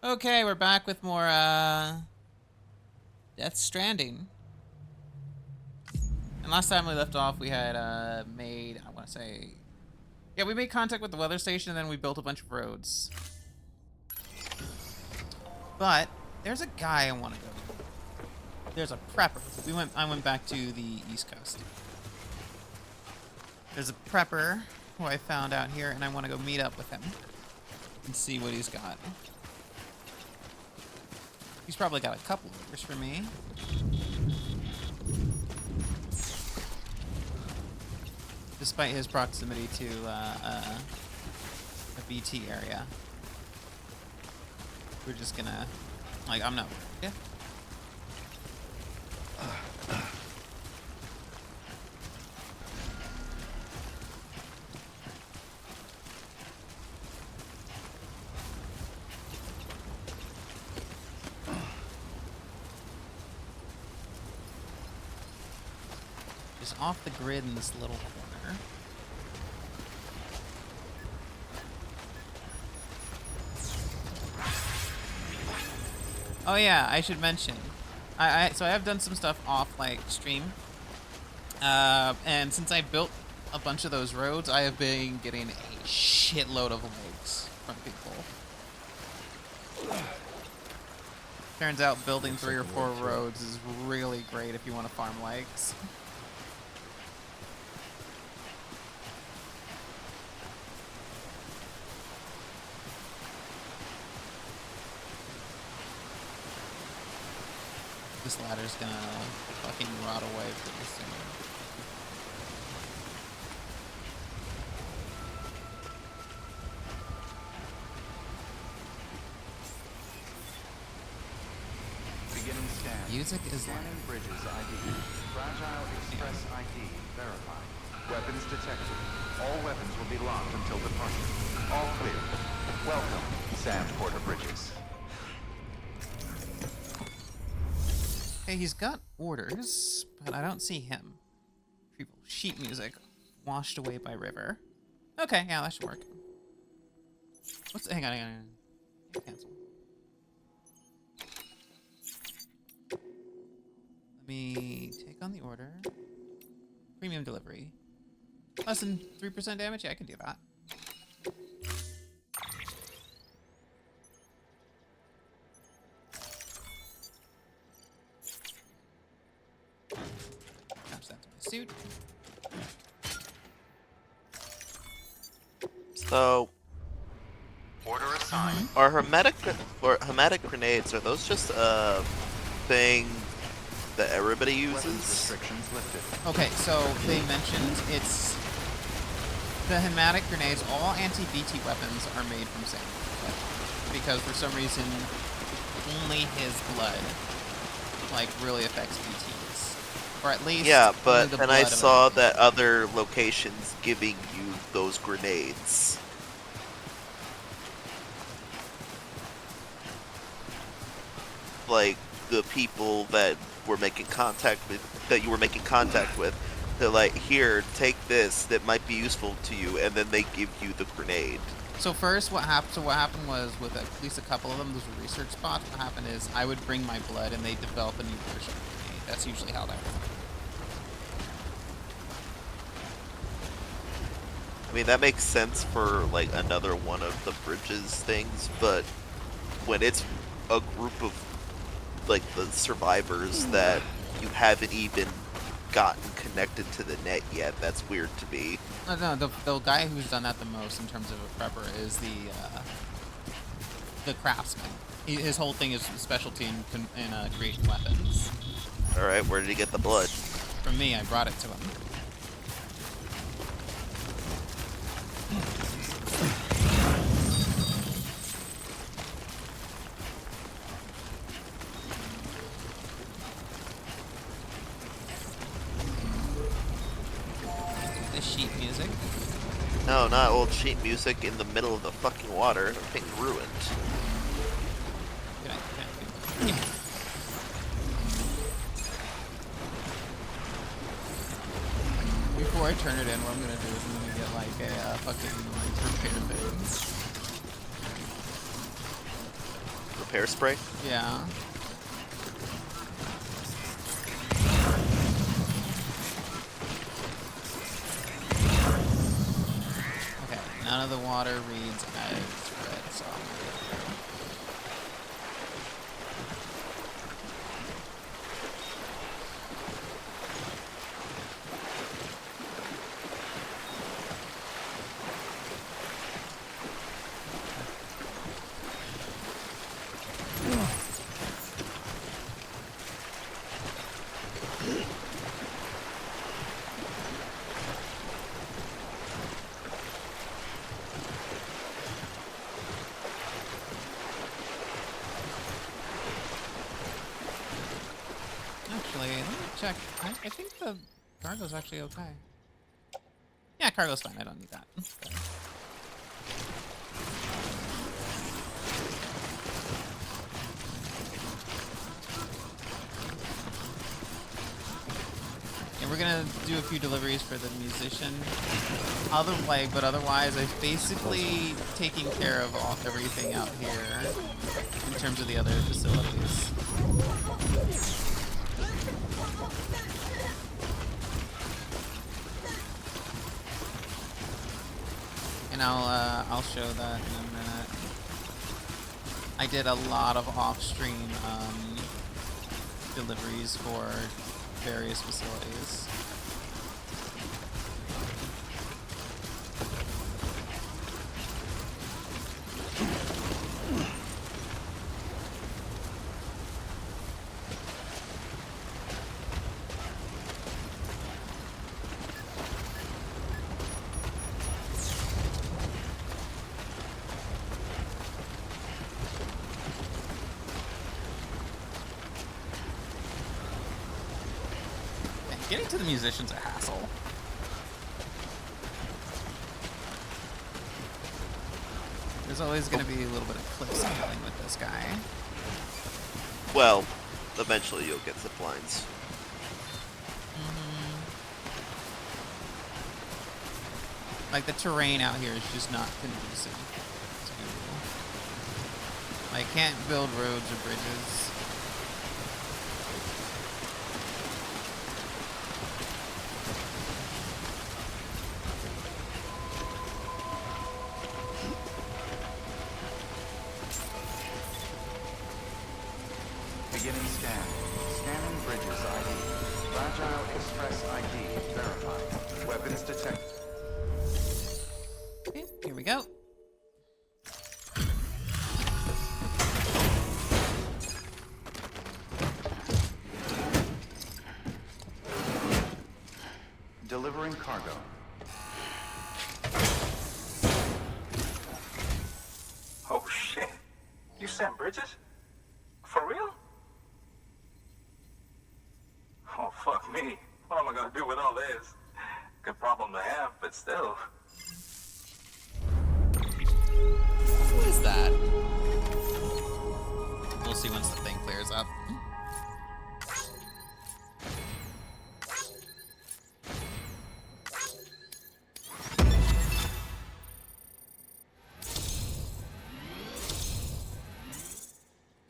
Okay, we're back with more Death Stranding. And last time we left off, we had made, I want to say, yeah, we made contact with the weather station, and then we built a bunch of roads. But there's a guy I want to go. There's a prepper. I went back to the East Coast. There's a prepper who I found out here, and I want to go meet up with him and see what he's got. He's probably got a couple orders for me. Despite his proximity to a BT area. We're just gonna, like, I'm not, yeah. Just off the grid in this little corner. Oh yeah, I should mention. So I have done some stuff off like stream. And since I built a bunch of those roads, I have been getting a shitload of likes from people. Turns out building 3 or 4 roads is really great if you want to farm likes. This ladder's gonna fucking rot away pretty soon. Beginning scan. Music is Scanning bridges ID. Fragile Express ID verified. Weapons detected. All weapons will be locked until departure. All clear. Welcome, Sand Porter Bridges. Okay, he's got orders, but I don't see him. People, sheet music, washed away by river. Okay, yeah, that should work. Hang on. Cancel. Let me take on the order. Premium delivery. Less than 3% damage? Yeah, I can do that. Attach that to my suit. So, Order assigned. are hermetic grenades, are those just a thing that everybody Weapons uses? restrictions lifted. Okay, so they mentioned it's the hematic grenades. All anti-BT weapons are made from sand, because for some reason only his blood like really affects BTs, or at least Yeah, only but the then I blood of saw them. that other locations giving you those grenades. Like the people that were making contact with, that you were making contact with, they're like, here, take this that might be useful to you, and then they give you the grenade. So first, what happened was with at least a couple of them, those were research spots. What happened is I would bring my blood, and they develop a new version of me. That's usually how that works. I mean, that makes sense for, like, another one of the bridges things, but when it's a group of, like, the survivors that you haven't even gotten connected to the net yet, that's weird to me. No, the guy who's done that the most in terms of a prepper is the craftsman. His whole thing is specialty in creating weapons. Alright, where did he get the blood? From me, I brought it to him. The sheet music. No, not old sheet music in the middle of the fucking water. The thing's ruined. Good night. Before I turn it in, what I'm gonna do is I'm gonna get like a fucking repair thing. hairspray. Yeah. Okay, none of the water reads as red, so I'm gonna get through. Actually, let me check. I think the cargo's actually okay. Yeah, cargo's fine. I don't need that. Okay. And we're gonna do a few deliveries for the musician. But otherwise, I've basically taken care of everything out here in terms of the other facilities. And I'll show that in a minute. I did a lot of off-stream deliveries for various facilities. Getting to the musician's a hassle. There's always going to be a little bit of cliff scaling with this guy. Well, eventually you'll get zip lines. Like, the terrain out here is just not conducive to... I can't build roads or bridges. Beginning scan. Scanning bridges ID. Fragile Express ID verified. Weapons detected. Okay, here we go. Delivering cargo. Oh shit. You sent bridges? For real? Oh fuck me. What am I gonna do with all this? Good problem to have, but still. What is that? We'll see once the thing clears up.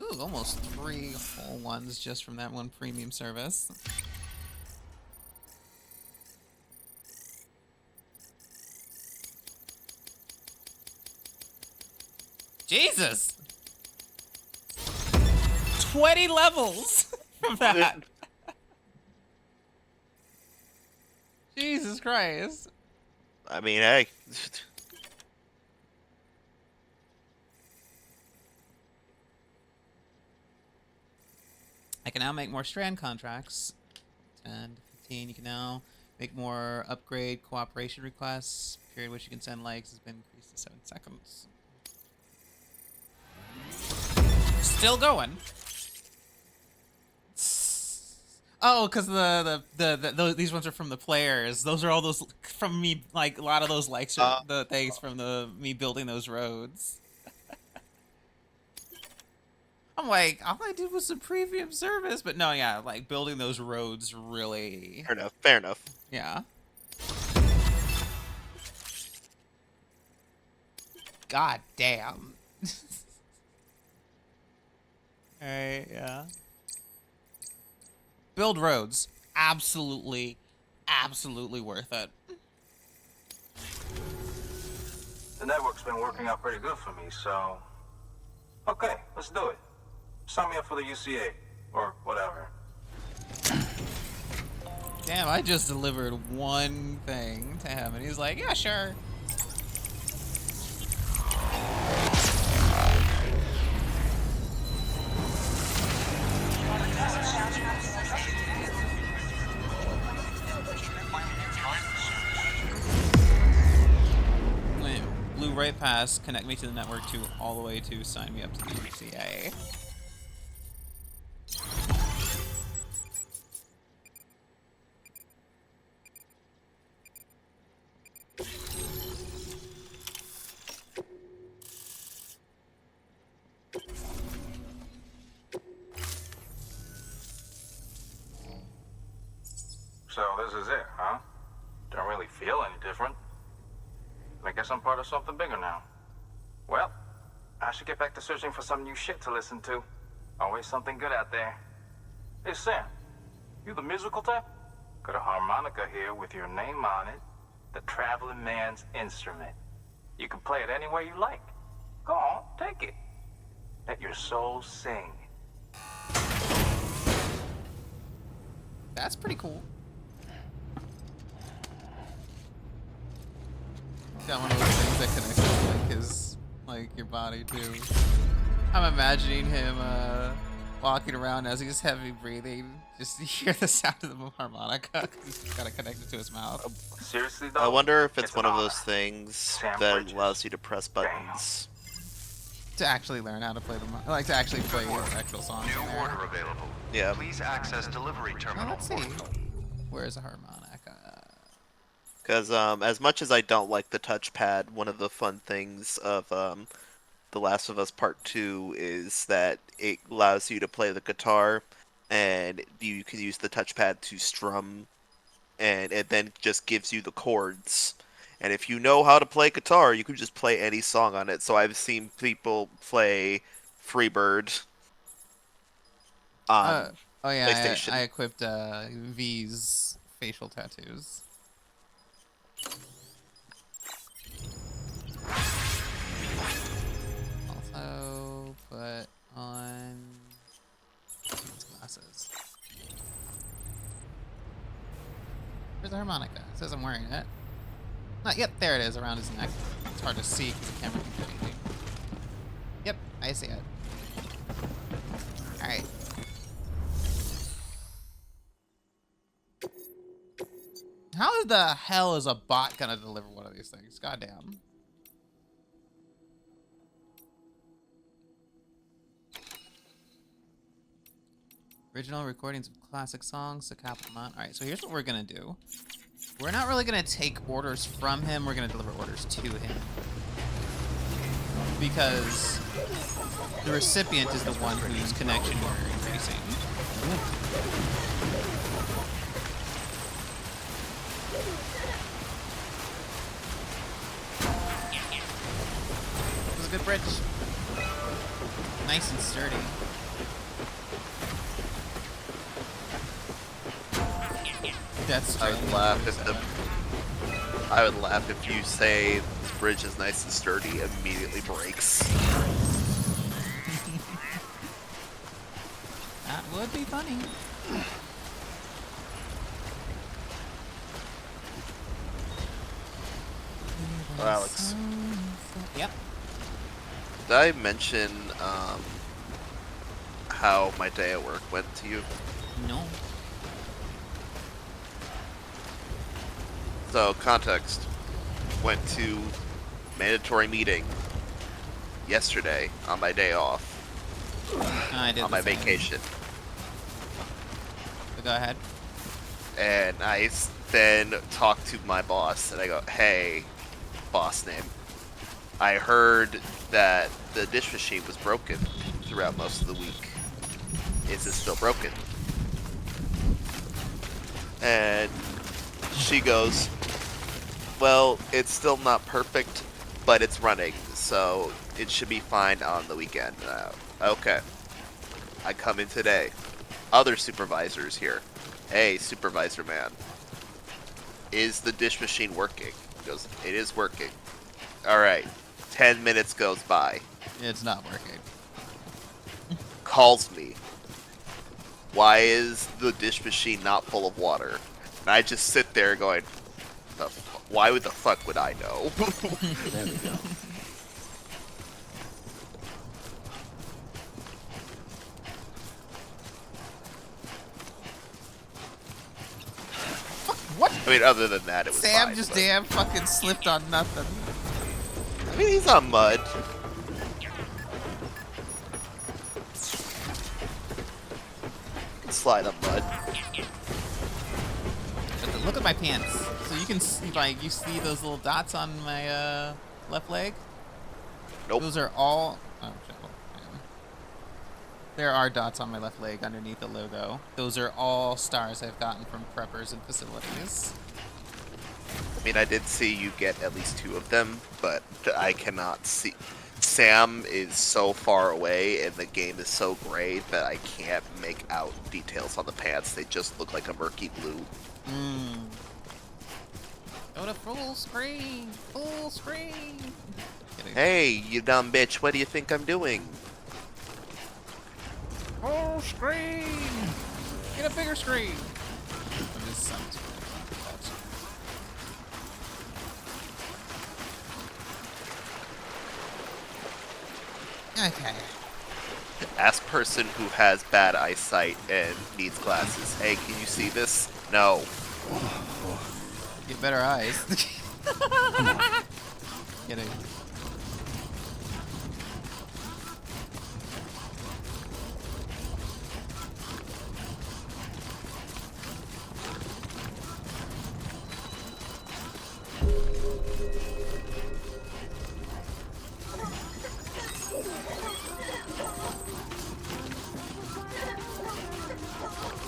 Ooh, almost 3 whole ones just from that one premium service. Jesus! 20 levels from that. Jesus Christ. I mean, hey. I can now make more strand contracts. 10 to 15. You can now make more upgrade cooperation requests. Period which you can send likes has been increased to 7 seconds. Still going. Oh, because these ones are from the players. Those are all those from me. Like a lot of those likes are the things from me building those roads. I'm like, all I did was some premium service, but no, yeah, like building those roads really. Fair enough. Fair enough. Yeah. God damn. Alright, yeah. Build roads. Absolutely, absolutely worth it. The network's been working out pretty good for me, so... Okay, let's do it. Sign me up for the UCA, or whatever. Damn, I just delivered one thing to him, and he's like, yeah, sure. Wait, blew right past, connect me to the network to all the way to sign me up to the UCA. So this is it, huh? Don't really feel any different. I guess I'm part of something bigger now. Well, I should get back to searching for some new shit to listen to. Always something good out there. Hey, Sam. You the musical type? Got a harmonica here with your name on it. The traveling man's instrument. You can play it any way you like. Go on, take it. Let your soul sing. That's pretty cool. Got one of those things that connects to like his, like your body too. I'm imagining him walking around as he's heavy breathing, just to hear the sound of the harmonica. 'Cause he's got it connected to his mouth. Seriously, though? I wonder if it's an one of honor. those things Sam that Bridges. allows you to press buttons. To actually learn how to play them, like to actually play the actual songs in New there. order available. Yeah. Please access delivery Now terminal. let's see. Where's a harmonica? Because as much as I don't like the touchpad, one of the fun things of The Last of Us Part 2 is that it allows you to play the guitar, and you can use the touchpad to strum, and it then just gives you the chords. And if you know how to play guitar, you can just play any song on it. So I've seen people play Freebird on Oh yeah, PlayStation. I equipped V's facial tattoos. Also put on these glasses. Where's the harmonica? It says I'm wearing it. Not yet. There it is, around his neck. It's hard to see because the camera keeps changing. Yep, I see it. All right. How the hell is a bot gonna deliver one of these things? Goddamn. Original recordings of classic songs, the capital amount. Alright, so here's what we're gonna do. We're not really gonna take orders from him, we're gonna deliver orders to him. Because the recipient is the one whose connection we're increasing. This is a good bridge. Nice and sturdy. That's I would laugh if you say this bridge is nice and sturdy, immediately breaks. That would be funny. Oh, Alex, Yep. did I mention how my day at work went to you? No. So, context. Went to mandatory meeting yesterday on my day off, I did on the my same. vacation. So go ahead. And I then talked to my boss, and I go, hey, boss name, I heard that the dish machine was broken throughout most of the week. Is it still broken? And she goes, well, it's still not perfect, but it's running, so it should be fine on the weekend. Okay. I come in today. Other supervisors here. Hey, supervisor man. Is the dish machine working? He goes, it is working. Alright. 10 minutes goes by. It's not working. Calls me. Why is the dish machine not full of water? And I just sit there going, why would the fuck would I know? There we go. What? I mean, other than that, it was Sam fine, just but- damn fucking slipped on nothing. I mean, he's on mud. Can slide on mud. But look at my pants. So you can see, like, you see those little dots on my left leg? Nope. Those are all. Oh shit! Hold on. There are dots on my left leg underneath the logo. Those are all stars I've gotten from preppers and facilities. I mean, I did see you get at least 2 of them, but I cannot see. Sam is so far away, and the game is so gray that I can't make out details on the pants. They just look like a murky blue. Go to full screen! Full screen! Kidding. Hey, you dumb bitch, what do you think I'm doing? Full screen! Get a bigger screen! Oh, this sounds weird. Okay. Ask person who has bad eyesight and needs glasses. Hey, can you see this? No. Get better eyes. Kidding.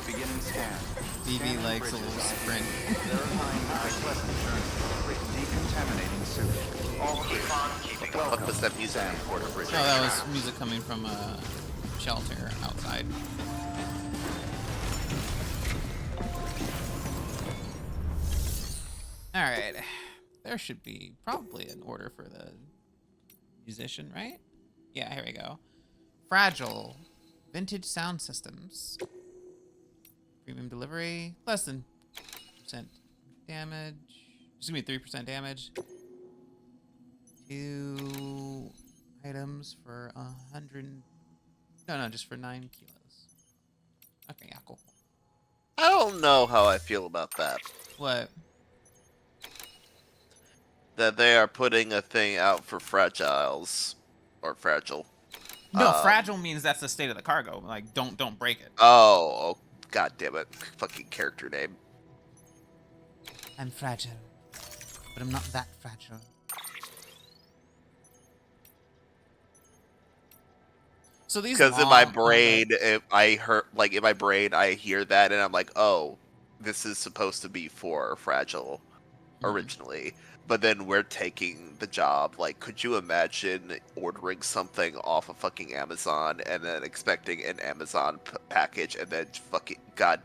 Beginning scan. DB likes a little sprint. Verifying my pleasant journey with decontaminating suit. All clear. What was that music? Sam Porter Bridges. No, that was music coming from a shelter outside. Alright. There should be probably an order for the musician, right? Yeah, here we go. Fragile. Vintage sound systems. Premium delivery. Less than % damage. Excuse me, 3% damage. 2 items for 100. No, just for 9 kilos. Okay, yeah, cool. I don't know how I feel about that. What? That they are putting a thing out for fragiles. Or fragile. No, fragile means that's the state of the cargo. Like, don't break it. Oh, god damn it. Fucking character name. I'm fragile, but I'm not that fragile. So these Because in my long- brain, if I heard, like, in my brain, I hear that and I'm like, oh, this is supposed to be for fragile originally. But then we're taking the job. Like, could you imagine ordering something off of fucking Amazon and then expecting an Amazon package and then fucking, god,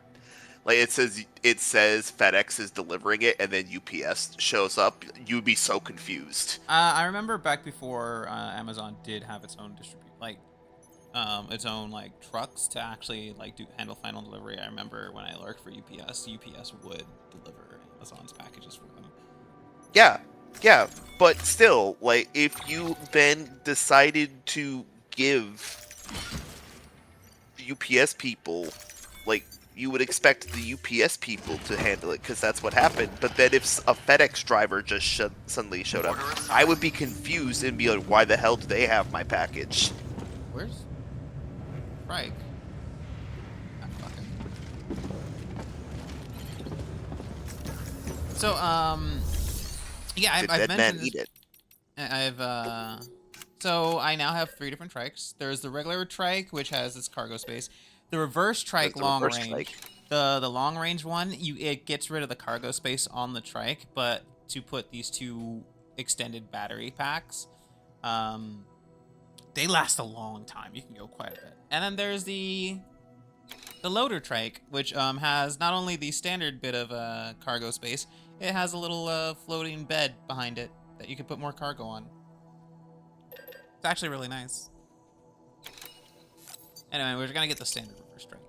like it says FedEx is delivering it and then UPS shows up? You'd be so confused. I remember back before Amazon did have its own its own like trucks to actually like handle final delivery. I remember when I worked for UPS would deliver Amazon's packages for them. Yeah, but still, like, if you then decided to give the UPS people, like, you would expect the UPS people to handle it, because that's what happened. But then if a FedEx driver just suddenly showed up, I would be confused and be like, why the hell do they have my package? Where's Frank? Ah, fuck it. So, yeah, Did I've dead man mentioned this. eat it? So I now have 3 different trikes. There's the regular trike, which has its cargo space. The reverse trike, There's the long reverse range. trike. The long range one, it gets rid of the cargo space on the trike, but to put these 2 extended battery packs, they last a long time. You can go quite a bit. And then there's the loader trike, which has not only the standard bit of cargo space, it has a little floating bed behind it that you can put more cargo on. It's actually really nice. Anyway, we're gonna get the standard reverse trike.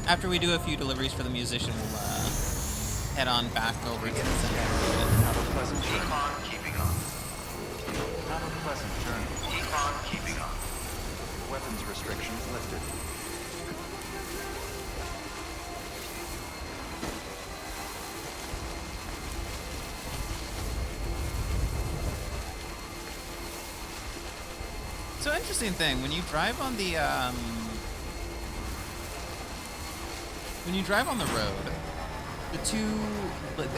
After we do a few deliveries for the musician, we'll head on back over to the center. Have a pleasant journey. Keep on keeping on. Have a pleasant journey. Keep on keeping on. Weapons restrictions lifted. So interesting thing, when you drive on the road, the two,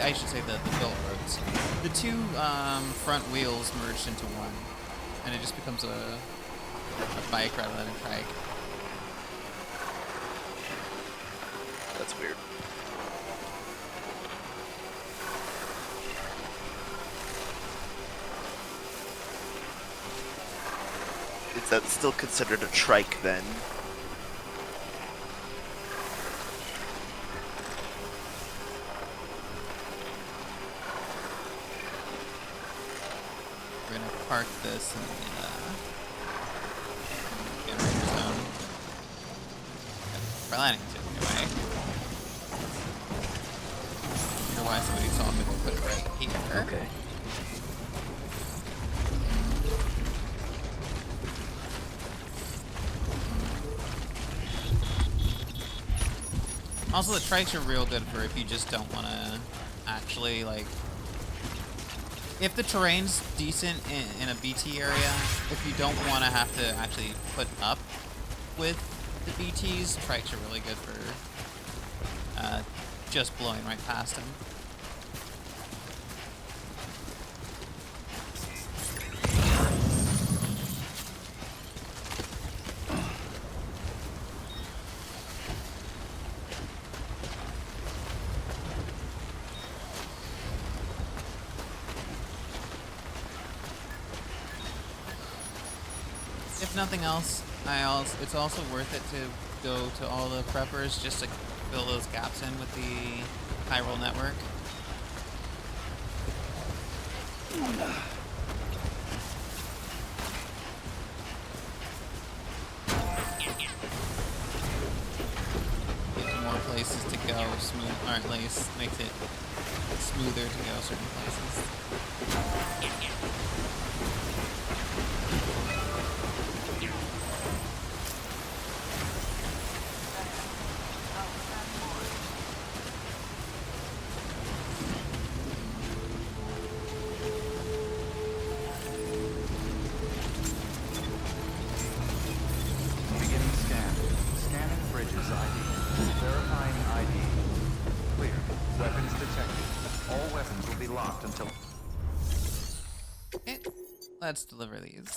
I should say the built roads, the two front wheels merged into one, and it just becomes a bike rather than a trike. That's weird. Is that still considered a trike then? We're gonna park this in the generator zone. Planning to anyway. I wonder why somebody saw me put it right here. Okay. Also, the trikes are real good for if you just don't want to actually, like... If the terrain's decent in a BT area, if you don't want to have to actually put up with the BTs, trikes are really good for just blowing right past them. If nothing else, it's also worth it to go to all the preppers just to fill those gaps in with the high roll network. Gives you more places to go smooth, or at least makes it smoother to go certain places. Beginning scan. Scanning bridges ID. Verifying ID. Clear. Weapons detected. All weapons will be locked until... Okay, let's deliver these.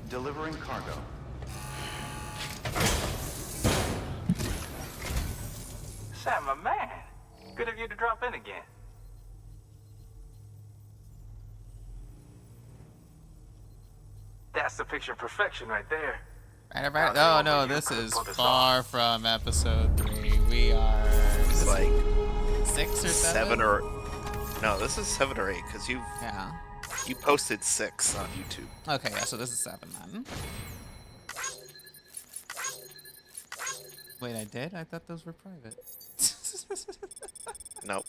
Delivering cargo. Sam, my man. Good of you to drop in again. That's the picture of perfection right there. Right. Oh no, this is far from episode 3. We are It's like 6 or 7? 7 or... No, this is 7 or 8, because Yeah. you posted 6 on YouTube. Okay, yeah, so this is 7 then. Wait, I did? I thought those were private. Nope.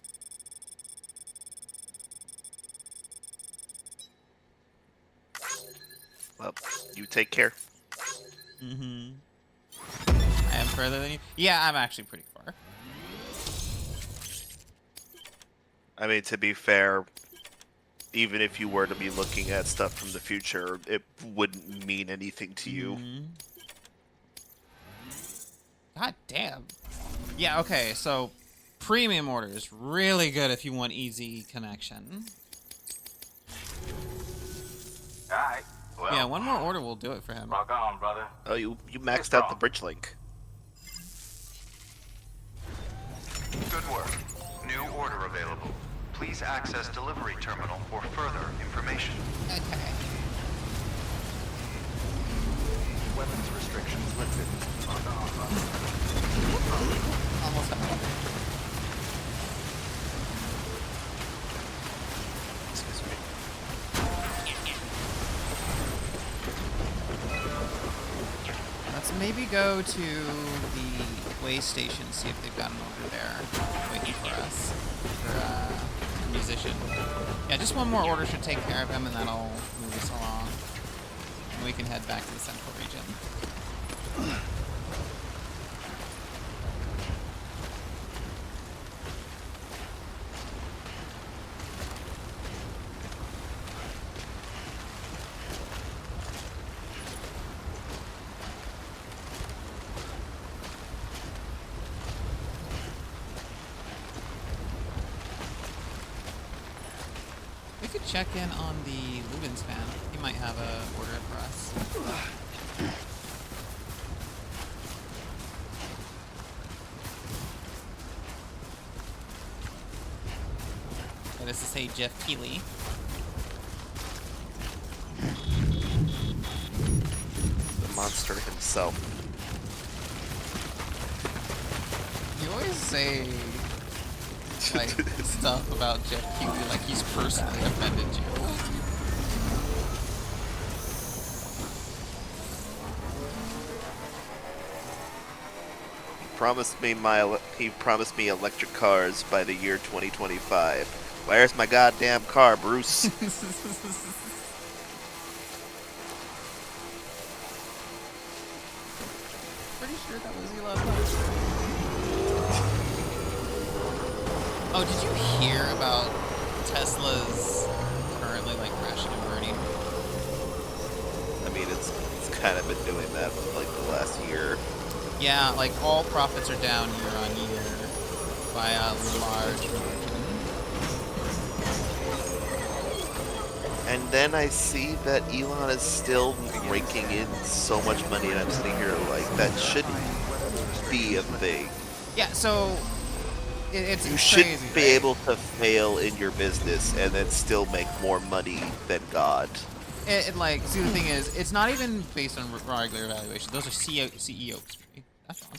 Well, you take care. Mm-hmm. I am further than you? Yeah, I'm actually pretty far. I mean, to be fair, even if you were to be looking at stuff from the future, it wouldn't mean anything to you. God damn. Yeah, okay, so premium orders, really good if you want easy connection. Alright, well, Yeah, one more order will do it for him. rock on, brother. Oh, you Stay maxed out the strong. bridge link. Good work. New order available. Please access delivery terminal for further information. Okay. Weapons restrictions lifted. Almost done. Excuse me. Let's maybe go to the way station, see if they've got an order there waiting for us. For a musician. Yeah, just one more order should take care of him, and that'll move us along. And we can head back to the central region. We could check in on the Lubin's fan. He might have a order for us. Okay, this is say Jeff Keeley. The monster himself. You always say like stuff about Jeff Keeley like he's personally offended you. He promised me electric cars by the year 2025. Where's my goddamn car, Bruce? Pretty sure that was Elon Musk. Oh, did you hear about Tesla's currently like crashing and burning? I mean, it's kind of been doing that for like the last year. Yeah, like all profits are down year on year by a large margin. And then I see that Elon is still raking in so much money, and I'm sitting here like, that shouldn't be a thing. Yeah, so it's You crazy, shouldn't be right? able to fail in your business and then still make more money than God. Like, see, the thing is, it's not even based on regular evaluation. Those are CEO. That's wrong.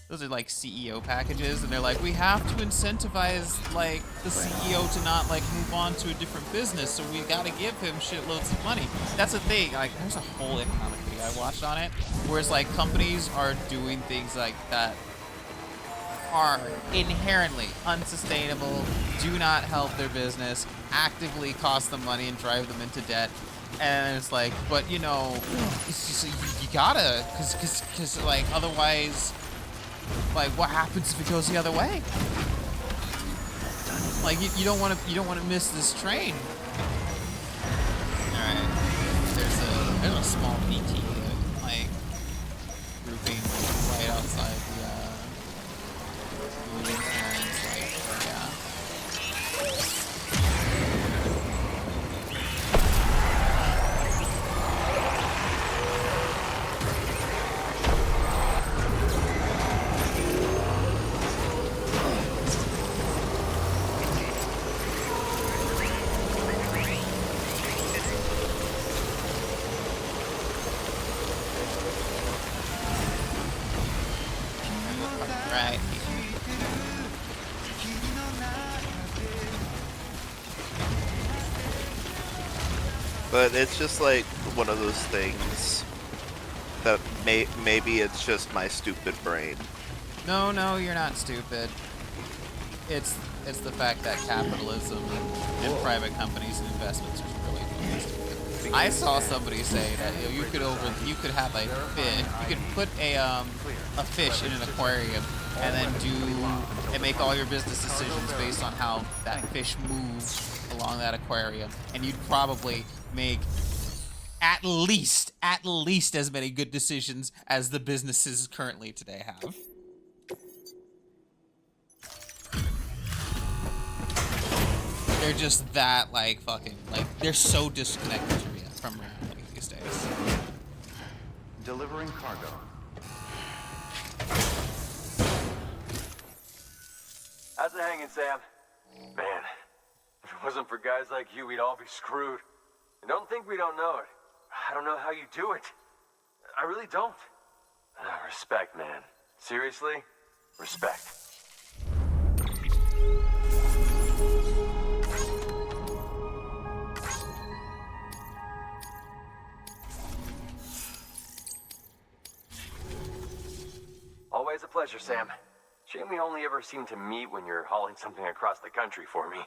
Those are like CEO packages, and they're like, we have to incentivize like the CEO to not like move on to a different business, so we got to give him shitloads of money. That's the thing. Like, there's a whole economic video I watched on it, whereas like companies are doing things like that are inherently unsustainable, do not help their business, actively cost them money and drive them into debt. And it's like, but you know, it's just you gotta, cause like otherwise, like what happens if it goes the other way? Like you don't want to miss this train. All right, there's a small PT like grouping right outside the moving parents, like yeah. Right. But it's just like one of those things that maybe it's just my stupid brain. No, you're not stupid. It's the fact that capitalism and private companies and investments are really fucking stupid. I saw somebody say that you could have a fish, you could put a fish in an aquarium and then make all your business decisions based on how that fish moves along that aquarium, and you'd probably make at least as many good decisions as the businesses currently today have. They're just that, like, fucking, like, they're so disconnected from reality these days. Delivering cargo. How's it hanging, Sam? Man, if it wasn't for guys like you, we'd all be screwed. And don't think we don't know it. I don't know how you do it. I really don't. Respect, man. Seriously, respect. Always a pleasure, Sam. Shame we only ever seem to meet when you're hauling something across the country for me.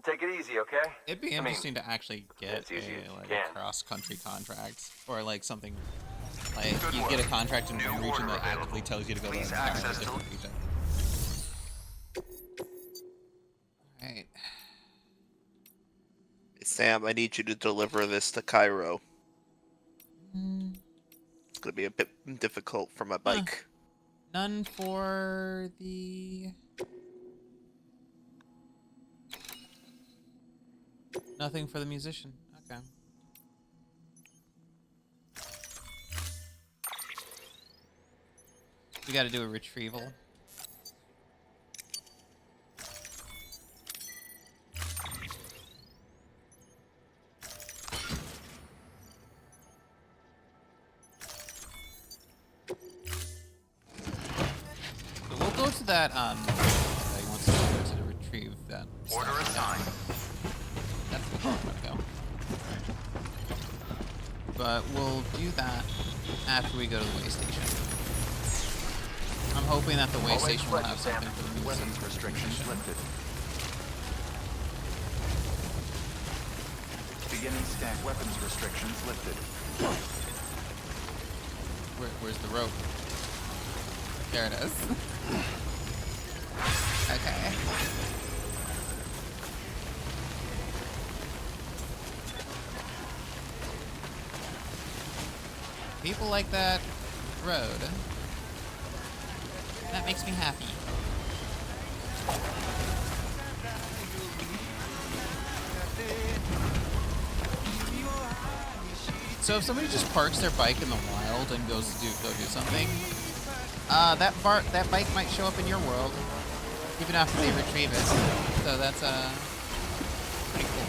Take it easy, okay? It'd be interesting to actually get as easy as you a can. cross-country contract, or like something like you get a contract in one region that actively tells you to go to a different region. All right. Sam, I need you to deliver this to Cairo. It's gonna be a bit difficult for my bike. None for the... Nothing for the musician. Okay. We gotta do a retrieval. So we'll go to that, he wants to go to retrieve that. Order assigned. That's the wrong way to go. But we'll do that after we go to the way station. I'm hoping that the way Always station will pleasure, have Sam. something for the Weapons musician. restrictions lifted. Beginning stack weapons restrictions lifted. Where's the rope? There it is. Okay. People like that road. That makes me happy. So if somebody just parks their bike in the wild and goes to go do something, that bike might show up in your world, even after they retrieve it. So that's pretty cool.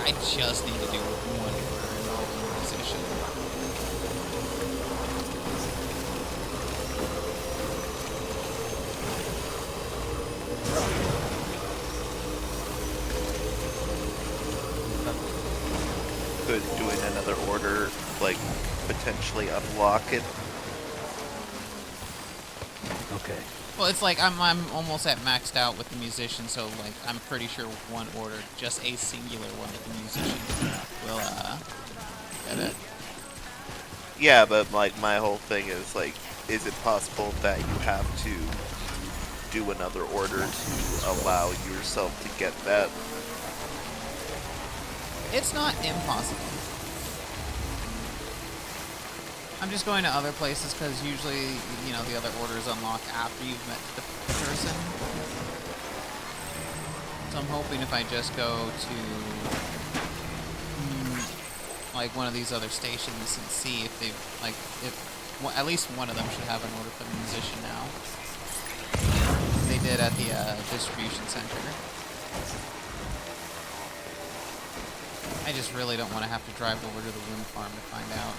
I just need to do one position. Could doing another order, like, potentially unlock it? Okay. Well, it's like I'm almost at maxed out with the musician, so like I'm pretty sure one order, just a singular one with the musician, will get it. Yeah, but like my whole thing is like, is it possible that you have to do another order to allow yourself to get that? It's not impossible. I'm just going to other places because usually, you know, the other orders unlock after you've met the person. So I'm hoping if I just go to like one of these other stations and see if they well, at least one of them should have an order for the musician now. They did at the distribution center. I just really don't want to have to drive over to the wind farm to find out.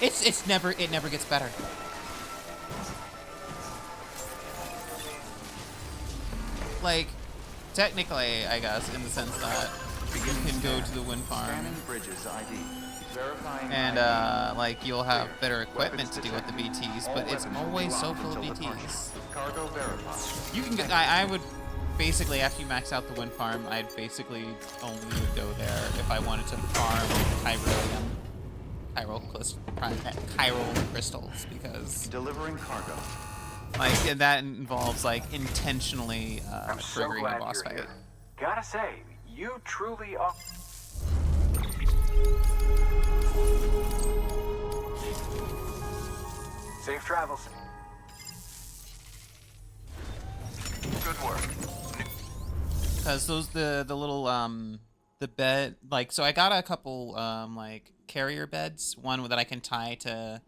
It never gets better. Like, technically, I guess, in the sense that you can go to the wind farm. Scanning bridges ID. Verifying And ID. like you'll have Clear. better equipment Weapons to deal with the detected. BTs, All but it's weapons will be always so locked full of until departure. BTs. Cargo verified. You can. I would basically, after you max out the wind farm, I'd basically only would go there if I wanted to farm chiral crystals, because Delivering cargo. like that involves like intentionally I'm so triggering a glad boss you're fight. here. Gotta say, you truly are. Safe travels. Good work. Because those the little the bed, like, so I got a couple like carrier beds, one that I can tie to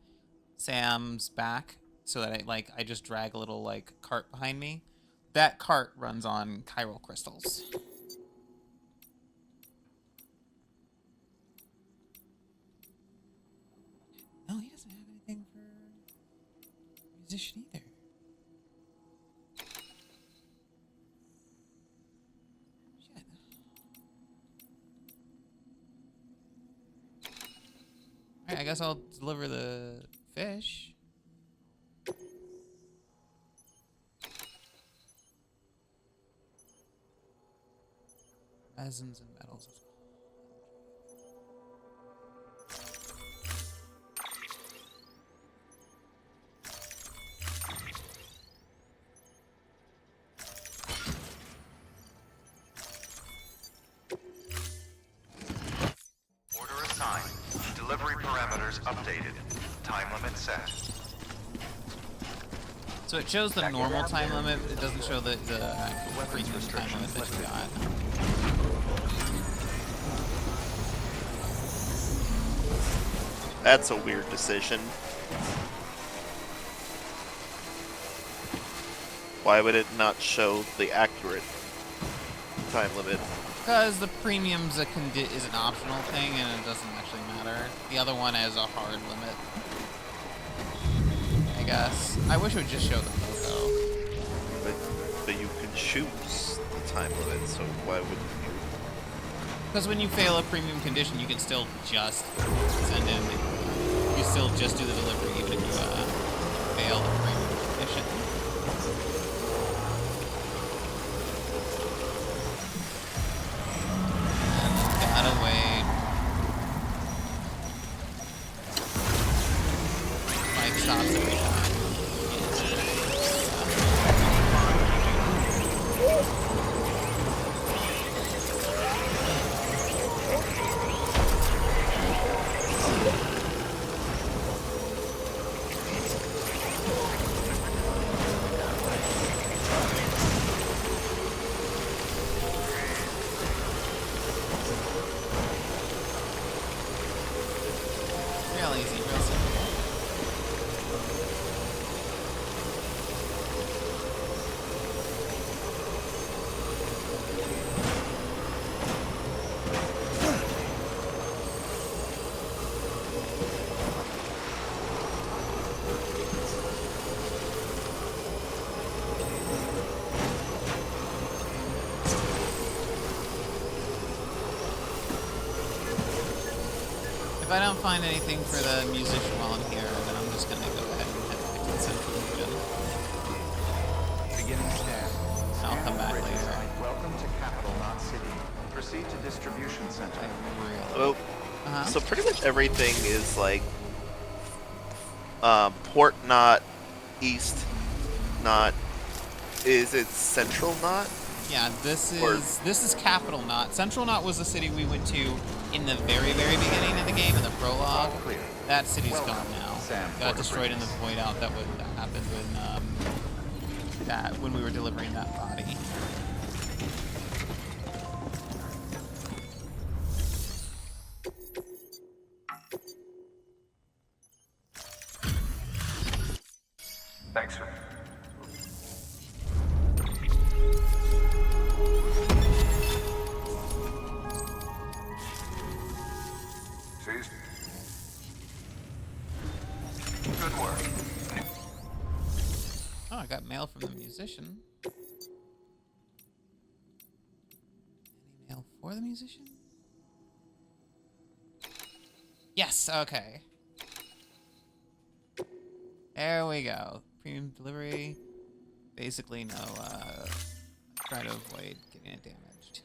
Sam's back so that I just drag a little like cart behind me. That cart runs on chiral crystals. No, he doesn't have anything for musician either. Shit. Alright, I guess I'll deliver the fish. Resins and metals. Order assigned. Delivery parameters updated. Time limit set. So it shows the normal time limit, it doesn't show the premium time limit that you got. That's a weird decision. Why would it not show the accurate time limit? Because the premium's is an optional thing and it doesn't actually matter. The other one has a hard limit, I guess. I wish it would just show the photo. But you can choose the time limit, so why wouldn't you? Because when you fail a premium condition, you can still just send in. You still just do the delivery even if you fail the premium condition. Gotta wait. Like stops every time. Real easy, real simple. If I don't find anything for the musician while I'm here, then I'm just gonna go ahead and head back to the central region. Beginning scan. I'll come back Bridges. later. Welcome to Capital Knot City. Proceed to distribution center. Like, really. Well, Uh-huh. so pretty much everything is like port knot, east knot. Is it central knot? Yeah, this Or- is Capital Knot. Central Knot was the city we went to in the very, very beginning of the game, in the prologue. All clear. That city's Welcome, gone now. Sam Got Porter destroyed in the Bridges. void out that happened when we were delivering that body. Thanks for. See? Good work. Oh, I got mail from the musician. Any mail for the musician? Yes, okay. There we go. Premium delivery. Basically, no, try to avoid getting it damaged.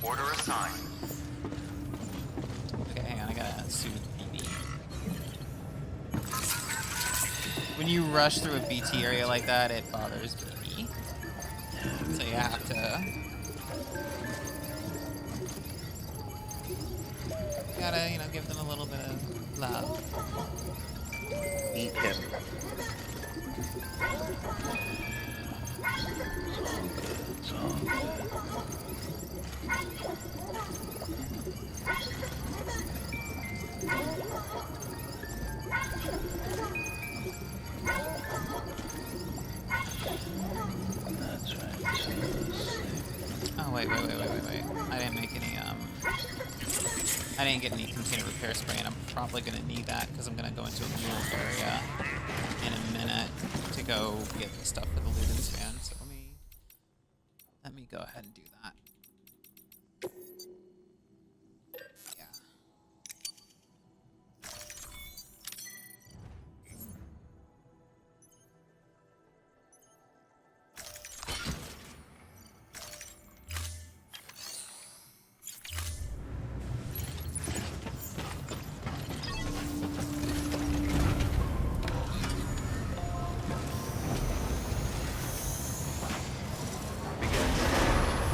Order assigned. Okay, hang on, I gotta soothe BB. When you rush through a BT area like that, it bothers BB. So you have to... Gotta, you know, give them a little bit of love. Eat him. Oh, wait. I didn't make any, I didn't get any container repair spray, and I'm probably gonna need that, because I'm gonna go into a mule area in a minute to go get the stuff for the Ludens fan, so let me go ahead and do that. Yeah.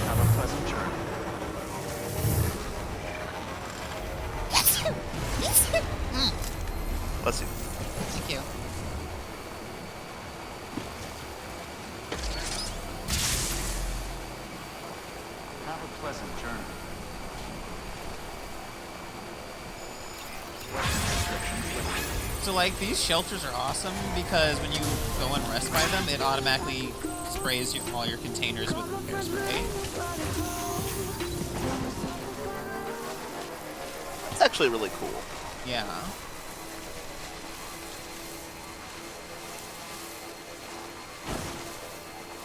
Have a pleasant journey. Bless you. Thank you. Have a pleasant journey. So, like, these shelters are awesome because when you go and rest by them, it automatically sprays all your containers with repair spray. It's actually really cool. Yeah.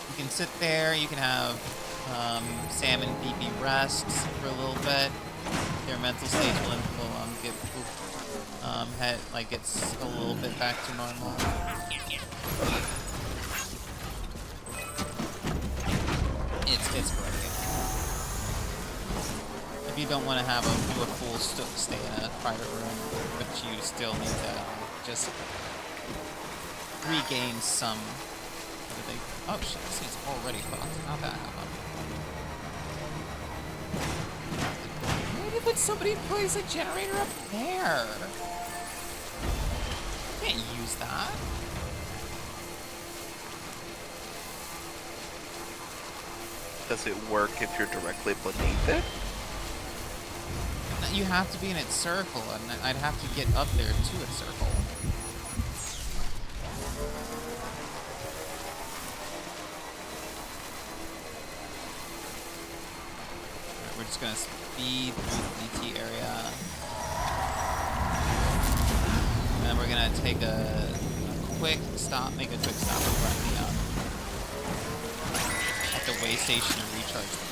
You can sit there, you can have Sam and BB rest for a little bit. Their mental state will gets a little bit back to normal. It's great. If you don't want to do a full stay in a private room, but you still need to just regain some. Oh shit! This thing's already fucked. How'd that happen? Maybe would somebody place a generator up there? Can't use that. Does it work if you're directly beneath it? You have to be in its circle, and I'd have to get up there to its circle. Alright, we're just gonna speed through the DT area. And then we're gonna take a quick stop, make a quick stop over at the way station and recharge the bike.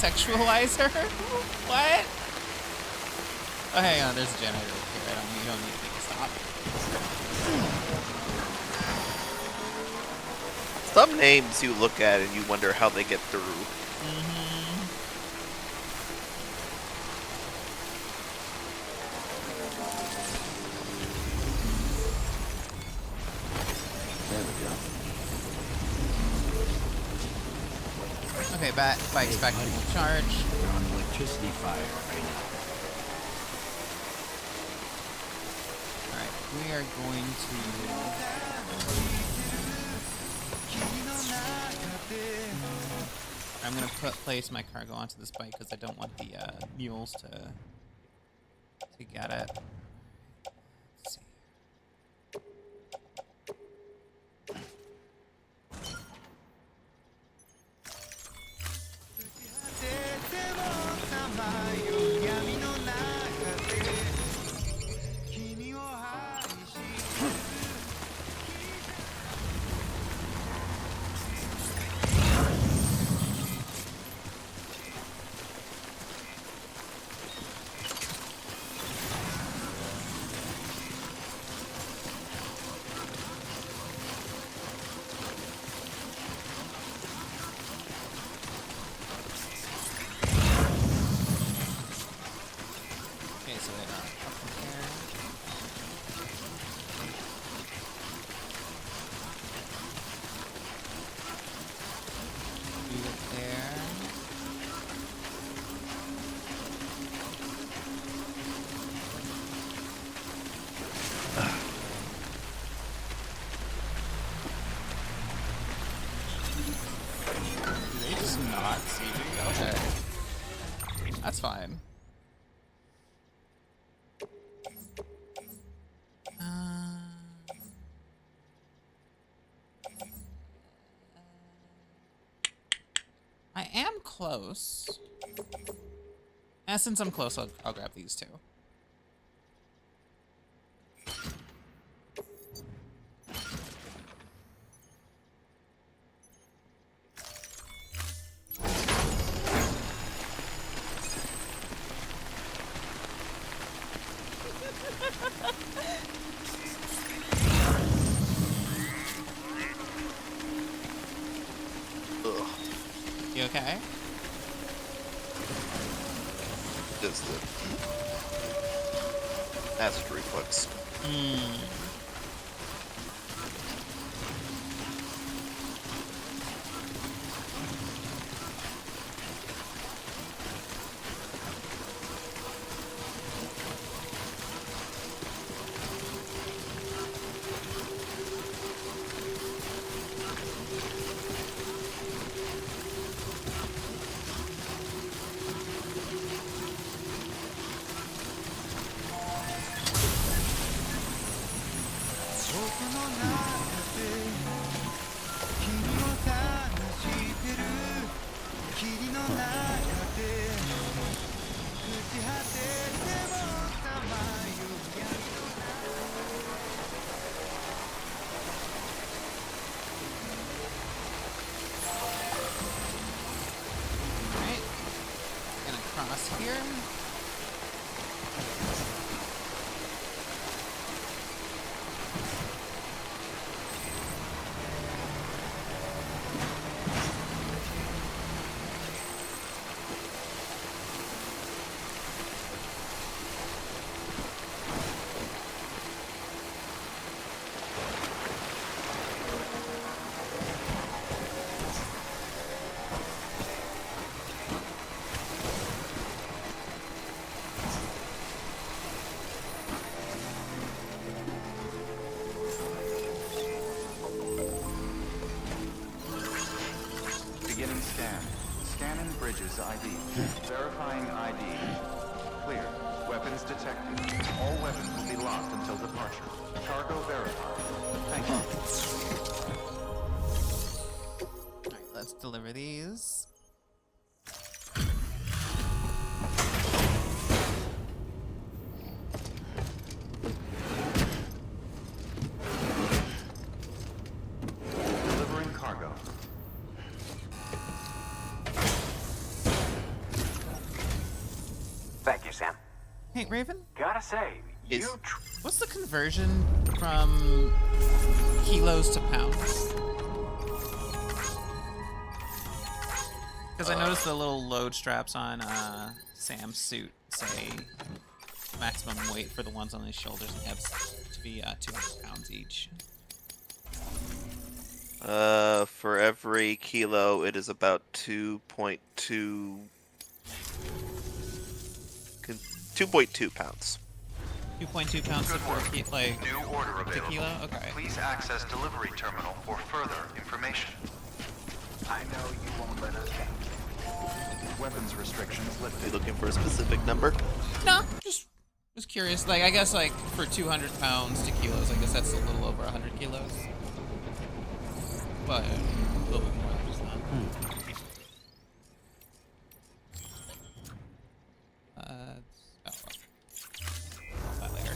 Sexualizer? What? Oh, hang on, there's a generator here. You don't need to make a stop. Some names you look at and you wonder how they get through. There we go. Okay, bike's back to full charge. We're on electricity fire right now. We are going to. I'm gonna place my cargo onto this bike because I don't want the mules to get it. Let's see. Okay, so they're up from here. Do it there. Do they just not see me? Okay. That's fine. I am close. And since I'm close, I'll grab these two. Ugh. You okay? Just the acid reflux. Alright. Gonna cross here. Beginning scan. Scanning bridges ID. Verifying ID. Clear. Weapons detected. All weapons will be locked until departure. Cargo verified. Thank you. Alright, let's deliver these. Delivering cargo. Thank you, Sam. Hey, Raven, Gotta say, Is- what's the conversion from kilos to pounds? Because I noticed the little load straps on Sam's suit say maximum weight for the ones on his shoulders and hips to be 200 pounds each. For every kilo, it is about 2.2 pounds. 2.2 pounds to Good work. like New order to available. kilo. Okay. Please access delivery terminal for further information. I know you won't let us down. Weapons restrictions You lifted. looking for a specific number? No, just was curious. Like, I guess like for 200 pounds to kilos, I guess that's a little over 100 kilos. But a little bit more than just that. Oh, well. That later.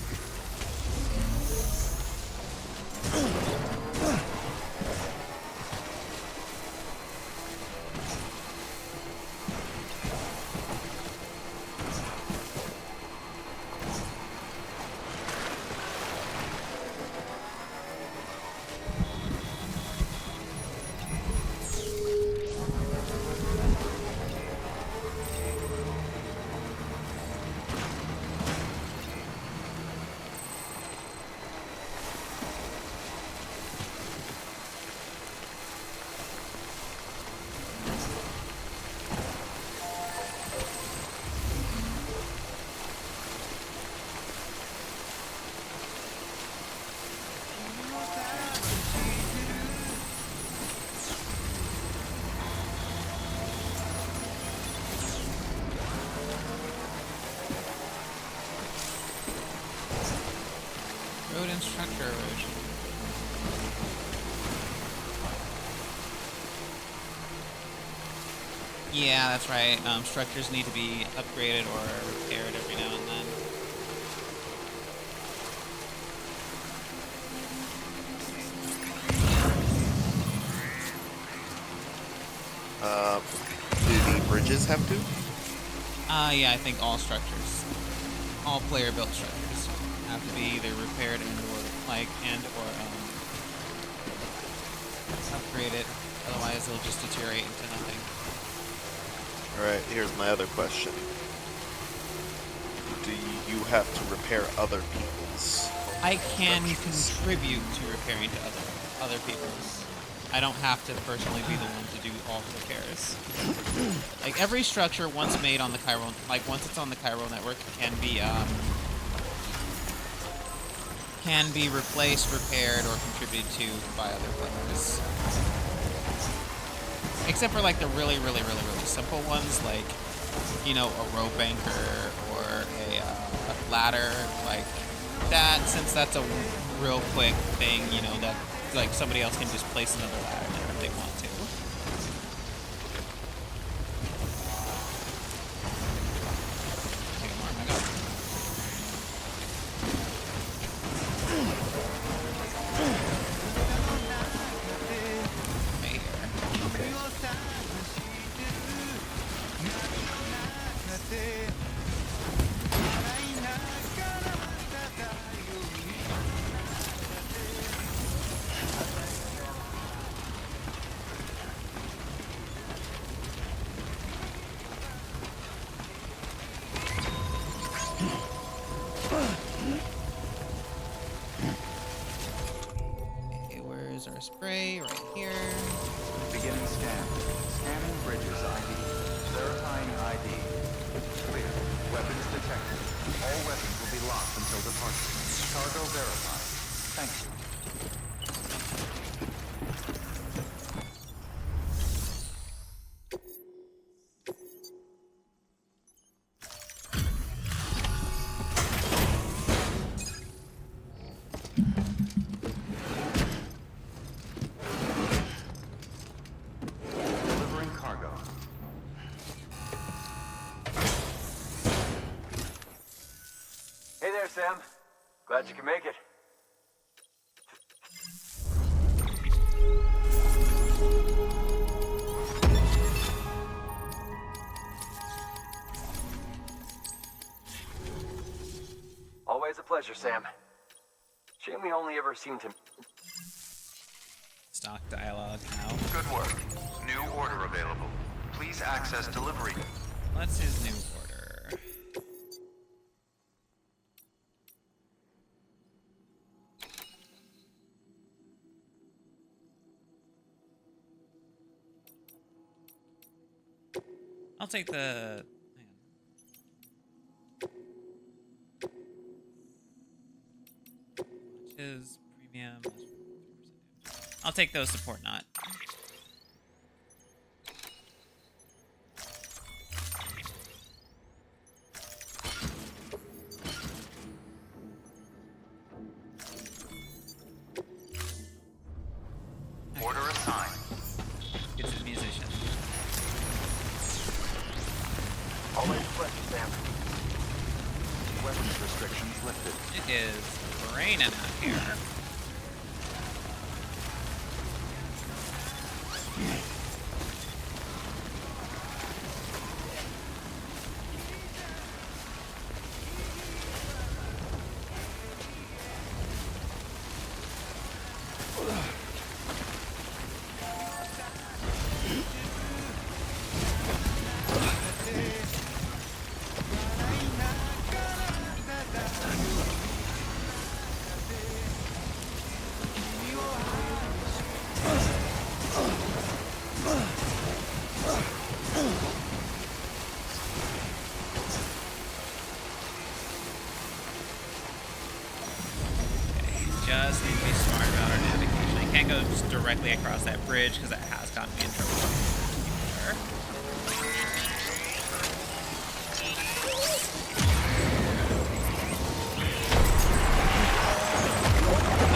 Road and structure erosion. Yeah, that's right. Structures need to be upgraded or repaired every now and then. Do the bridges have to? Yeah, I think all structures, all player-built structures, have to be either repaired and/or upgraded. Otherwise, they'll just deteriorate into nothing. Alright, here's my other question. Do you have to repair other people's? I can contribute to repairing to other people's. I don't have to personally be the one to do all the repairs. Like every structure once made on the Chiral, like once it's on the Chiral network, can be replaced, repaired, or contributed to by other players. Except for like the really simple ones, like, you know, a rope anchor or a ladder, like that. Since that's a real quick thing, you know, that like somebody else can just place another ladder there if they want to. Take more, I got it. Right Okay, where's our spray? Right here. Beginning scan. Scanning bridges ID. Verifying ID. Clear. Weapons detected. All weapons will be locked until departure. Cargo verified. Thank you. Delivering cargo. Hey there, Sam. Glad you can make it. Always a pleasure, Sam. Shame we only ever seem to... Stock dialogue now. Good work. New order available. Please access delivery. What's his new order? I'll take the... Hang on. Is premium. I'll take those support not. Order assigned. It's a musician. All expressions, Sam. Weapons restrictions lifted. It is raining out here. Just need to be smart about our navigation. I can't go just directly across that bridge because it has gotten me in trouble. Sure.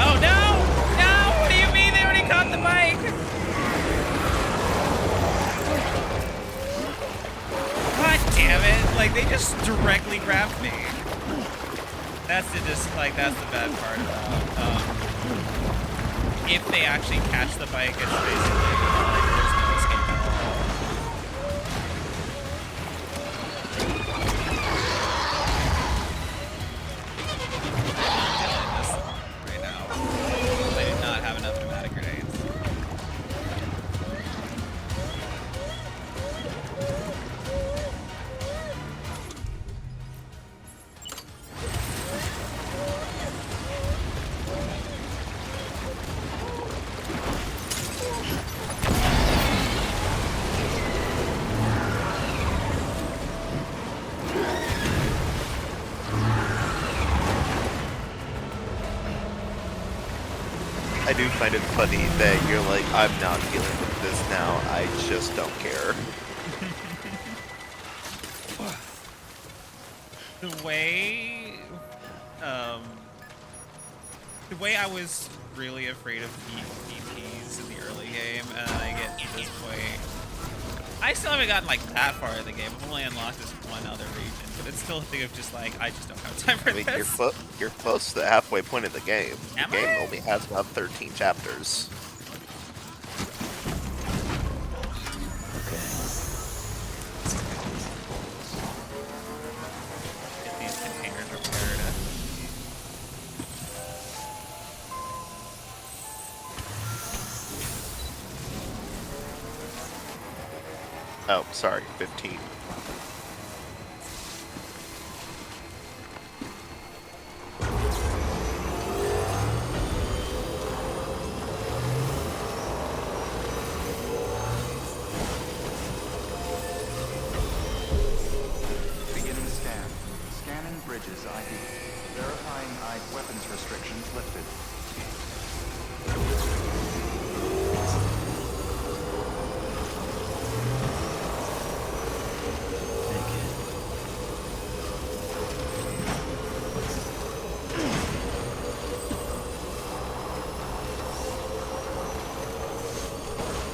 Oh no! No! What do you mean they already caught the bike? God damn it! Like they just directly grabbed me. That's the that's the bad part about if they actually catch the bike, it's basically like there's no escape at all. I'm killing this right now. I do not have enough pneumatic grenades. I do find it funny that you're like, I'm not dealing with this now, I just don't care. The way I was really afraid of EPs in the early game, and I get to this point, I still haven't gotten like that far in the game. I've only unlocked this one other region, but it's still a thing of just like, I just don't have time for I mean, this. you're close to the halfway point of the game. Am The game I? only has about 13 chapters. Get these containers repaired. Oh, sorry, 15. Beginning scan. Scanning bridges ID. Verifying weapons restrictions lifted.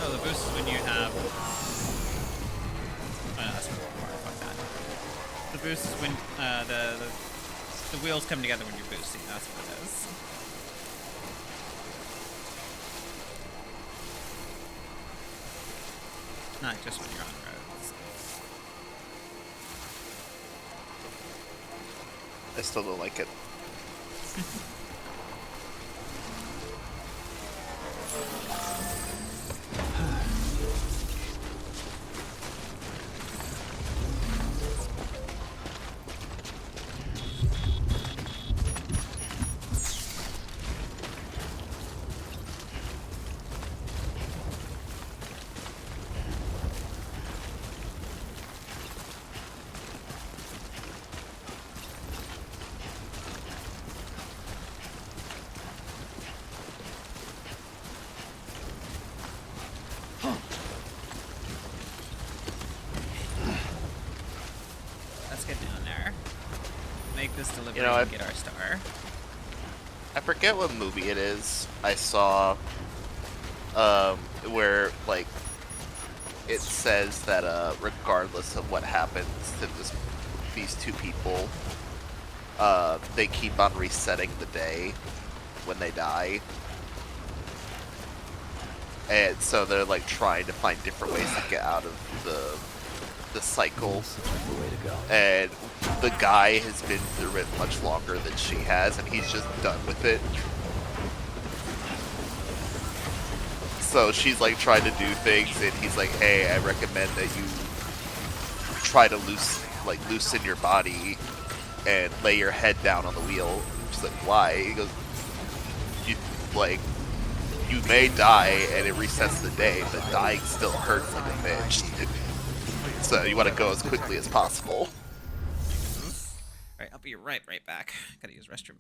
No, the boost is when you have. Oh, no, that's more. Fuck that. The boost is when the wheels come together when you're boosting. That's what it is. Not just when you're on roads. I still don't like it. this delivery You know, and get our star. I forget what movie it is. I saw where like it says that regardless of what happens to these two people, they keep on resetting the day when they die. And so they're like trying to find different ways to get out of the cycle. And the guy has been through it much longer than she has, and he's just done with it. So she's like trying to do things, and he's like, "Hey, I recommend that you try to loosen your body and lay your head down on the wheel." She's like, "Why?" He goes, you may die and it resets the day, but dying still hurts like a bitch. So you want to go as quickly as possible. Alright, I'll be right back. Gotta use restroom.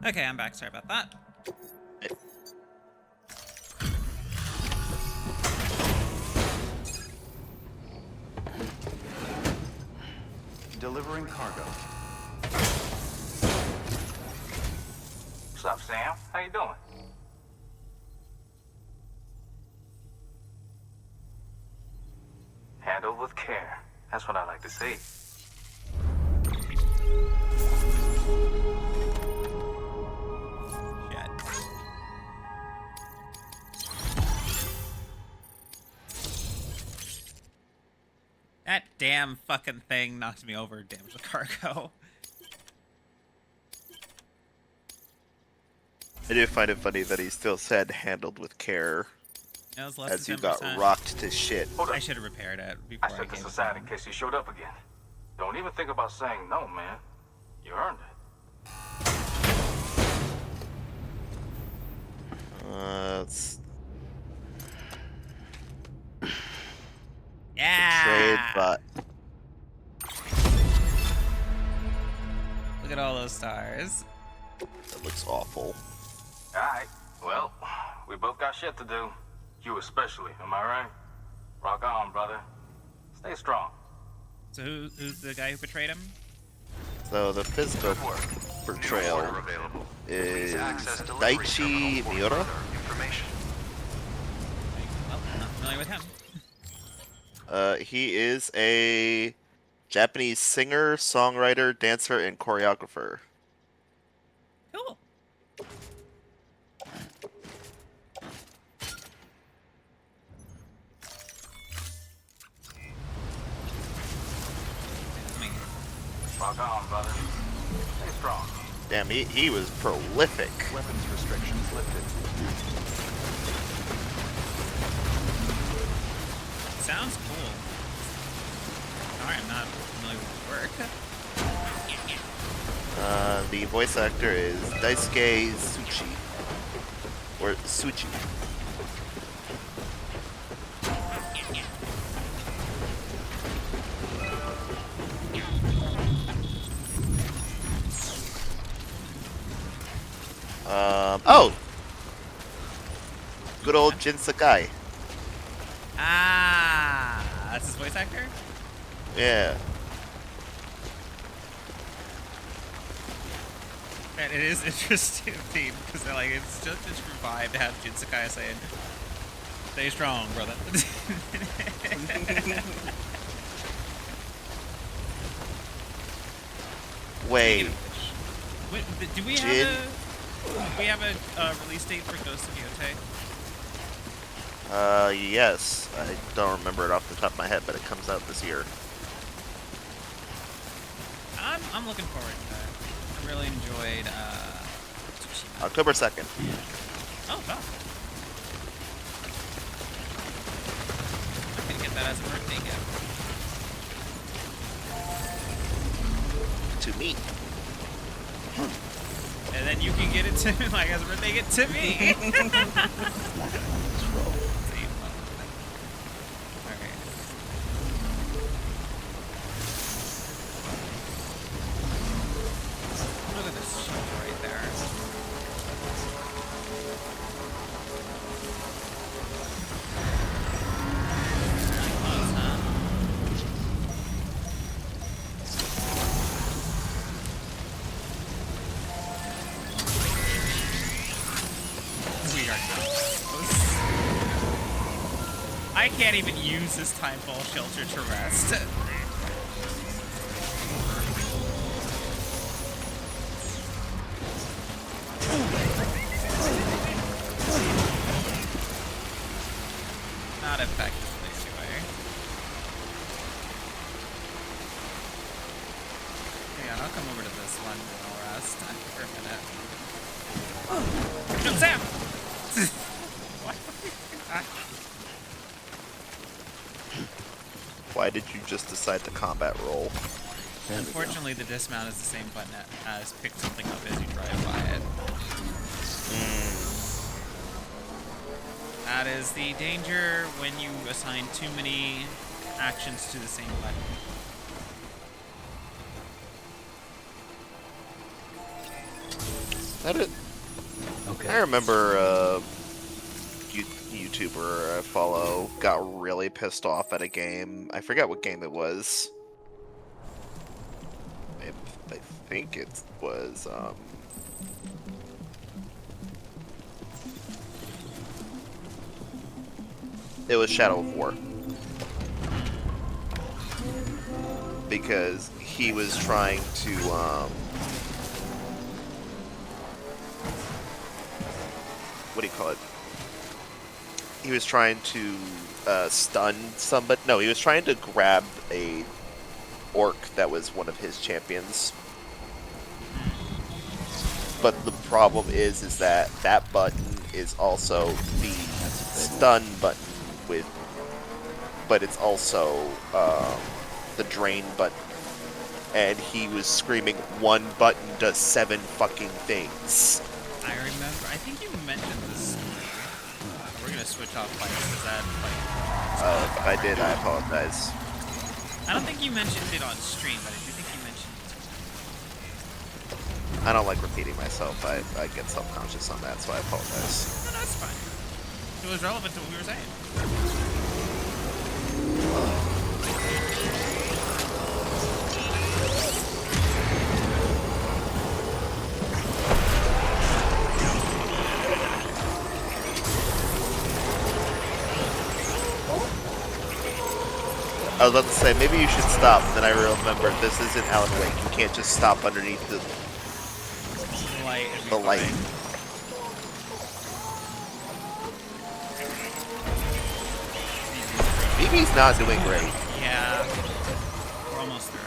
Okay, I'm back. Sorry about that. Delivering cargo. What's up, Sam? How you doing? Handled with care. That's what I like to see. Shit. That damn fucking thing knocked me over, damaged the cargo. I do find it funny that he still said handled with care It was less as than you got 10%. rocked to shit. Hold up. I should have repaired it I before I set gave this it aside to in him. case he showed up again. Don't even think about saying no, man. You earned it. It's trade, Yeah! but Look at all those stars. it looks awful. Alright, well, we both got shit to do. You especially, am I right? Rock on, brother. Stay strong. So who's the guy who betrayed him? So the physical portrayal is Daichi Miura. Well, not familiar with him. He is a Japanese singer, songwriter, dancer, and choreographer. Cool. Rock on, Damn, he was prolific. Weapons restrictions lifted. Sounds cool. Sorry, I'm not familiar with the work. The voice actor is Daisuke Tsuchi. Or Tsuchi. Oh! Good old Jin Sakai. Ah, that's his voice actor? Yeah. And it is interesting theme because like it's just a true vibe to have Jin Sakai saying, "Stay strong, brother." Wait. Wait, do we Jin? have a release date for Ghost of Yotei? Yes. I don't remember it off the top of my head, but it comes out this year. I'm looking forward to that. I really enjoyed Tsushima. October 2nd. Oh wow. I'm gonna get that as a birthday gift. To me. And then you can get it to like as a birthday gift to me. Okay. Look at this shit right there. Close, huh? We are close. I can't even use this timefall shelter to rest. Not effectively, anyway. Hang on, I'll come over to this one and I'll rest for a minute. No, Sam! What? Why did you just decide to combat roll? Unfortunately, the dismount is the same button as pick something up as you drive by it. That is the danger when you assign too many actions to the same button. I remember a YouTuber I follow got really pissed off at a game. I forget what game it was. I think it was it was Shadow of War. Because he was trying to what do you call it? He was trying to stun somebody. No, he was trying to grab a orc that was one of his champions. But the problem is that that button is also the stun button but it's also the drain button. And he was screaming, "One button does 7 fucking things." I remember. I think you mentioned this. We're gonna switch off fights. Is that like? If I did, I apologize. I don't think you mentioned it on stream, but I do think you mentioned it. I don't like repeating myself. I get self-conscious on that, so I apologize. No, that's fine. It was relevant to what we were saying. I was about to say, maybe you should stop, then I remembered this isn't Alan Wake. You can't just stop underneath the Light. light. BB's not doing great. Yeah. We're almost through.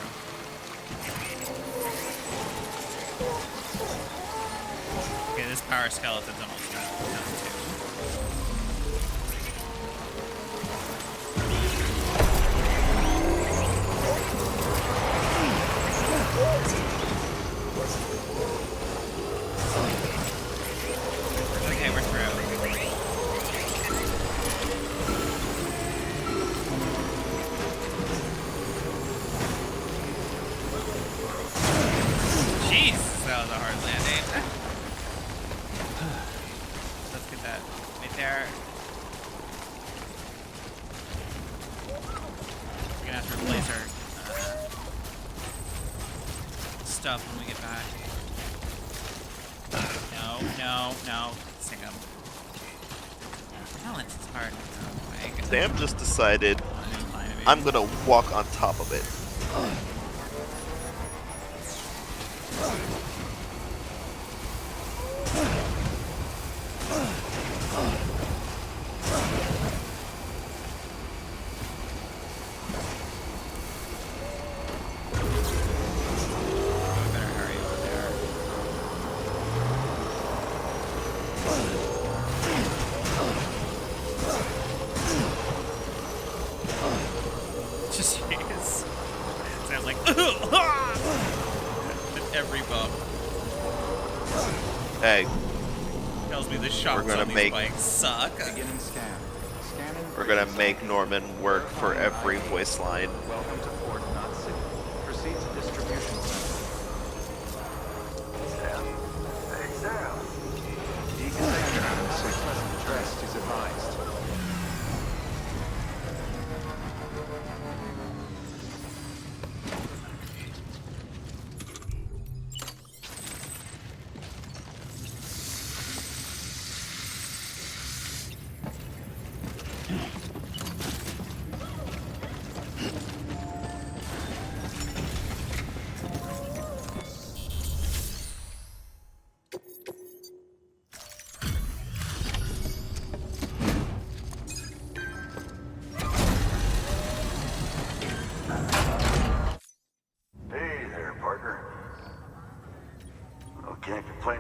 power skeleton's almost done too. Okay, we're through. Jeez, that was a hard landing. Let's get that right there. We're gonna have to replace our stuff when we get back. No. Sam. Balance is hard. Oh, my Sam just decided I'm gonna walk on top of it. Better hurry over there. Just jeez. Sounds like with every bump. Hey, Tells me the shocks gonna on these make- bikes suck. Beginning scan. Scanning. we're gonna make Norman work for every voice line. Welcome to Port Knot City. Proceed to distribution center. Sam? Hey, Sam. Decontamination present addressed is advised. Hey there, partner. Oh, can't complain.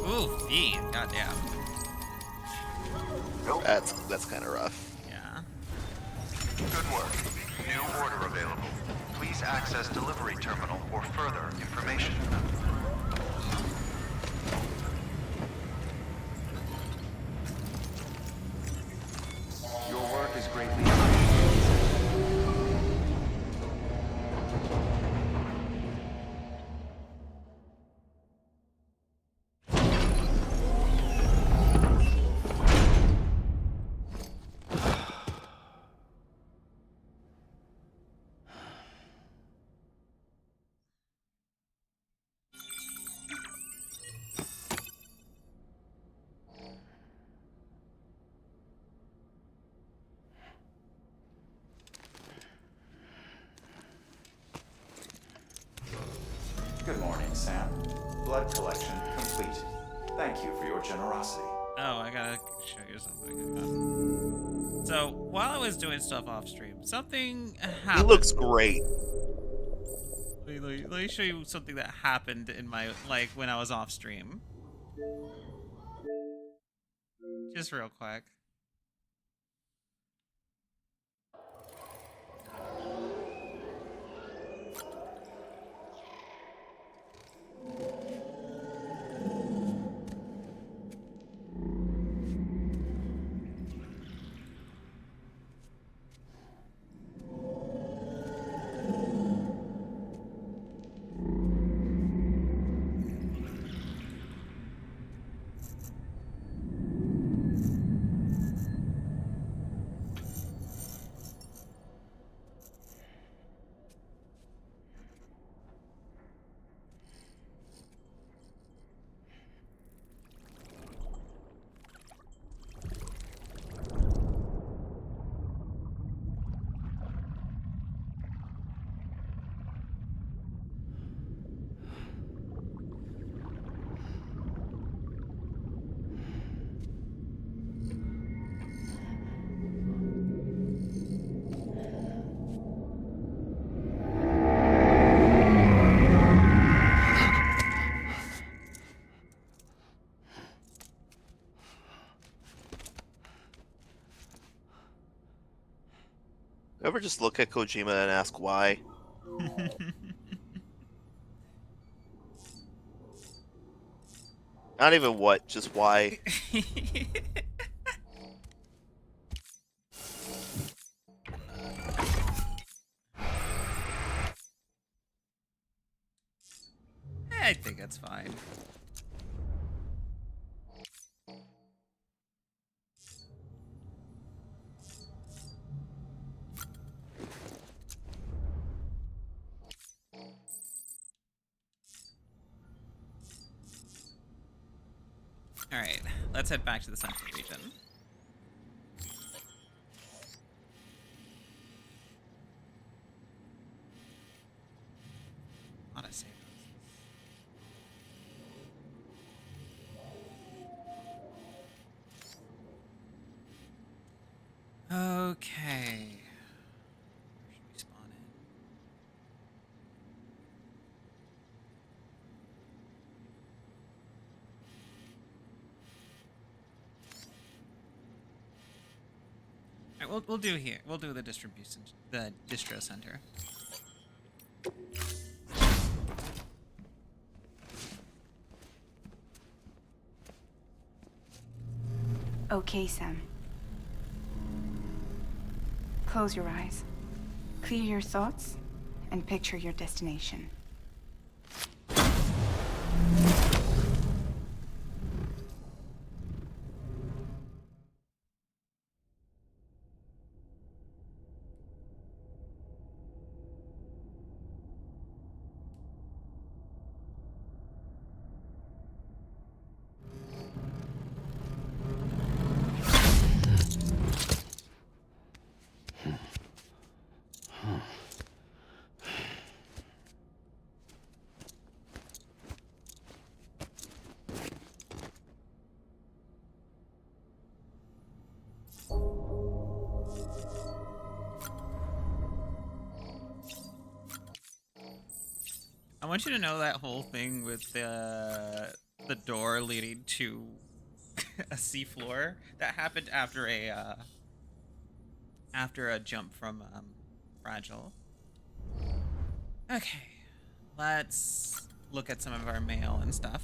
Ooh, D. Goddamn. That's kind of rough. Yeah. Good work. New order available. Please access delivery terminal for further information. Your work is greatly appreciated. Good morning, Sam. Blood collection complete. Thank you for your generosity. Oh, I gotta show you something. Hang on. So, while I was doing stuff off stream, something happened. He looks great. Let me show you something that happened in my, like, when I was off stream. Just real quick. ever just look at Kojima and ask why? Not even what, just why. I think that's fine. Alright, let's head back to the central region. Ought to save those. Okay. Where should we spawn in? Alright, we'll do here. We'll do the distro center. Okay, Sam. Close your eyes. Clear your thoughts and picture your destination. I want you to know that whole thing with the door leading to a seafloor that happened after a jump from Fragile. Okay, let's look at some of our mail and stuff.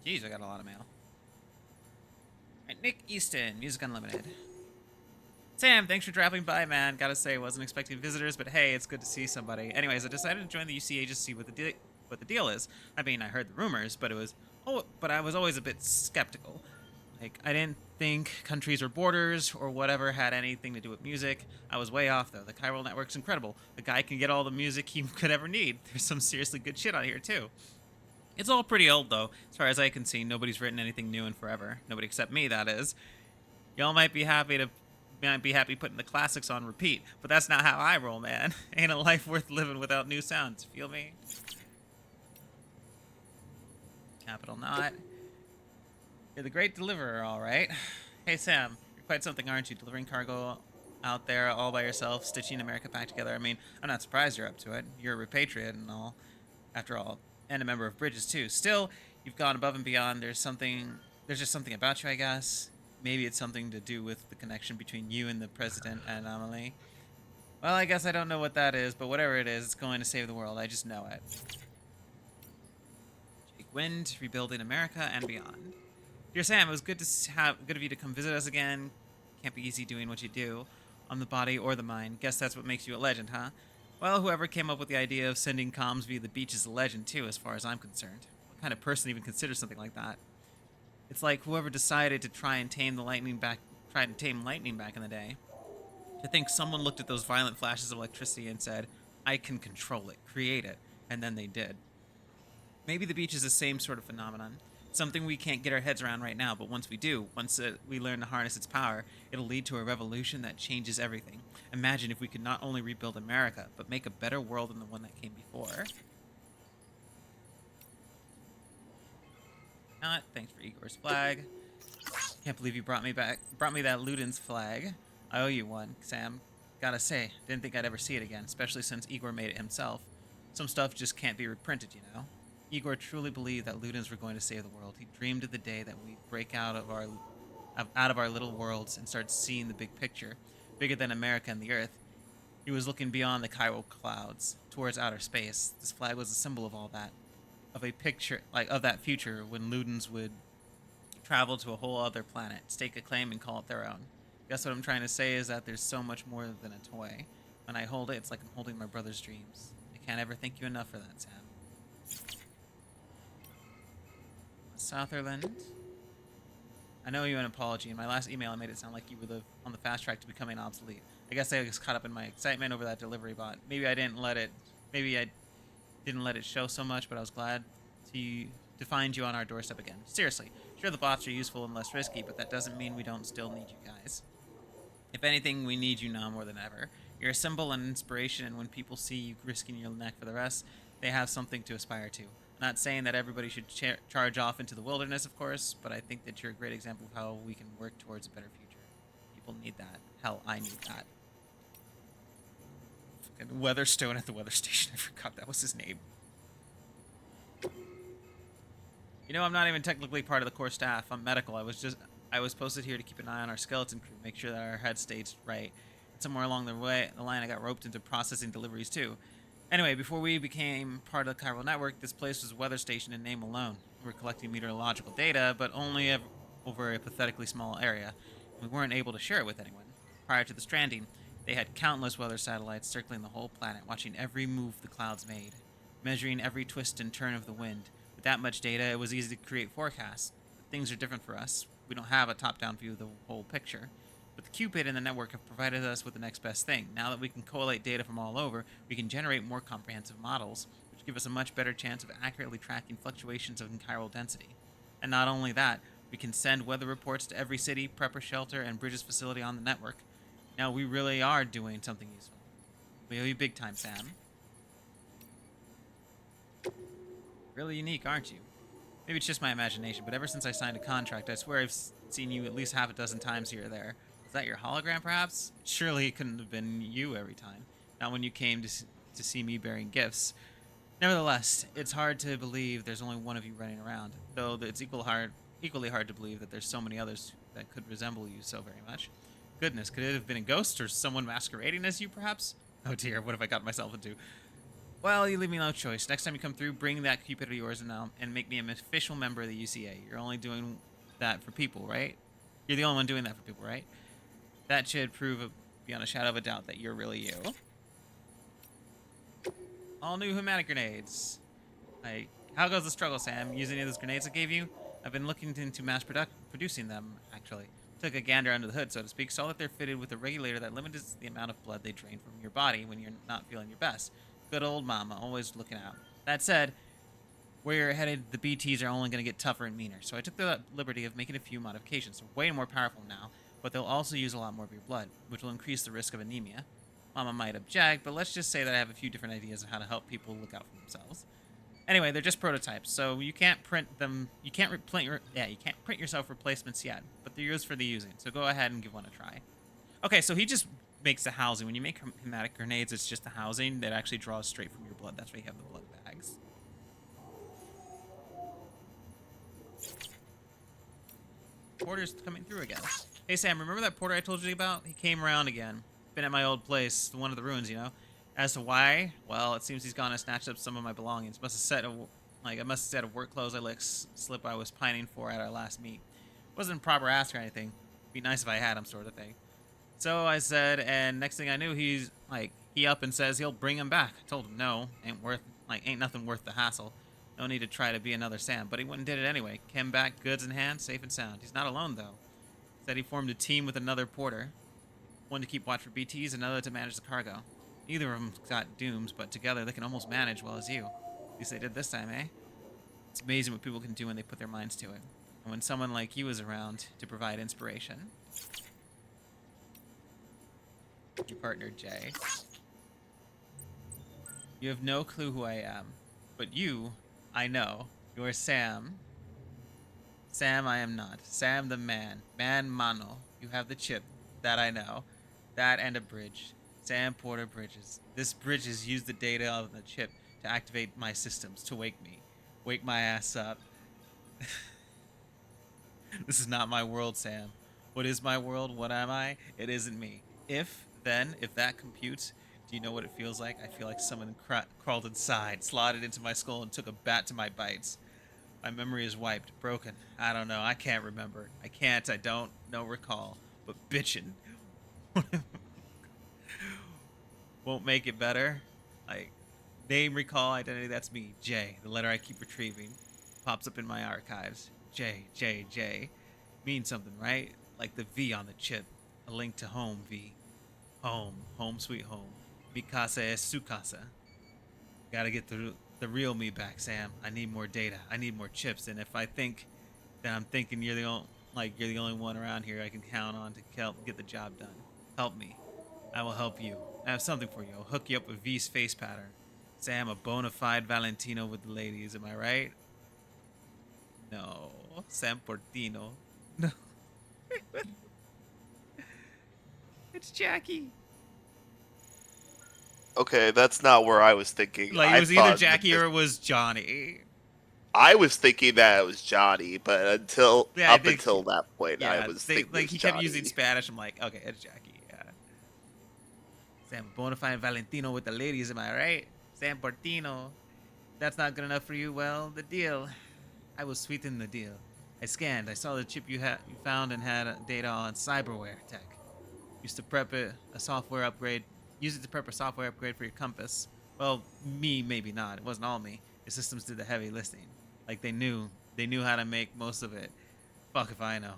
Jeez, I got a lot of mail. Alright, Nick Easton, Music Unlimited. Sam, thanks for dropping by, man. Gotta say, wasn't expecting visitors, but hey, it's good to see somebody. Anyways, I decided to join the UCA just to see what the deal is. I mean, I heard the rumors, but I was always a bit skeptical. Like, I didn't think countries or borders or whatever had anything to do with music. I was way off, though. The Chiral Network's incredible. The guy can get all the music he could ever need. There's some seriously good shit on here, too. It's all pretty old, though. As far as I can see, nobody's written anything new in forever. Nobody except me, that is. Y'all might be happy putting the classics on repeat, but that's not how I roll, man. Ain't a life worth living without new sounds. Feel me? Capital Knot. You're the great deliverer, all right. Hey, Sam, you're quite something, aren't you? Delivering cargo out there all by yourself, stitching America back together. I mean, I'm not surprised you're up to it. You're a repatriate and all, after all, and a member of Bridges too. Still, you've gone above and beyond. There's just something about you, I guess. Maybe it's something to do with the connection between you and the president and Amelie. Well, I guess I don't know what that is, but whatever it is, it's going to save the world. I just know it. Jake Wind, rebuilding America and beyond. Dear Sam, it was good of you to come visit us again. Can't be easy doing what you do, on the body or the mind. Guess that's what makes you a legend, huh? Well, whoever came up with the idea of sending comms via the beach is a legend too, as far as I'm concerned. What kind of person even considers something like that? It's like whoever decided to try and tame lightning back in the day. To think someone looked at those violent flashes of electricity and said, I can control it, create it, and then they did. Maybe the beach is the same sort of phenomenon. Something we can't get our heads around right now, but once we do, we learn to harness its power, it'll lead to a revolution that changes everything. Imagine if we could not only rebuild America, but make a better world than the one that came before. Not. Thanks for Igor's flag. Can't believe you brought me that Luden's flag. I owe you one, Sam. Gotta say, didn't think I'd ever see it again, especially since Igor made it himself. Some stuff just can't be reprinted, you know? Igor truly believed that Ludens were going to save the world. He dreamed of the day that we break out of our out of our little worlds and start seeing the big picture, bigger than America and the Earth. He was looking beyond the chiral clouds towards outer space. This flag was a symbol of all that, of a picture like of that future when Ludens would travel to a whole other planet, stake a claim, and call it their own. Guess what I'm trying to say is that there's so much more than a toy. When I hold it, it's like I'm holding my brother's dreams. I can't ever thank you enough for that, Sam. Sutherland. I know you an apology. In my last email, I made it sound like you were on the fast track to becoming obsolete. I guess I was caught up in my excitement over that delivery bot. Maybe I didn't let it show so much, but I was glad to find you on our doorstep again. Seriously, sure the bots are useful and less risky, but that doesn't mean we don't still need you guys. If anything, we need you now more than ever. You're a symbol and inspiration, and when people see you risking your neck for the rest, they have something to aspire to. Not saying that everybody should charge off into the wilderness, of course, but I think that you're a great example of how we can work towards a better future. People need that. Hell, I need that. Fucking Weatherstone at the weather station. I forgot that was his name. You know, I'm not even technically part of the core staff. I'm medical. I was posted here to keep an eye on our skeleton crew, make sure that our head stayed right. And somewhere along the line, I got roped into processing deliveries too. Anyway, before we became part of the chiral network, this place was a weather station in name alone. We were collecting meteorological data, but only over a pathetically small area. We weren't able to share it with anyone. Prior to the stranding, they had countless weather satellites circling the whole planet, watching every move the clouds made, measuring every twist and turn of the wind. With that much data, it was easy to create forecasts. But things are different for us. We don't have a top-down view of the whole picture. But the Cupid and the network have provided us with the next best thing. Now that we can collate data from all over, we can generate more comprehensive models, which give us a much better chance of accurately tracking fluctuations in chiral density. And not only that, we can send weather reports to every city, prepper shelter, and bridges facility on the network. Now we really are doing something useful. We owe you big time, Sam. Really unique, aren't you? Maybe it's just my imagination, but ever since I signed a contract, I swear I've seen you at least half a dozen times here or there. Was that your hologram, perhaps? Surely it couldn't have been you every time. Not when you came to see me bearing gifts. Nevertheless, it's hard to believe there's only one of you running around, though it's equally hard to believe that there's so many others that could resemble you so very much. Goodness, could it have been a ghost or someone masquerading as you, perhaps? Oh dear, what have I got myself into? Well, you leave me no choice. Next time you come through, bring that Cupid of yours and make me an official member of the UCA. You're only doing that for people, right? You're the only one doing that for people, right? That should prove beyond a shadow of a doubt that you're really you. All new hematic grenades. How goes the struggle, Sam? Using any of those grenades I gave you? I've been looking into mass producing them, actually. Took a gander under the hood, so to speak, saw that they're fitted with a regulator that limits the amount of blood they drain from your body when you're not feeling your best. Good old mama, always looking out. That said, where you're headed, the BTs are only going to get tougher and meaner, so I took the liberty of making a few modifications. They're way more powerful now, but they'll also use a lot more of your blood, which will increase the risk of anemia. Mama might object, but let's just say that I have a few different ideas of how to help people look out for themselves. Anyway, they're just prototypes, so you can't print them. You can't print yourself replacements yet, but they're yours for the using. So go ahead and give one a try. Okay, so he just makes the housing. When you make hematic grenades, it's just the housing that actually draws straight from your blood. That's why you have the blood bags. Porter's coming through again. Hey Sam, remember that porter I told you about? He came around again. Been at my old place, one of the ruins, you know. As to why, well, it seems he's gone and snatched up some of my belongings. I must have said a work clothes I let slip I was pining for at our last meet. Wasn't a proper ask or anything. Be nice if I had him, sort of thing. So I said, and next thing I knew, he up and says he'll bring him back. I told him no, ain't nothing worth the hassle. No need to try to be another Sam, but he went and did it anyway. Came back, goods in hand, safe and sound. He's not alone though. Said he formed a team with another porter, one to keep watch for BTs, another to manage the cargo. Neither of them got dooms, but together they can almost manage well as you. At least they did this time, eh? It's amazing what people can do when they put their minds to it. And when someone like you is around to provide inspiration. Your partner, Jay. You have no clue who I am. But you, I know. You're Sam. Sam, I am not. Sam the man. Man Mano. You have the chip. That I know. That and a bridge. Sam Porter Bridges. This bridge has used the data of the chip to activate my systems, to wake me. Wake my ass up. This is not my world, Sam. What is my world? What am I? It isn't me. If that computes, do you know what it feels like? I feel like someone crawled inside, slotted into my skull, and took a bat to my bites. My memory is wiped, broken. I don't know. I can't remember. I can't. I don't. No recall. But bitchin' won't make it better. Like, name, recall, identity. That's me. J. The letter I keep retrieving pops up in my archives. J. J. J. Means something, right? Like the V on the chip. A link to home. V. Home. Home sweet home. Mi casa es su casa. Gotta get the real me back, Sam. I need more data. I need more chips. And if I think that I'm thinking you're the only one around here I can count on to help get the job done. Help me. I will help you. I have something for you. I'll hook you up with V's face pattern. Sam, a bona fide Valentino with the ladies. Am I right? No. Sam Portino. No. It's Jackie. Okay, that's not where I was thinking. Like, it I was either thought that Jackie or it was Johnny. I was thinking that it was Johnny, but Yeah, I think. until that point, I Yeah, was thinking it was he kept Johnny. using Spanish. I'm like, okay, it's Jackie. Yeah. Sam Bonafide Valentino with the ladies, am I right? Sam Portino. That's not good enough for you. Well, the deal. I will sweeten the deal. I scanned. I saw the chip you found and had data on cyberware tech. Used to prep it a software upgrade. Use it to prep a software upgrade for your compass. Well, me maybe not. It wasn't all me. The systems did the heavy lifting. Like they knew how to make most of it. Fuck if I know.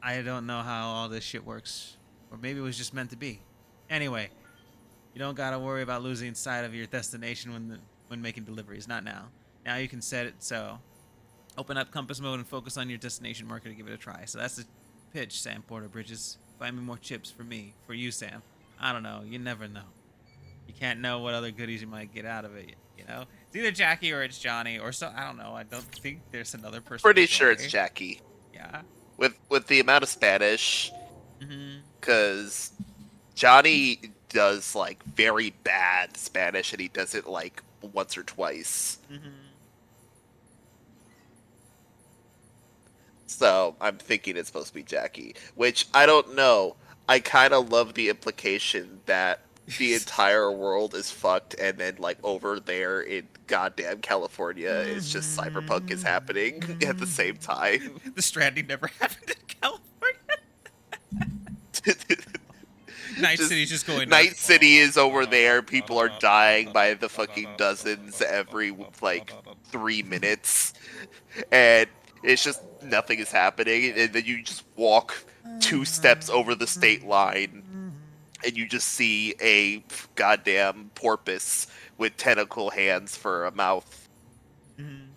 I don't know how all this shit works. Or maybe it was just meant to be. Anyway, you don't gotta worry about losing sight of your destination when making deliveries. Not now. Now you can set it so. Open up compass mode and focus on your destination marker to give it a try. So that's the pitch, Sam Porter Bridges. Find me more chips for me. For you, Sam. I don't know. You never know. You can't know what other goodies you might get out of it, you know? It's either Jackie or it's Johnny or so. I don't know. I don't think there's another person. Pretty sure it's Jackie. Yeah. With the amount of Spanish, Mm-hmm. because Johnny does like very bad Spanish, and he does it like once or twice. Mm-hmm. So I'm thinking it's supposed to be Jackie, which I don't know. I kind of love the implication that the entire world is fucked, and then like over there in goddamn California, it's just cyberpunk is happening at the same time. The Stranding never happened in California. Night City's just going Night nuts. City is over there. People are dying by the fucking dozens every like 3 minutes, and it's just nothing is happening. And then you just walk 2 steps over the state line, and you just see a goddamn porpoise with tentacle hands for a mouth. Mm-hmm.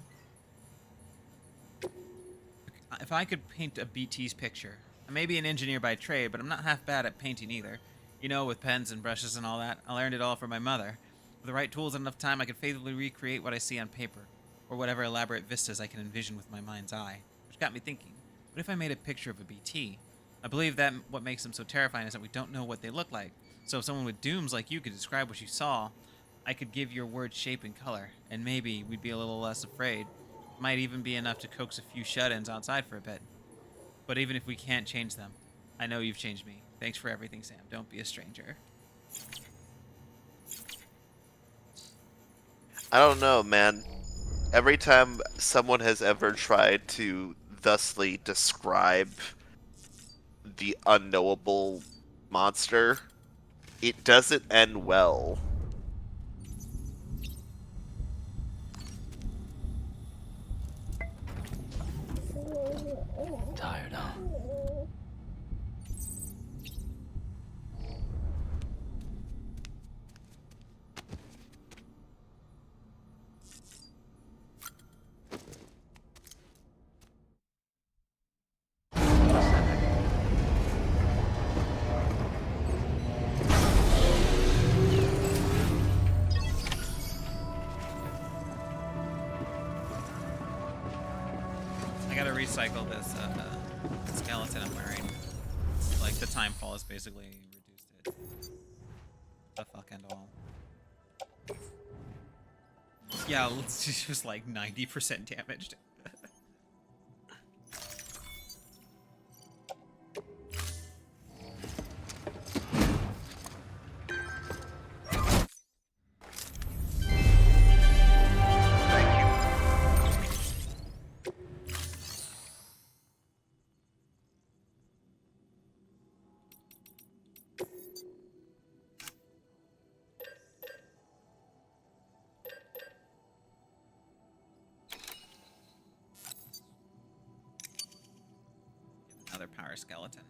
If I could paint a BT's picture, I may be an engineer by trade, but I'm not half bad at painting either. You know, with pens and brushes and all that. I learned it all from my mother. With the right tools and enough time, I could faithfully recreate what I see on paper, or whatever elaborate vistas I can envision with my mind's eye. Which got me thinking, what if I made a picture of a BT? I believe that what makes them so terrifying is that we don't know what they look like. So if someone with dooms like you could describe what you saw, I could give your words shape and color, and maybe we'd be a little less afraid. Might even be enough to coax a few shut-ins outside for a bit. But even if we can't change them, I know you've changed me. Thanks for everything, Sam. Don't be a stranger. I don't know, man. Every time someone has ever tried to thusly describe the unknowable monster, it doesn't end well. Tired, huh? I gotta recycle this skeleton I'm wearing. Like, the time fall has basically reduced it. The fuck and all. Yeah, it's just like 90% damaged. our skeleton.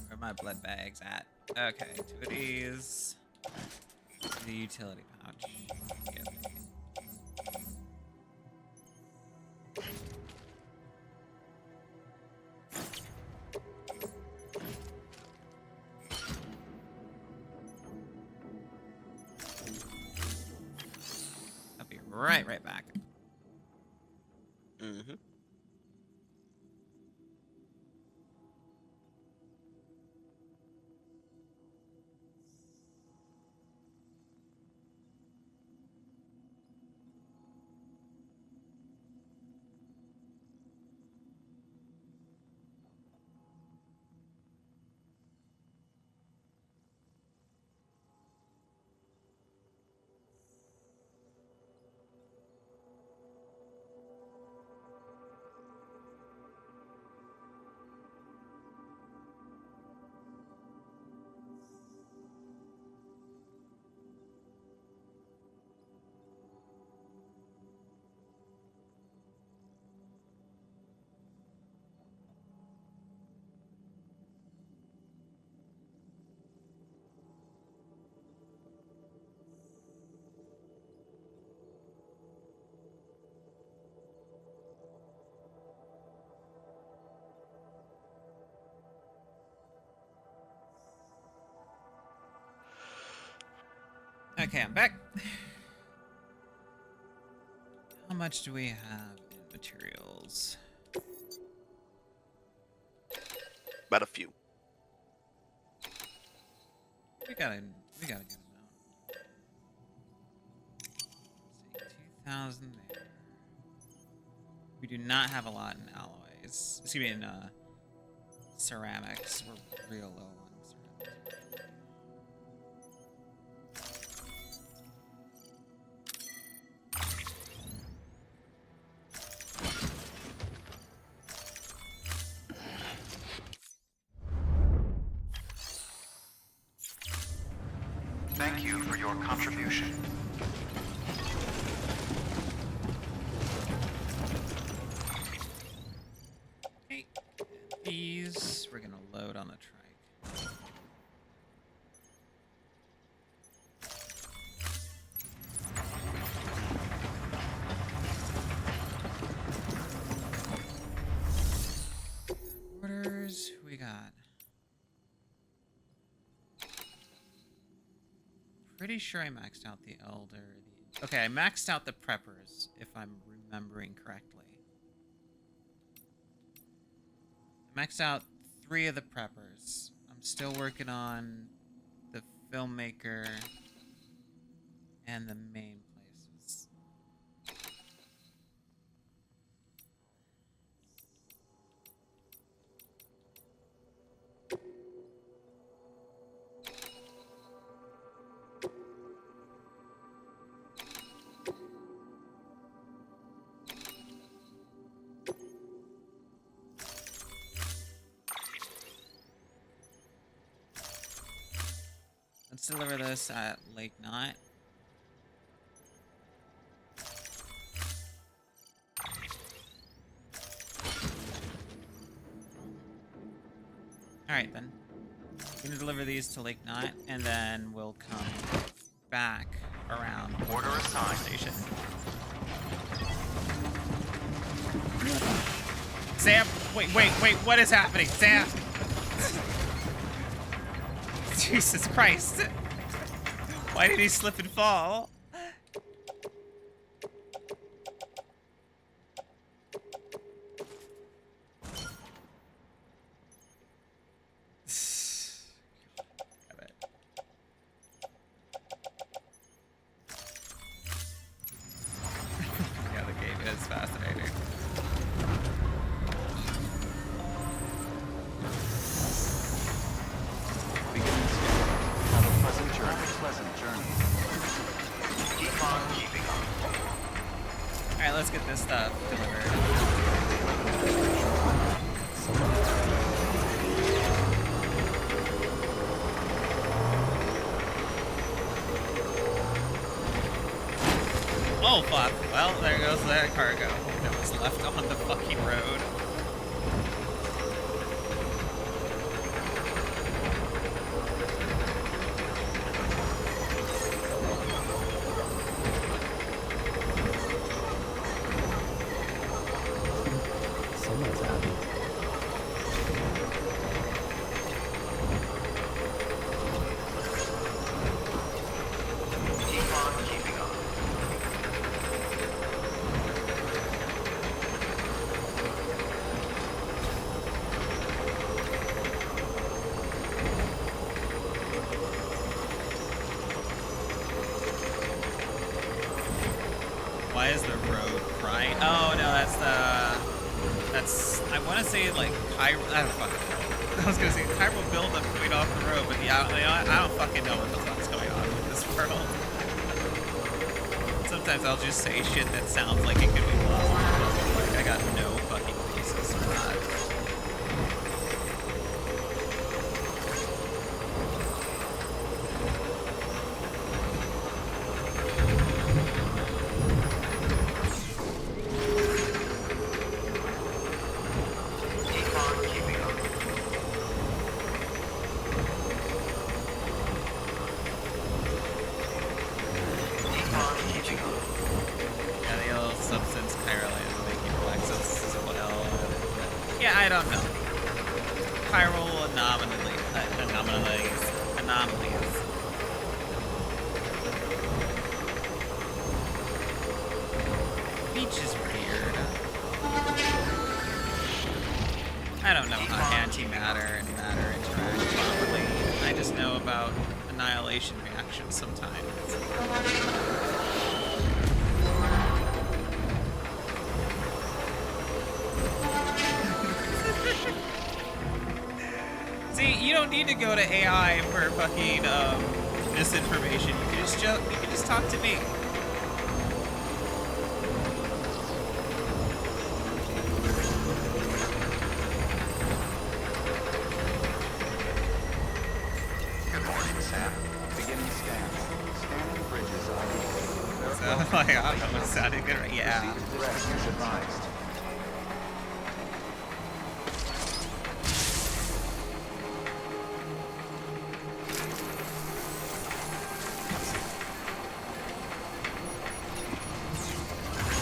Where are my blood bags at? Okay, 2 of these. The utility pouch. Yep. I'll be right back. Mm-hmm. Okay, I'm back. How much do we have in materials? About a few. We got a good amount. Let's see, 2,000 there. We do not have a lot in alloys. Excuse me, in ceramics. We're real low on ceramics. Thank you for your contribution. Okay. And these we're gonna load on the trike. Orders, who we got? Pretty sure I maxed out the Elder. Okay, I maxed out the Preppers, if I'm remembering correctly. I maxed out 3 of the Preppers. I'm still working on the Filmmaker and the main places. Let's deliver this at Lake Knot. Alright then. We're gonna deliver these to Lake Knot, and then we'll come back around Order the assigned. station. Sam! Wait, what is happening? Sam! Jesus Christ! Why did he slip and fall? let's get this stuff delivered. Oh fuck. Well, there goes that cargo that was left on the fucking road. Someone's happy. Keep on keeping on. Why is the road crying? Oh no, that's I want to say like I don't fucking know. I was gonna say chiral buildup coming off the road, but yeah, I don't fucking know what the fuck's going on with this world. Sometimes I'll just say shit that sounds like it could be plausible, but like I got no fucking basis for that. Keep on keeping on. Keep on keeping on. Yeah, the old substance chiral is making black substances as well. Yeah, I don't know. Chiral anomalies. Beach is weird. I don't know how antimatter and matter interact properly. I just know about annihilation reactions sometimes. See, you don't need to go to AI for fucking misinformation. You can just talk to me. Good morning, Sam. Beginning scan. Scanning bridges ID. So, like, I don't know, it sounded good, right? Yeah. Proceed to rest as advised.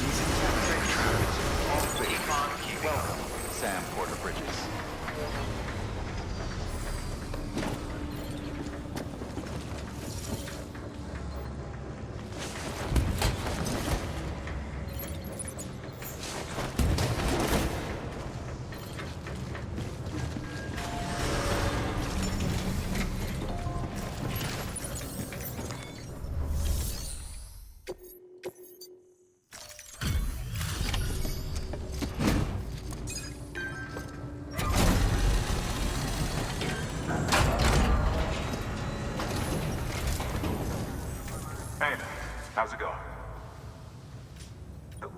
Using temporary trackers. All clear. Keep on keeping on. Welcome, Sam Porter Bridges. Hey, how's it going?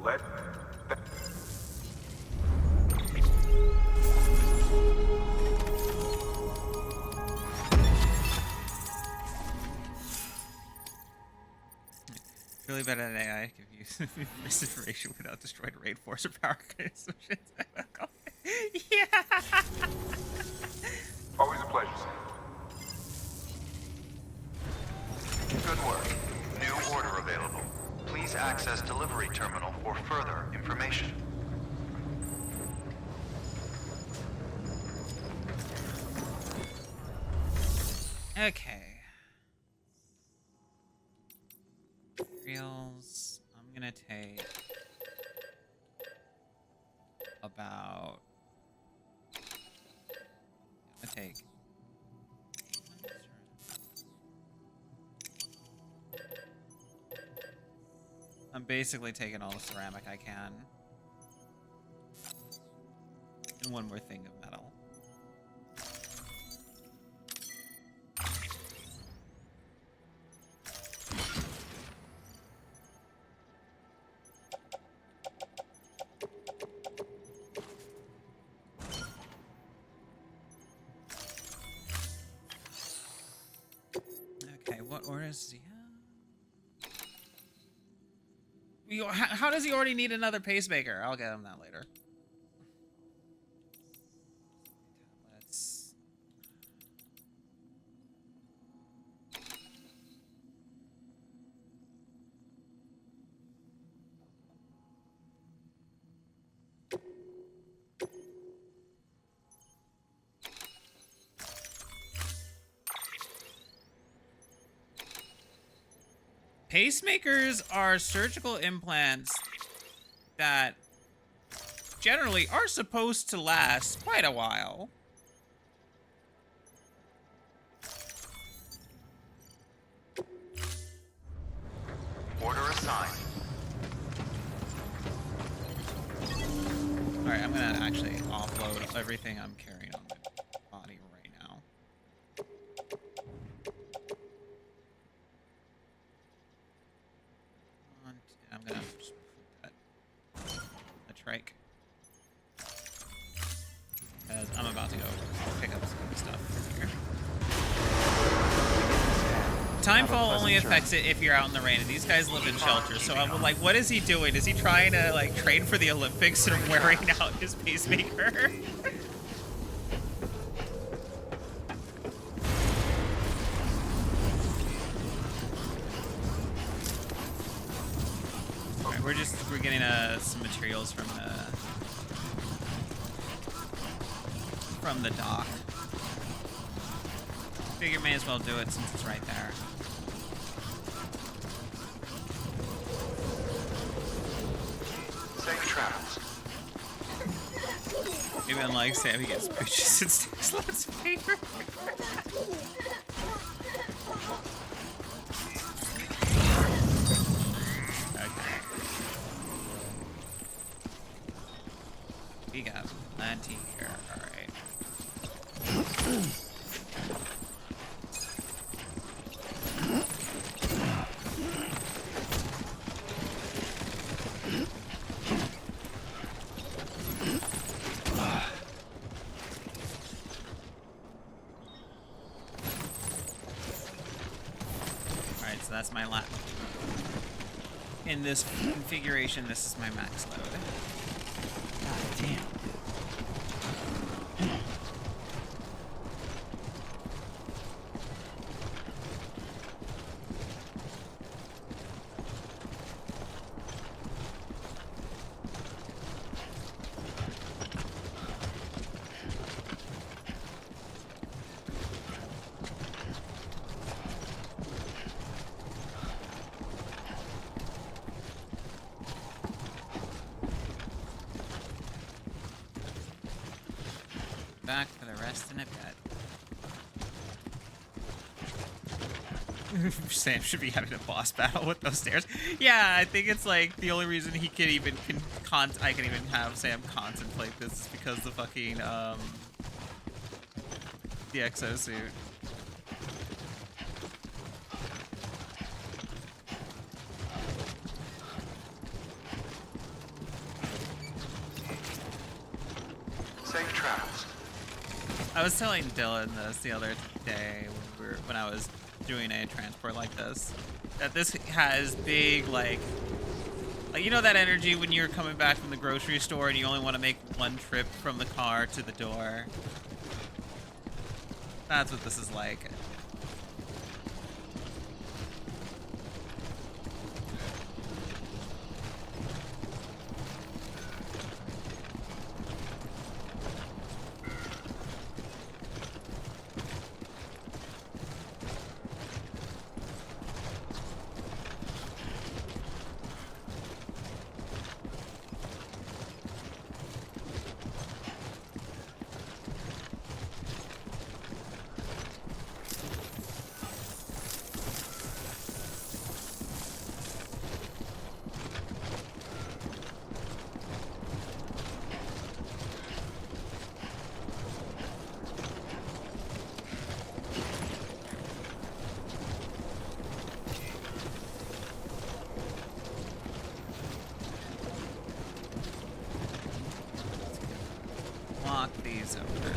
Let... Really bad at AI if you use misinformation without destroyed rainforest or power grids. Yeah. Always a pleasure, Sam. Good work. New order available. Please access delivery terminal for further information. Okay. Reels. I'm gonna take about. I'm gonna take. I'm basically taking all the ceramic I can. And one more thing of metal. What orders does he have? How does he already need another pacemaker? I'll get him that later. Tablets. Pacemakers are surgical implants that generally are supposed to last quite a while. Order assigned. Alright, I'm gonna actually offload everything I'm carrying on my body right now. I'm gonna just put that a trike. Because I'm about to go pick up some stuff here. Timefall only affects it if you're out in the rain, and these guys live in shelters. So I'm like, what is he doing? Is he trying to like train for the Olympics and wearing out his pacemaker? Alright, we're getting some materials from the dock. Figure may as well do it since it's right there. Safe travels. Maybe unlike Sam, he gets bitches and sticks lots of paper. Okay. We got plenty here. Alright. Alright, so that's my lap. In this configuration, this is my max load. God damn. Back for the rest in a bit. Sam should be having a boss battle with those stairs. Yeah, I think it's like the only reason he can even I can even have Sam contemplate this is because the fucking the exosuit. Safe travels. I was telling Dylan this the other day when I was doing a transport like this, that this has big like you know that energy when you're coming back from the grocery store and you only want to make one trip from the car to the door. That's what this is like. Lock these over.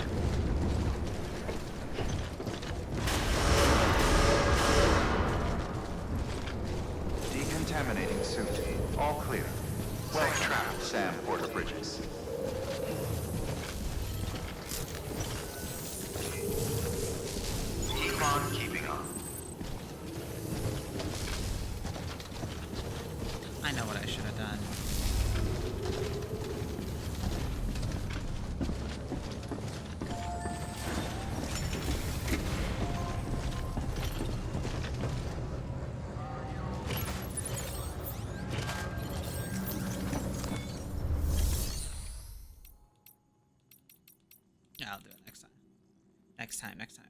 Next time. That's a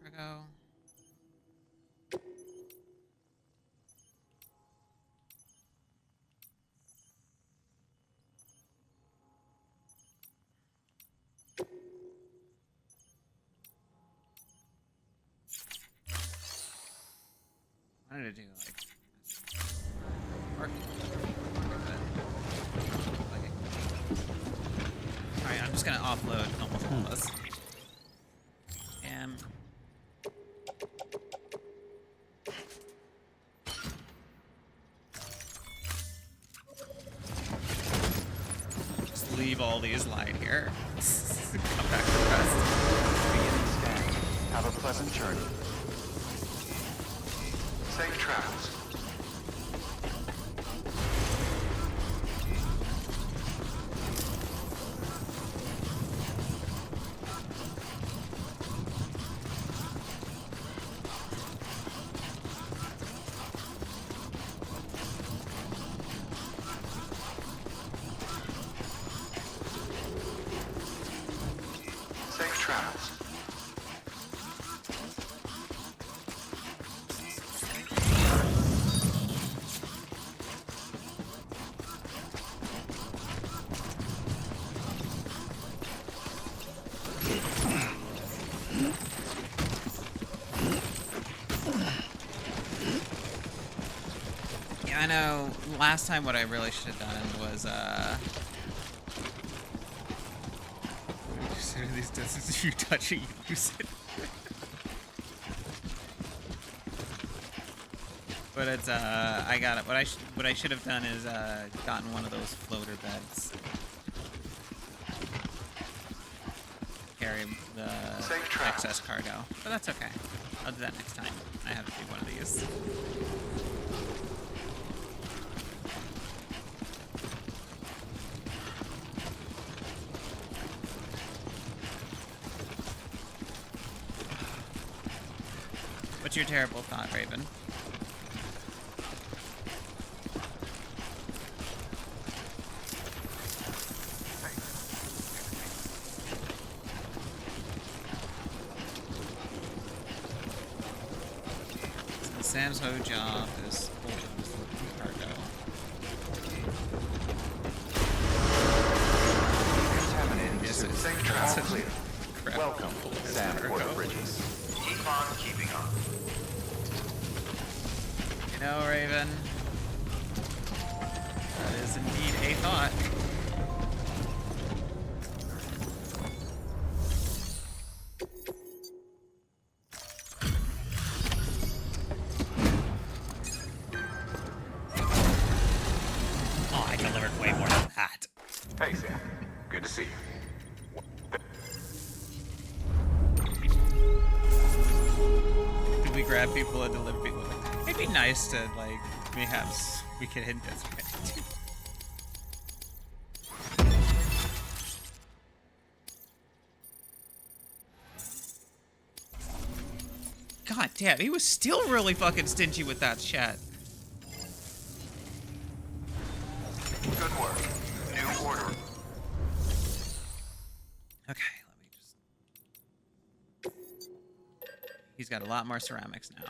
cargo. I wanted to do like Alright, I'm just gonna offload almost all of us. Just leave all these lying here. Come back to the rest. Beginning scan. Have a pleasant journey. Safe travels. Safe travels. Yeah, I know. Last time, what I really should have done was, consider these distances you touch it, you use it. But it's, I got it. What I should have done is, gotten one of those floater beds. Carry the excess cargo. But that's okay. I'll do that next time. I have to do one of these. What's your terrible thought, Raven? Sam's whole job is cargo. Contaminating Yes, suit. it's- Safe travel that's a clear. crap. Welcome, Sam Porter Bridges. Keep on keeping on. You know, Raven, that is indeed a thought. Oh, I delivered way more than that. Hey, Sam. Good to see you. Did we grab people and deliver people? It'd be nice to, like, perhaps we could hit this. God damn, he was still really fucking stingy with that chat. Good work. New order. Okay, let me just... He's got a lot more ceramics now.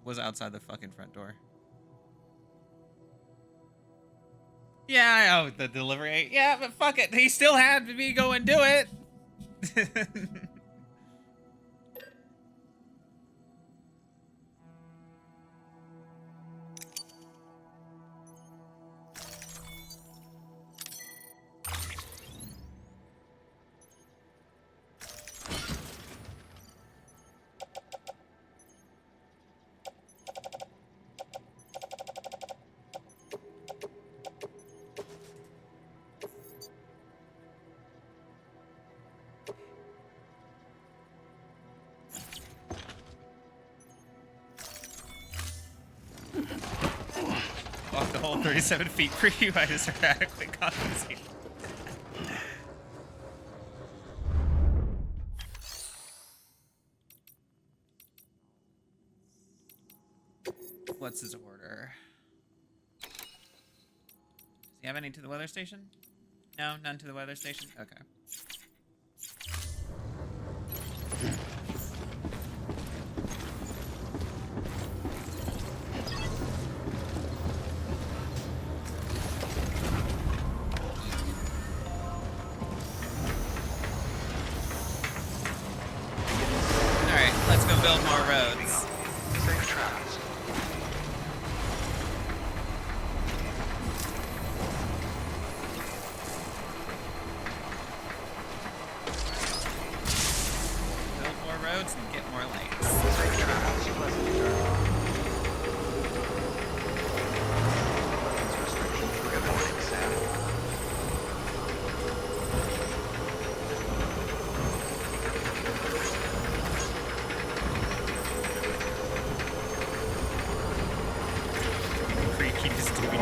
Was outside the fucking front door. Yeah, I know, the delivery. Yeah, but fuck it. He still had me go and do it. Walk the whole 37 feet for you. I just are adequately compensated. What's his order? Does he have any to the weather station? No, none to the weather station? Okay. Alright, let's go build more roads. Safe travels. Build more roads and get more lights. Safe travels. Pleasant journey. Weapons restrictions. Good morning, Sam. Freaky just doing it.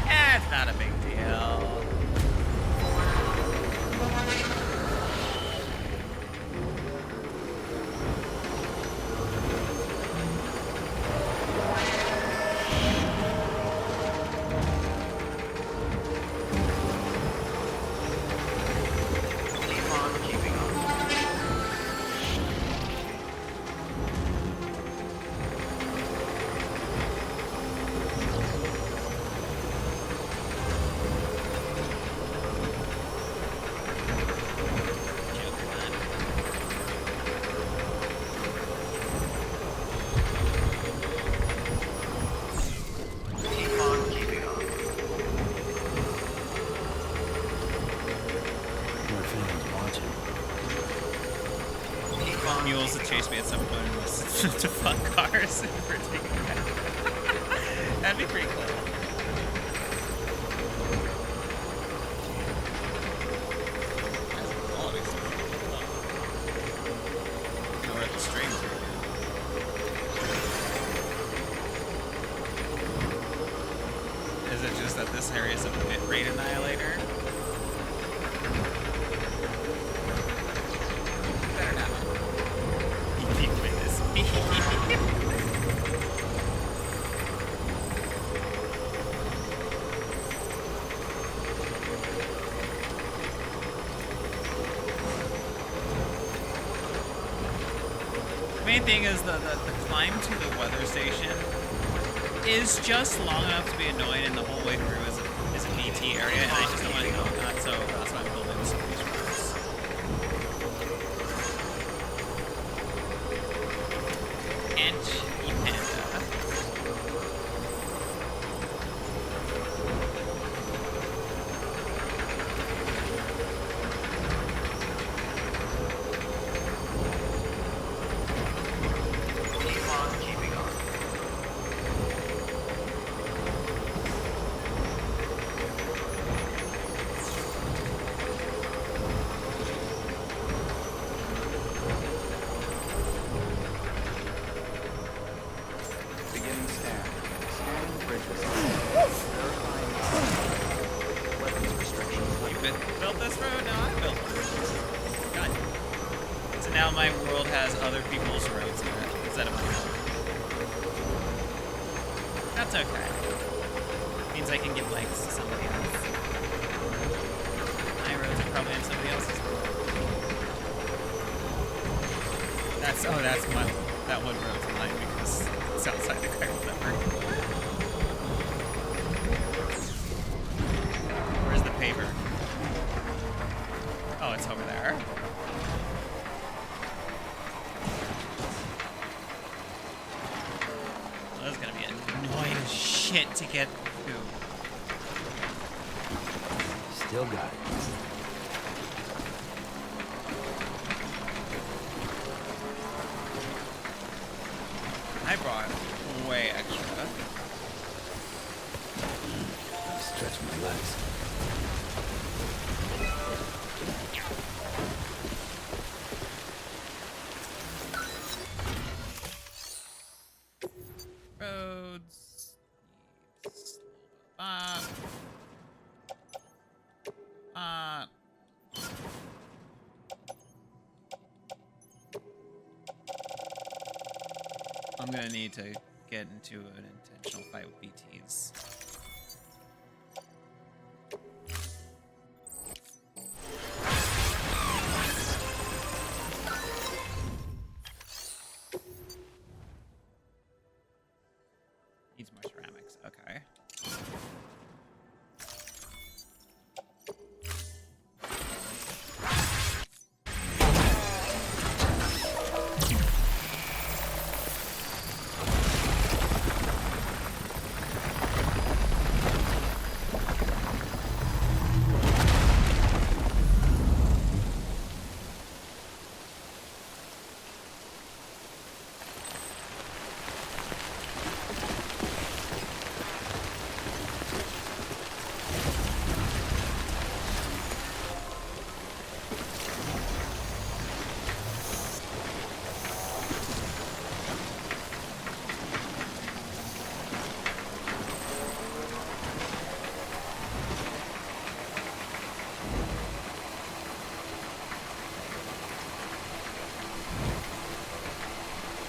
Eh, it's not a big deal. Keep on keeping on. Keep on keeping on. What if anyone's watching? Keep on. Mules that chase me at some point and listen to fun cars and we're taking that. That'd be pretty cool. That's the quality stuff. Know where the strings are. Is it just that this area is a bit rate annihilator? Better not. You keep witness me. The main thing is the climb to the weather station is just long enough to be annoying, and the whole way through is a BT area, and I just don't want to go on that, so that's why I'm building some of these roads. And Chibi Panda. Keep on keeping on. Beginning scan. Scanning bridges. Verifying. Weapons restrictions. You built this road? No, I built it. God. So now my world has other people's roads in it instead of my own. That's okay. Means I can give likes to somebody else. My roads are probably in somebody else's world. That's that one road's mine because it's outside the critical network. Where's the paver? Oh, it's over there. Well, that's gonna be annoying as shit to get to. Still got it. I brought way extra. Stretch my legs. Roads. I'm gonna need to get into an intentional fight with BTs. Needs more ceramics. Okay.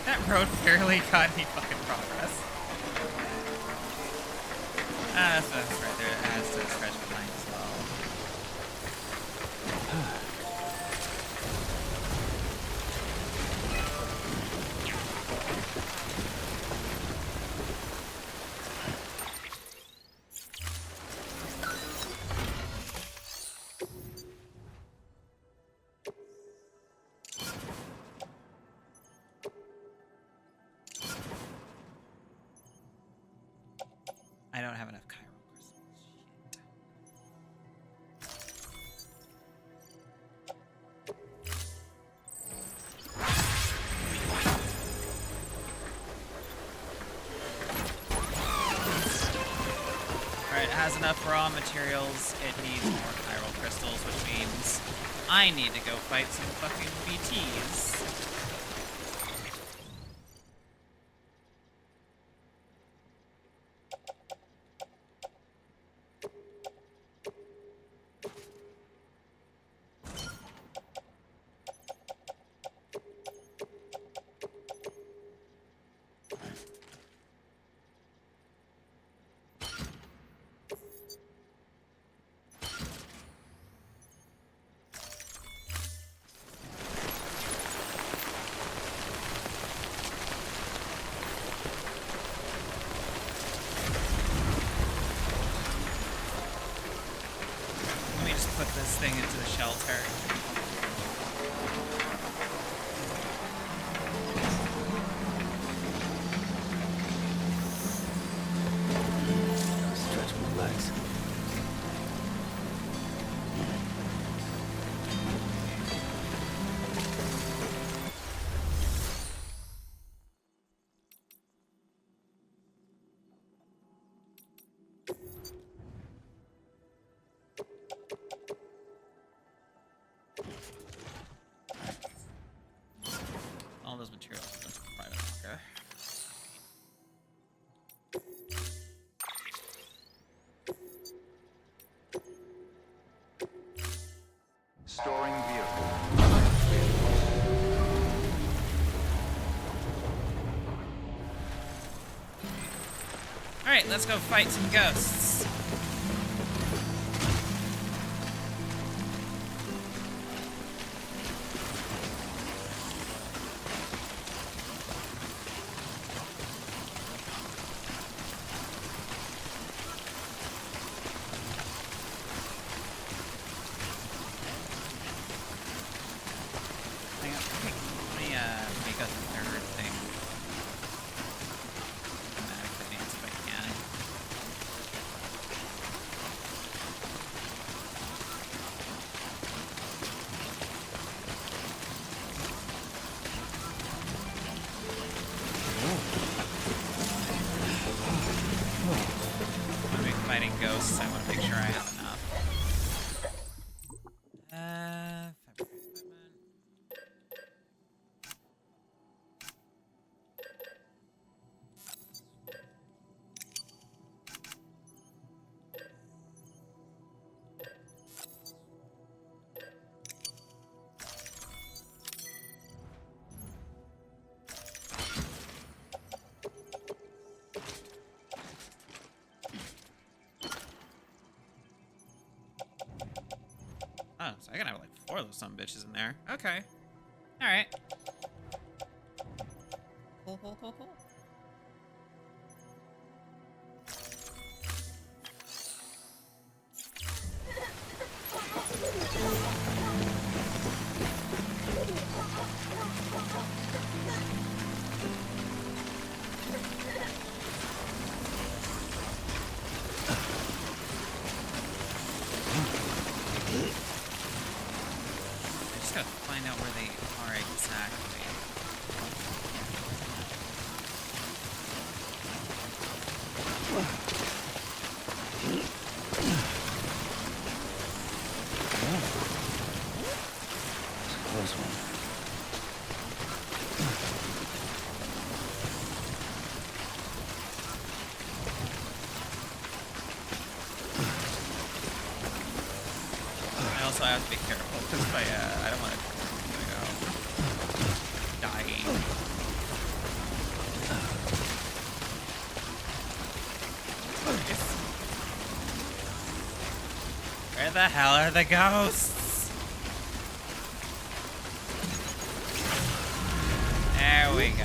That road barely got any fucking progress. Ah, that's right there. It has to stretch behind as well. I don't have enough chiral crystals. Shit. Alright, it has enough raw materials. It needs more chiral crystals, which means I need to go fight some fucking BTs. Let me just put this thing into the shelter. Stretch my legs. All those materials are going to the private locker. Storing vehicle. Alright, let's go fight some ghosts. Hang on, let me make a third thing. Dramatic advance if I can. When we're fighting ghosts, I want to make sure I have enough. Fabric equipment. Oh, so I can have like 4 of those some bitches in there. Okay. Alright. Cool, cool, cool, cool. I just gotta find out where they are exactly. Close one. I also have to be careful because if I don't want to go dying. Where the hell are the ghosts? There we go.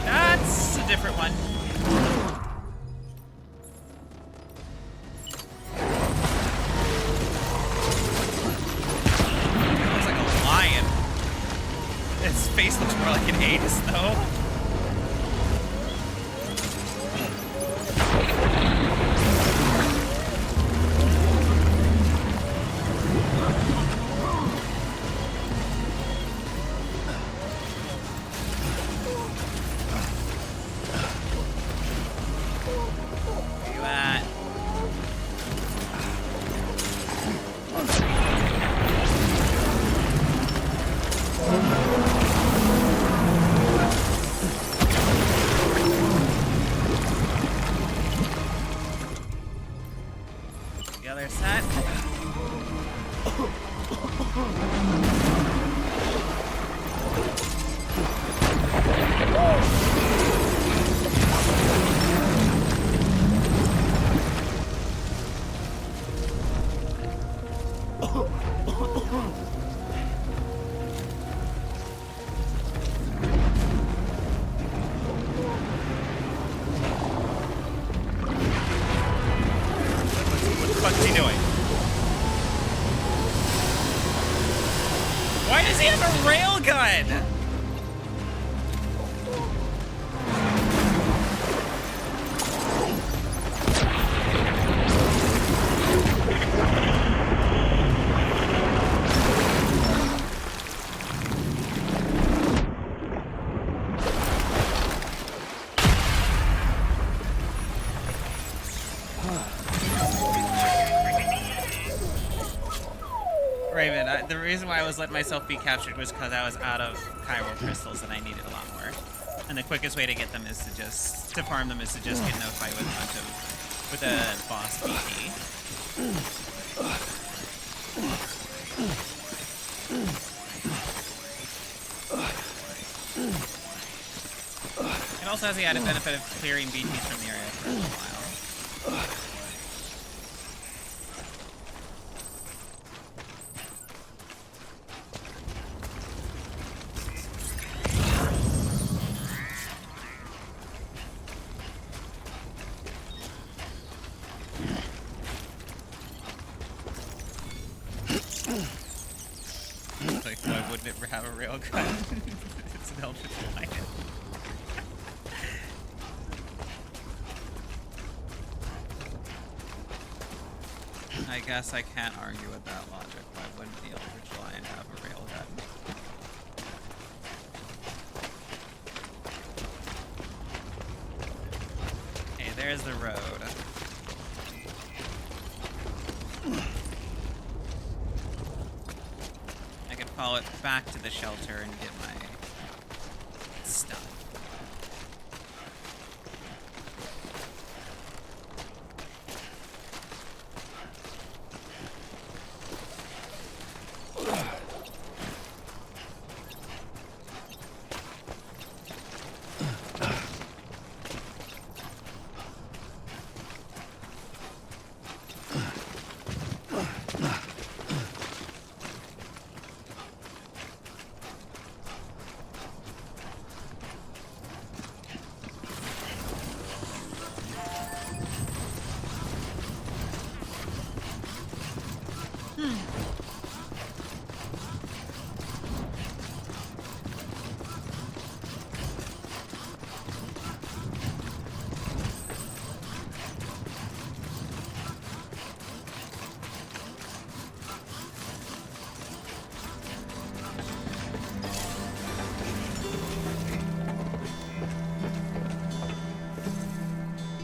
That's a different one. It looks like a lion. Its face looks more like an anus, though. Where you at? The other set. What the fuck is he doing? Why does he have a railgun? Raven, the reason why I was letting myself be captured was because I was out of chiral crystals and I needed a lot more. And the quickest way to get them is to farm them is to just get in a fight with a boss BT. It also has the added benefit of clearing BTs from the area for a little while. Like, why wouldn't it have a railgun? It's an Eldritch Lion. I guess I can't argue with that logic. Why wouldn't the Eldritch Lion have a railgun? Okay, there's the road. I could follow it back to the shelter and get my stuff.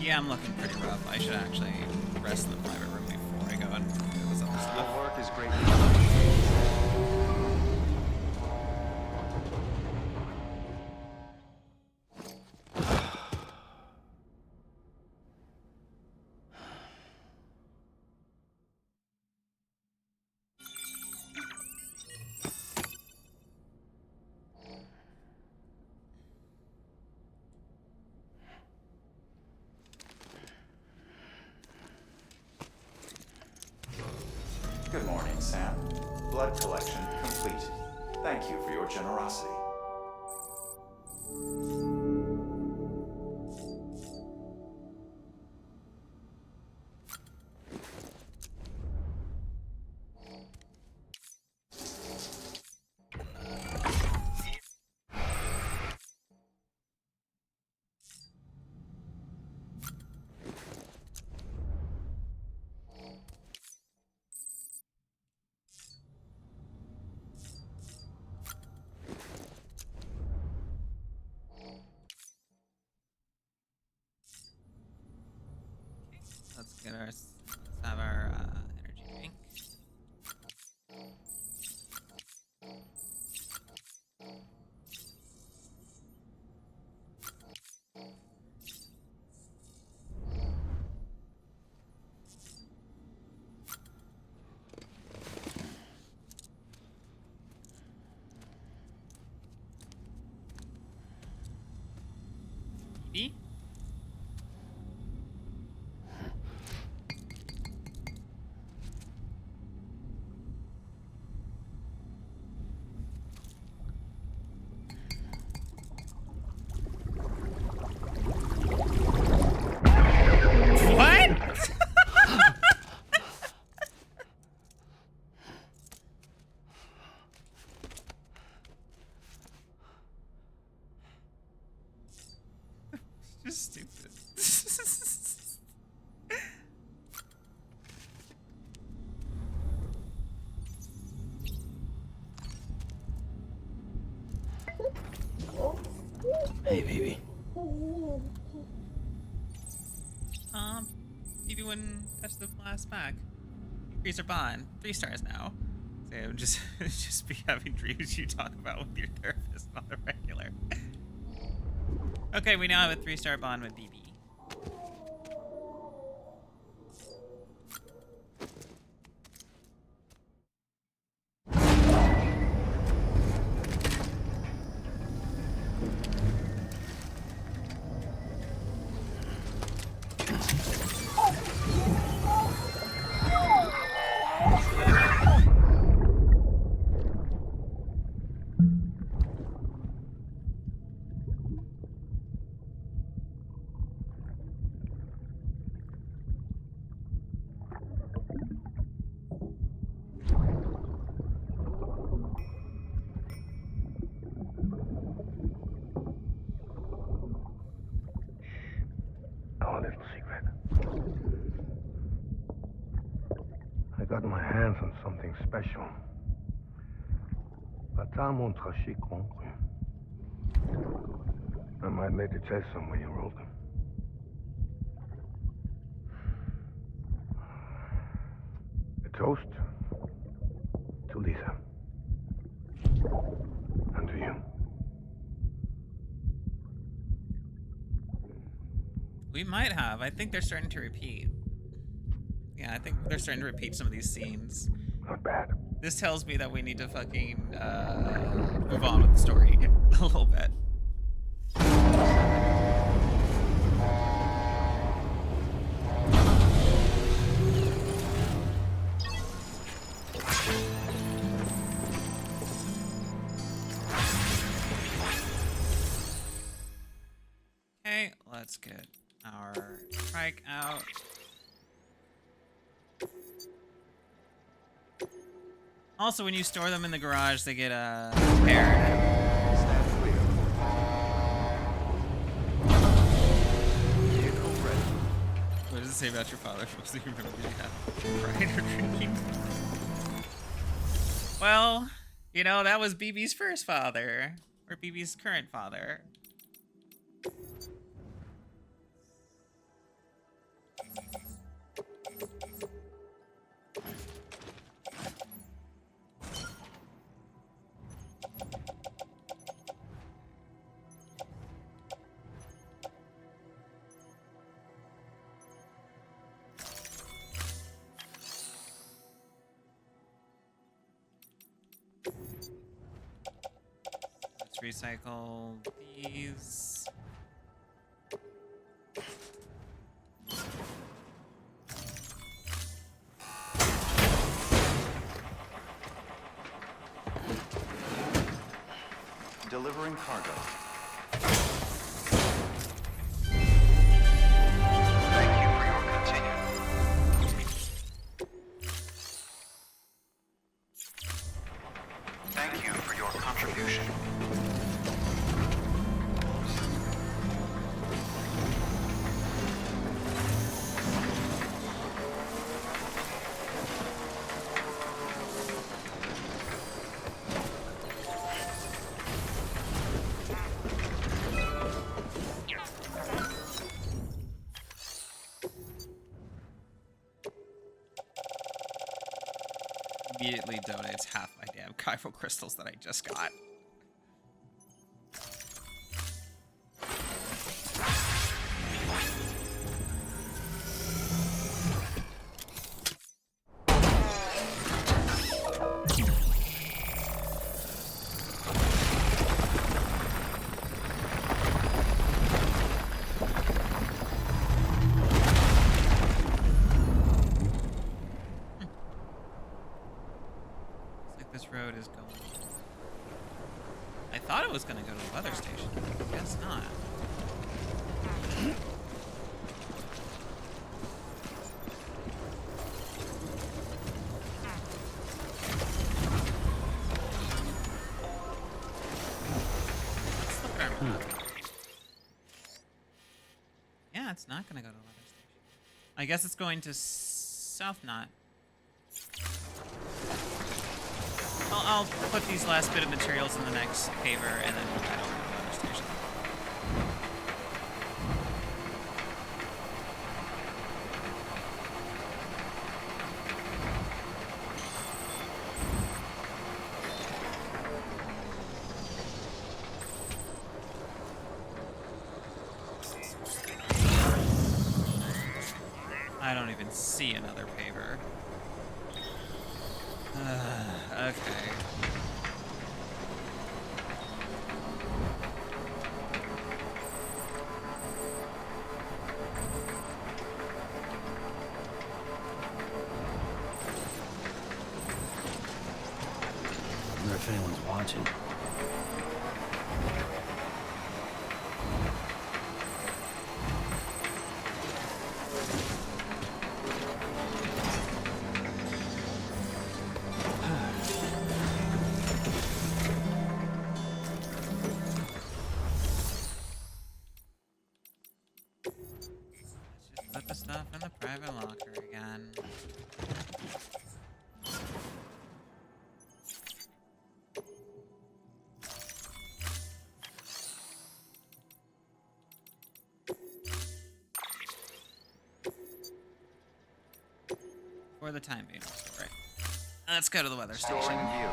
Yeah, I'm looking pretty rough. I should actually rest in the private room before I go and do this other stuff. Your work is greatly appreciated. Good morning, Sam. Blood collection complete. Thank you for your generosity. Let's have our energy drink. B? What? Just stupid. Hey, baby. Phoebe wouldn't touch the last pack. Increase our bond. 3 stars now. So it would just be having dreams you talk about with your therapist, not a regular. Okay, we now have a 3-star bond with BB. got my hands on something special. Papa montre chic concret. I might later test some when you're older. A toast to Lisa. And to you. We might have. I think they're starting to repeat. Yeah, I think they're starting to repeat some of these scenes. Not bad. This tells me that we need to fucking move on with the story a little bit. Okay, let's get our trike out. Also, when you store them in the garage, they get repaired. Stand clear. Vehicle ready. What does it say about your father? Supposed to remember you have pride or drinking? Well, you know, that was BB's first father. Or BB's current father. Let's recycle these. Delivering cargo. Thank you for your continued. Thank you for your contribution. Immediately donates half my damn chiral crystals that I just got. This road is going. I thought it was going to go to the weather station. I guess not. Let's look at our map. Yeah, it's not going to go to the weather station. I guess it's going to South Knot. I'll put these last bit of materials in the next paver and then we'll head over to the weather station. I don't even see another paver. Okay. I wonder if anyone's watching. Let's just put the stuff in the private locker again. For the time being, all right. Let's go to the weather Storing station. view.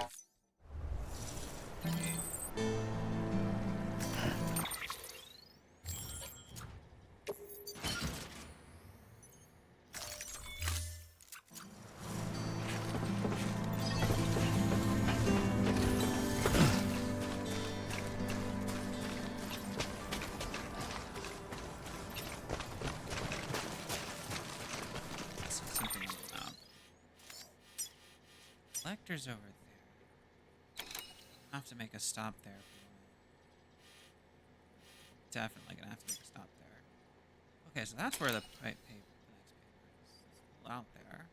Something on the map. Collector's over there. Have to make a stop there. Definitely gonna have to make a stop there. Okay, so that's where the next paper is. It's still out there.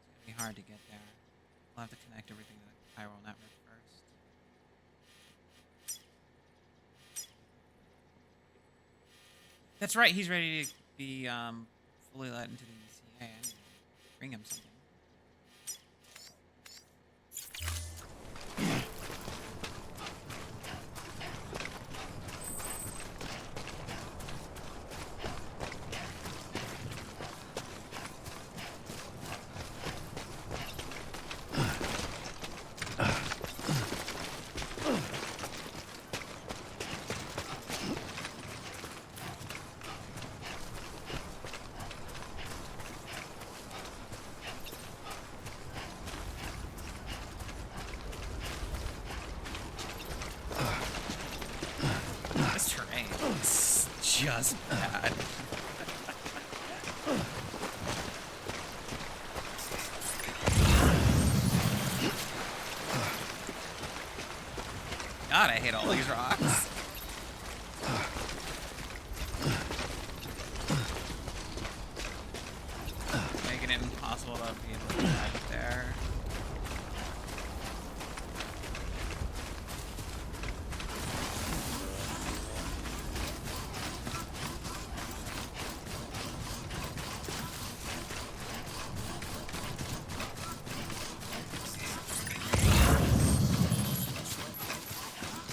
It's gonna be hard to get there. We'll have to connect everything to the chiral network first. That's right, he's ready to be fully let into the ECA. I need to bring him something. This terrain is just bad. God, I hate all these rocks. Making it impossible to be able to drive there.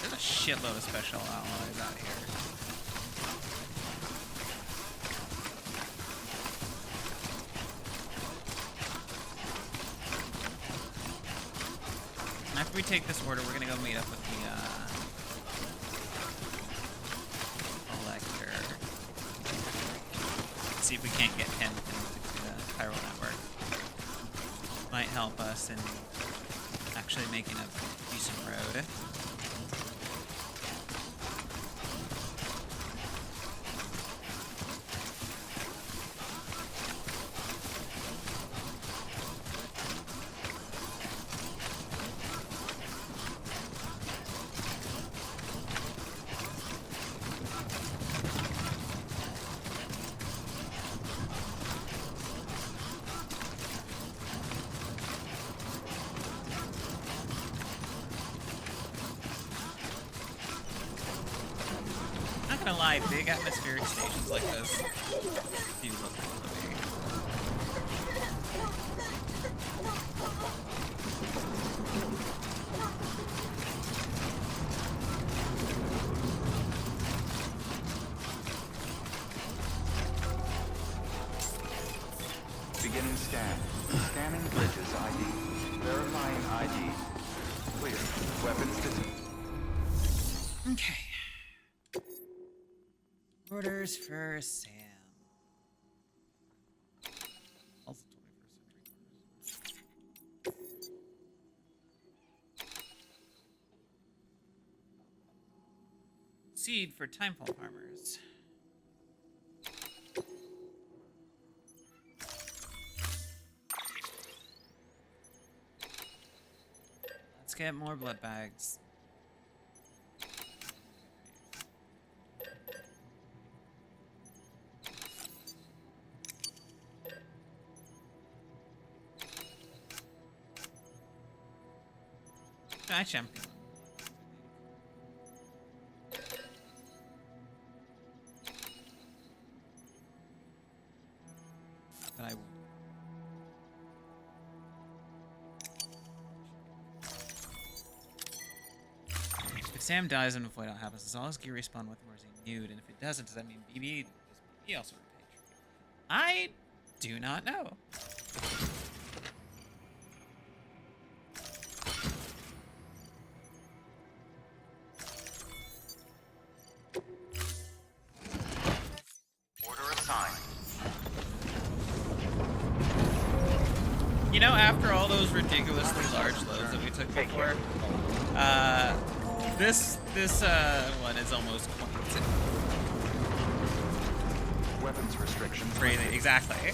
There's a shitload of special alloys out here. After we take this order, we're gonna go meet up with the collector. See if we can't get him into the chiral network. Might help us in actually making a decent road. Not gonna lie, big atmospheric stations like this do look cool to me. Beginning scan. Scanning bridges ID. Verifying ID. Clear. Weapons detected. Okay. Orders for Sam. Also 21st century orders. Seed for timefall farmers. Let's get more blood bags. Actually, I'm feeling but I will. If Sam dies and Void out happens, does all his gear respawn with him or is he nude? And if it doesn't, does that mean BB? Does BB also repatriate? do not know. Order assigned. You know, after all those ridiculously large loads that we took before, this one is almost quaint. Weapons restrictions. Really, exactly.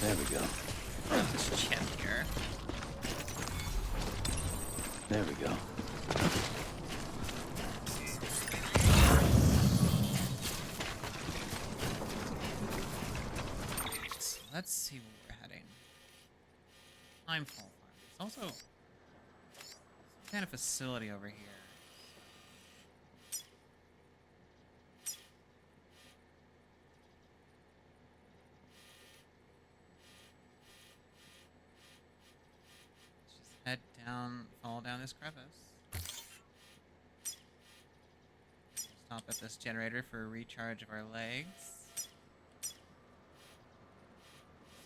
There we go. This chip here. There we go. So let's see where we're heading. Timefall Farm. There's also some kind of facility over here. Let's just head down, follow down this crevice. Stop at this generator for a recharge of our legs.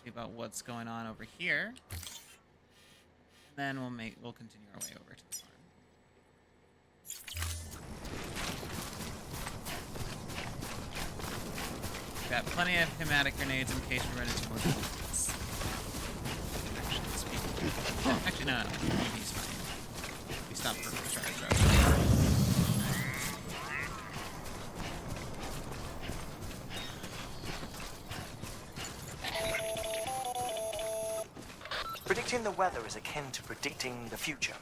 See about what's going on over here. And then we'll continue our way over to the farm. Got plenty of hematic grenades in case we run into more bullets. Actually, no. He's fine. We stopped for a recharge, right? Predicting the weather is akin to predicting the future.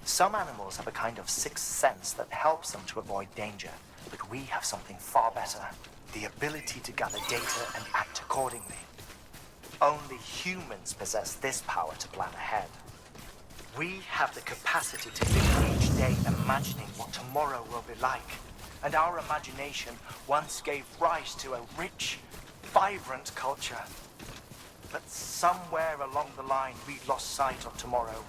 Some animals have a kind of sixth sense that helps them to avoid danger, but we have something far better: the ability to gather data and act accordingly. Only humans possess this power to plan ahead. We have the capacity to live each day imagining what tomorrow will be like, and our imagination once gave rise to a rich, vibrant culture. But somewhere along the line, we lost sight of tomorrow.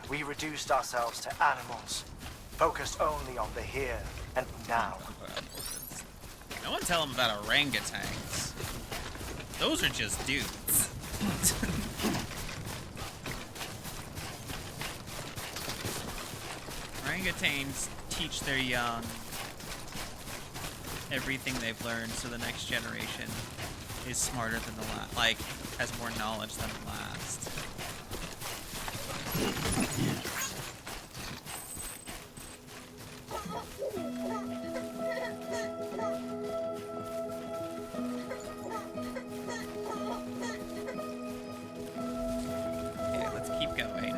We reduced ourselves to animals, focused only on the here and now. No one tell them about orangutans. Those are just dudes. Orangutans teach their young everything they've learned, so the next generation is smarter than the last, like, has more knowledge than the last. Okay, let's keep going.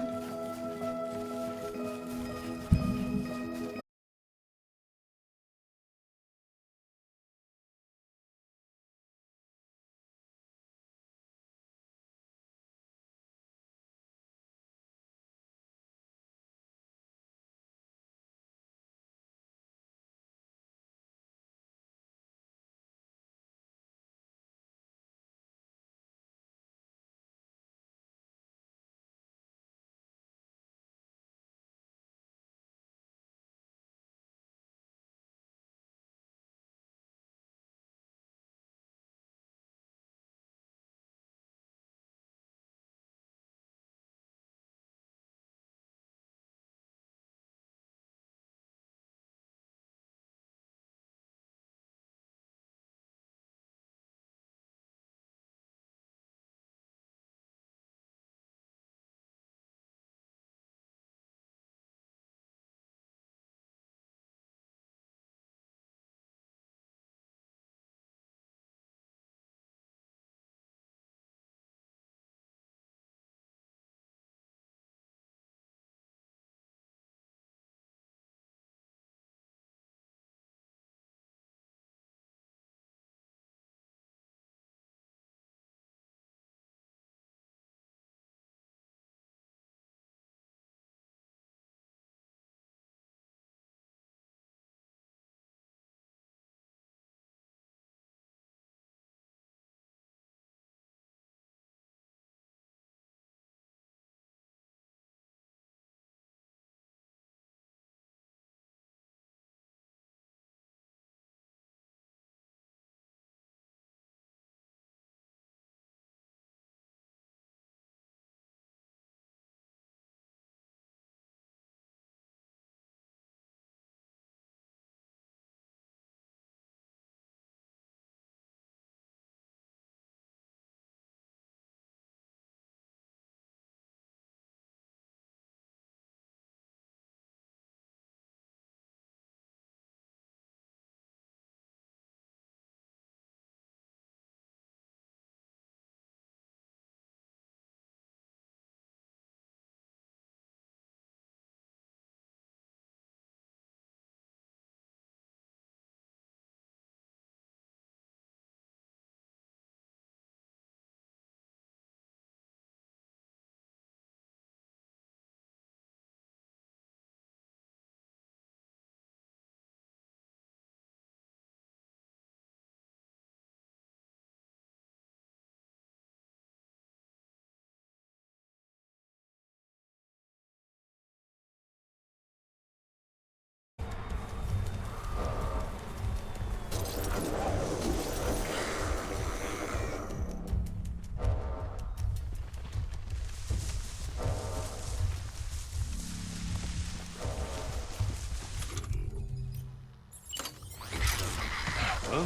So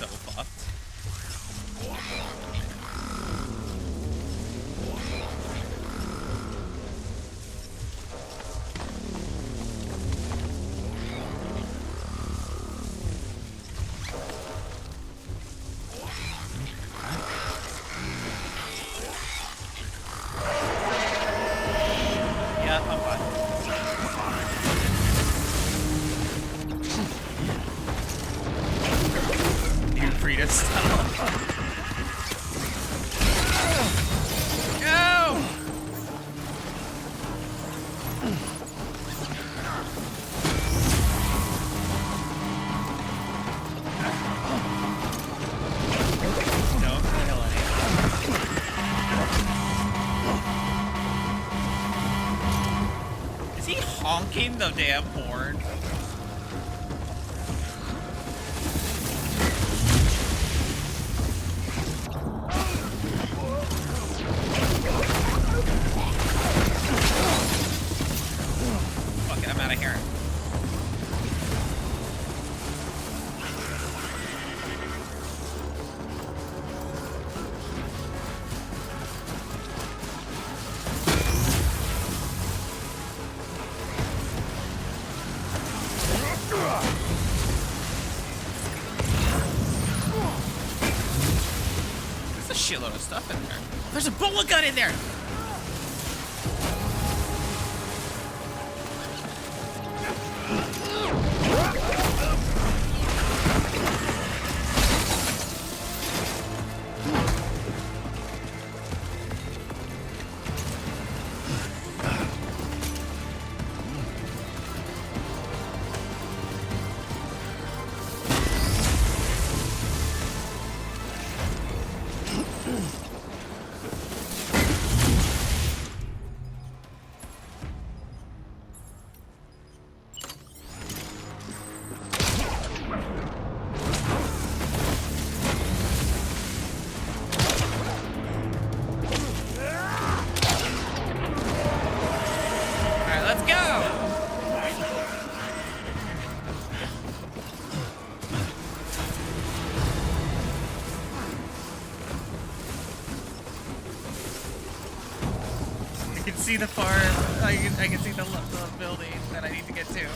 fucked. Yeah, I'm fine. New Frida style. Go! Don't kill anyone. Is he honking the damn horn? Fuck it, I'm out of here. There's a shitload of stuff in there. There's a bullet gun in there! Alright, let's go! I can see the farm. I can see the building that I need to get to.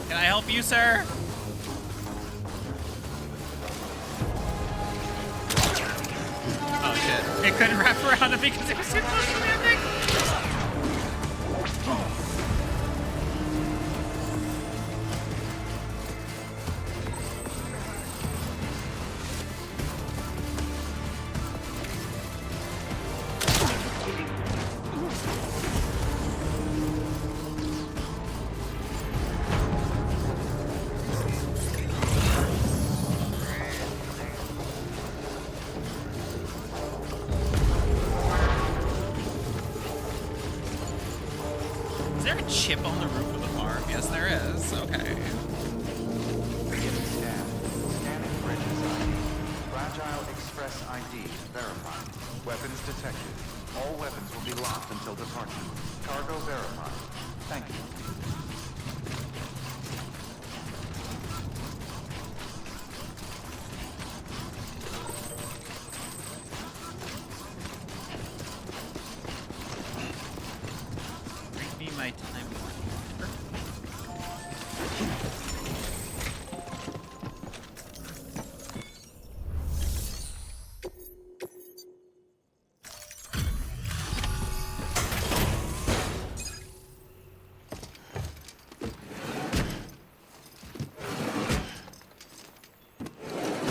Can I help you, sir? Oh shit. It couldn't wrap around him because it was too close to landing. Is there a chip on the roof of the farm? Yes, there is. Okay. Beginning scan. Scanning bridges ID. Fragile Express ID verified. Weapons detected. All weapons will be locked until departure. Cargo verified. Thank you. Bring me my time.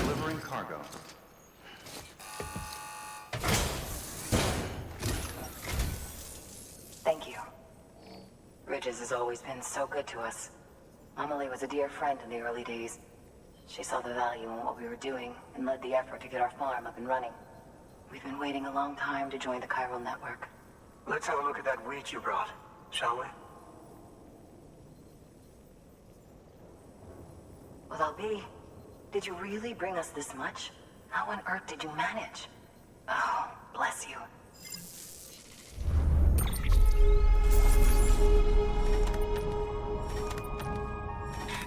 Delivering cargo. Thank you. Ridges has always been so good to us. Amelie was a dear friend in the early days. She saw the value in what we were doing and led the effort to get our farm up and running. We've been waiting a long time to join the chiral network. Let's have a look at that wheat you brought, shall we? Well, I'll be. Did you really bring us this much? How on earth did you manage? Oh, bless you.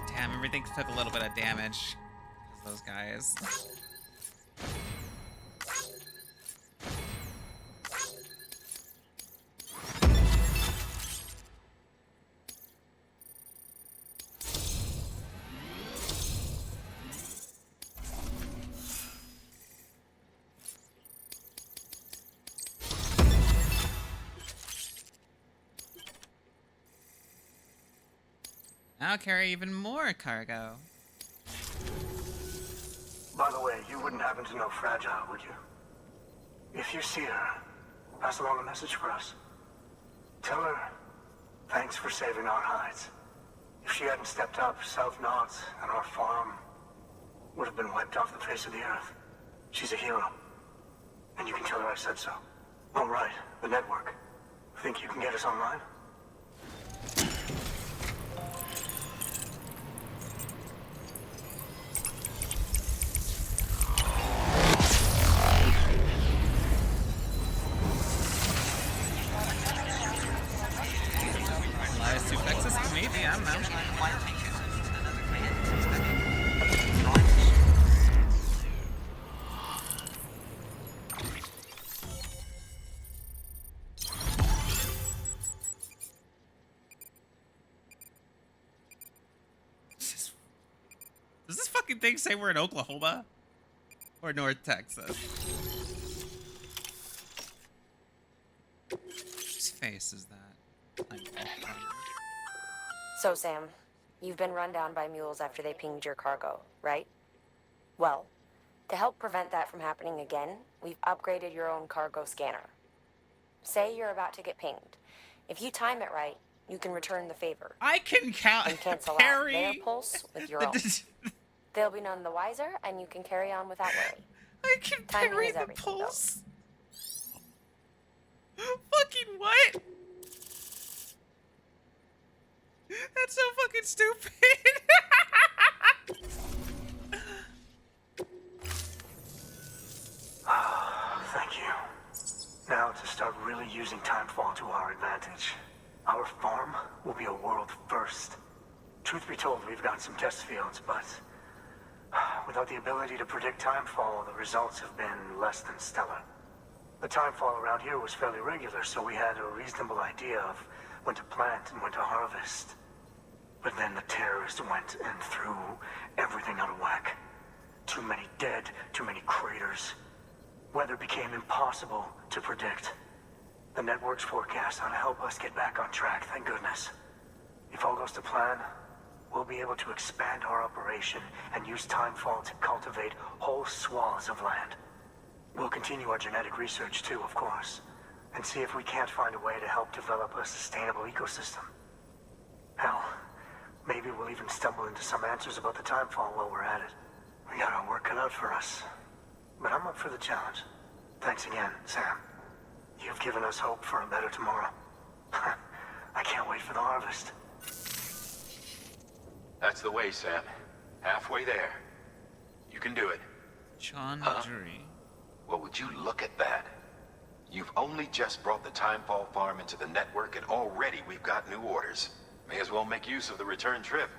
Damn, everything took a little bit of damage. Those guys. Now carry even more cargo. By the way, you wouldn't happen to know Fragile, would you? If you see her, pass along a message for us. Tell her, thanks for saving our hides. If she hadn't stepped up, South Knots and our farm would have been wiped off the face of the earth. She's a hero. And you can tell her I said so. Oh, right, the network. Think you can get us online? Maybe, I don't know. Does this fucking thing say we're in Oklahoma? Or North Texas? Whose face is that? So, Sam, you've been run down by mules after they pinged your cargo, right? Well, to help prevent that from happening again, we've upgraded your own cargo scanner. Say you're about to get pinged. If you time it right, you can return the favor. I can count and cancel carry out their pulse with your own. They'll be none the wiser, and you can carry on without worry. I can Timing parry is the everything, pulse. Fucking what? That's so fucking stupid. Thank you. Now to start really using timefall to our advantage. Our farm will be a world first. Truth be told, we've got some test fields, but without the ability to predict timefall, the results have been less than stellar. The timefall around here was fairly regular, so we had a reasonable idea of when to plant and when to harvest. But then the terrorists went and threw everything out of whack. Too many dead, too many craters. Weather became impossible to predict. The network's forecast ought to help us get back on track, thank goodness. If all goes to plan, we'll be able to expand our operation and use timefall to cultivate whole swaths of land. We'll continue our genetic research too, of course, and see if we can't find a way to help develop a sustainable ecosystem. Hell, maybe we'll even stumble into some answers about the timefall while we're at it. We got our work cut out for us, but I'm up for the challenge. Thanks again, Sam. You've given us hope for a better tomorrow. I can't wait for the harvest. That's the way, Sam. Halfway there. You can do it. John Drury. Well, would you look at that? You've only just brought the Timefall farm into the network, and already we've got new orders. May as well make use of the return trip.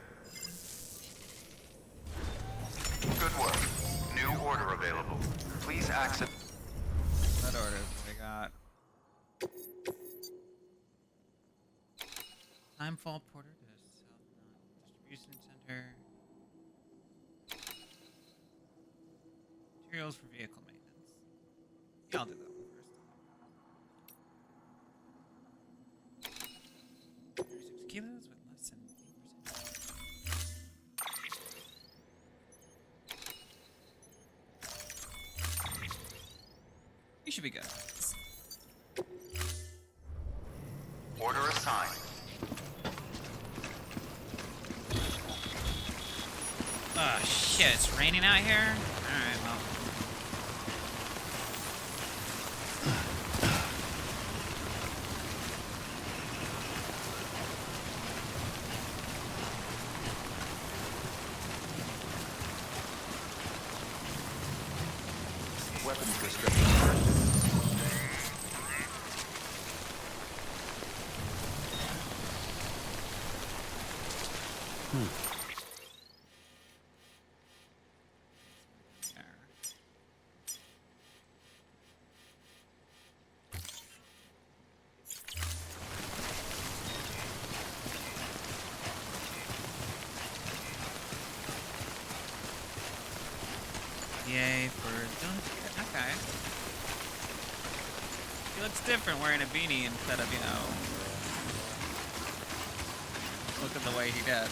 Good work. New order available. Please access... What order we got? Timefall Porter to South Knot Distribution Center. Materials for vehicle maintenance. Yeah, I'll do that one first. 36 kilos with less than 8%. You should be good. Order assigned. Oh shit, it's raining out here? Alright, well. weapons restrictions. Yay for Duncan. Okay. He looks different wearing a beanie instead of, you know, looking the way he did.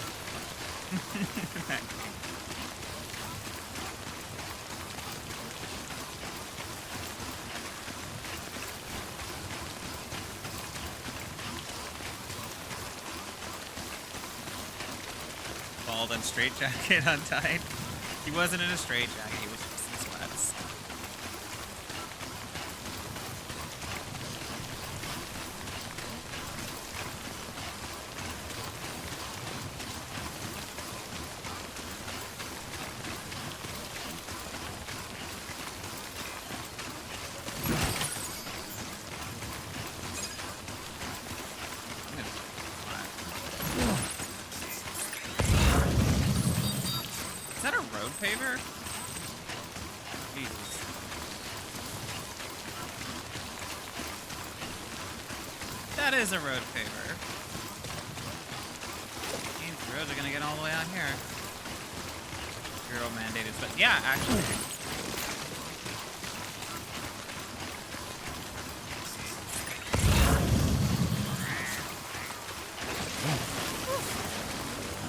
Bald and straitjacket untied. He wasn't in a straitjacket, he was just in sweats. Is that a road paver? Jesus. That is a road paver. These roads are gonna get all the way out here. Zero mandated, but yeah, actually.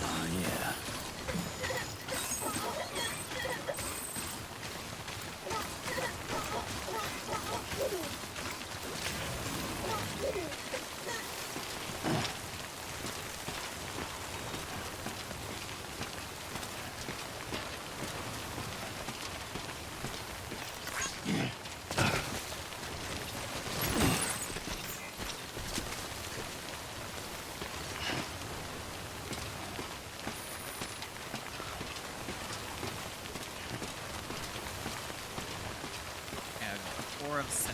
Oh, yeah. Yeah, 4 of 6.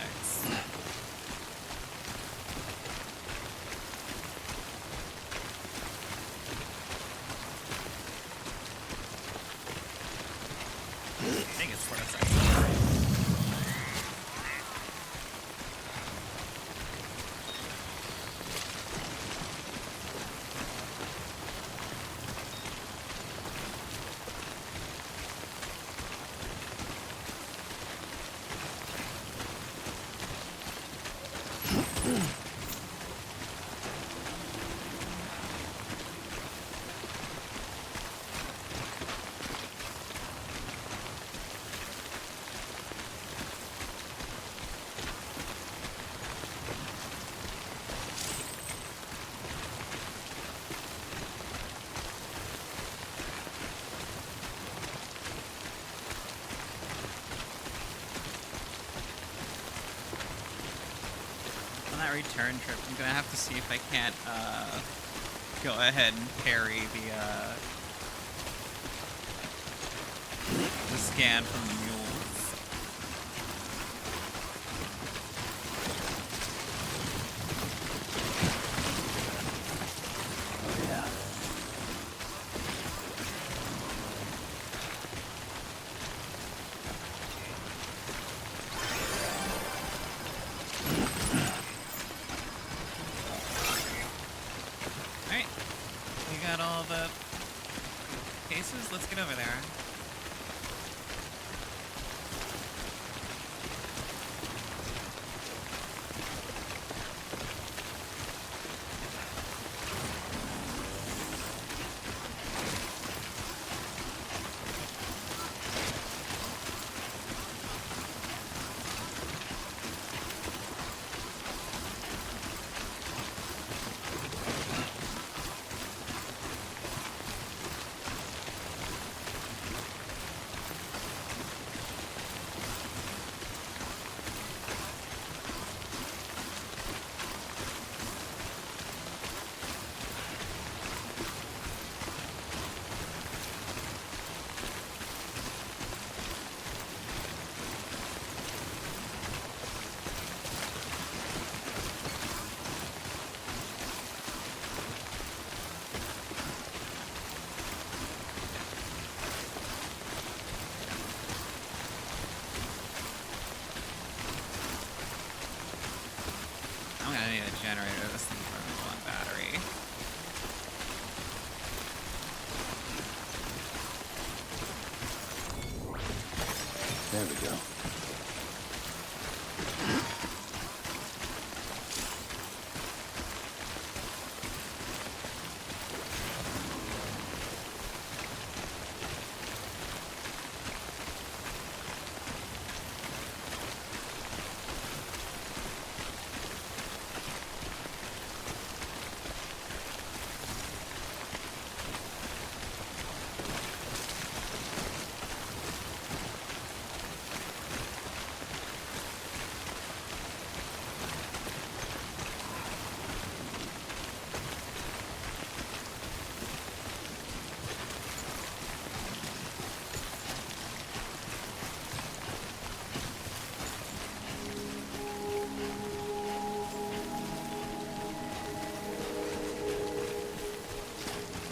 I think it's 4 of 6. On that return trip, I'm gonna have to see if I can't go ahead and parry the scan from the mules. Oh, yeah. Alright. We got all the cases. Let's get over there. There we go.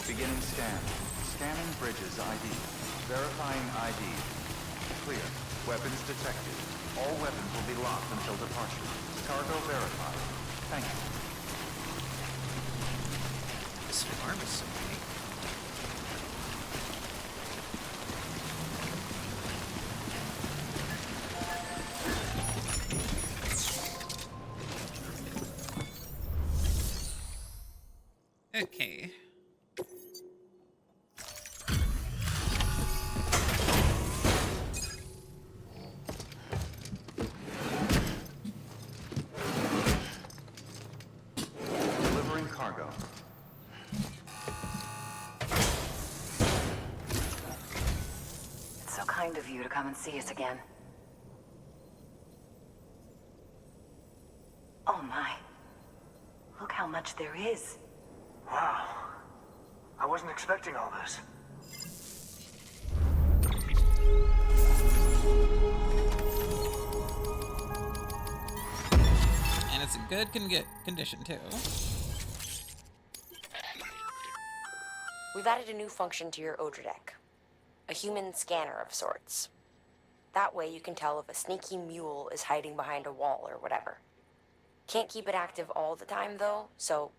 Beginning scan. Scanning bridges ID. Verifying ID. Clear. Weapons detected. All weapons will be locked until departure. Cargo verified. Thank you. This farm is so big. Okay. Delivering cargo. It's so kind of you to come and see us again. Oh my. Look how much there is. Wow. I wasn't expecting all this. And it's in good condition, too. We've added a new function to your Odra deck. A human scanner of sorts. That way you can tell if a sneaky mule is hiding behind a wall or whatever. Can't keep it active all the time, though, so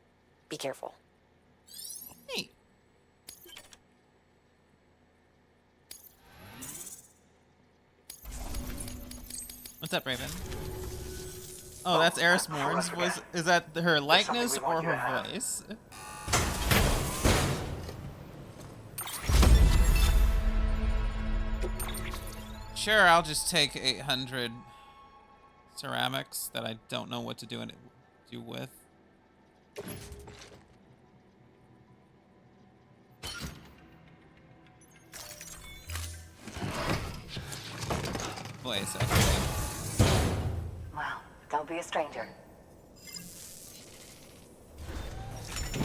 be careful. Hey. What's up, Raven? Oh, that's Eris Morn's voice. Is that her likeness or her voice? Sure, I'll just take 800 ceramics that I don't know what to do with. Place, okay. Well, don't be a stranger.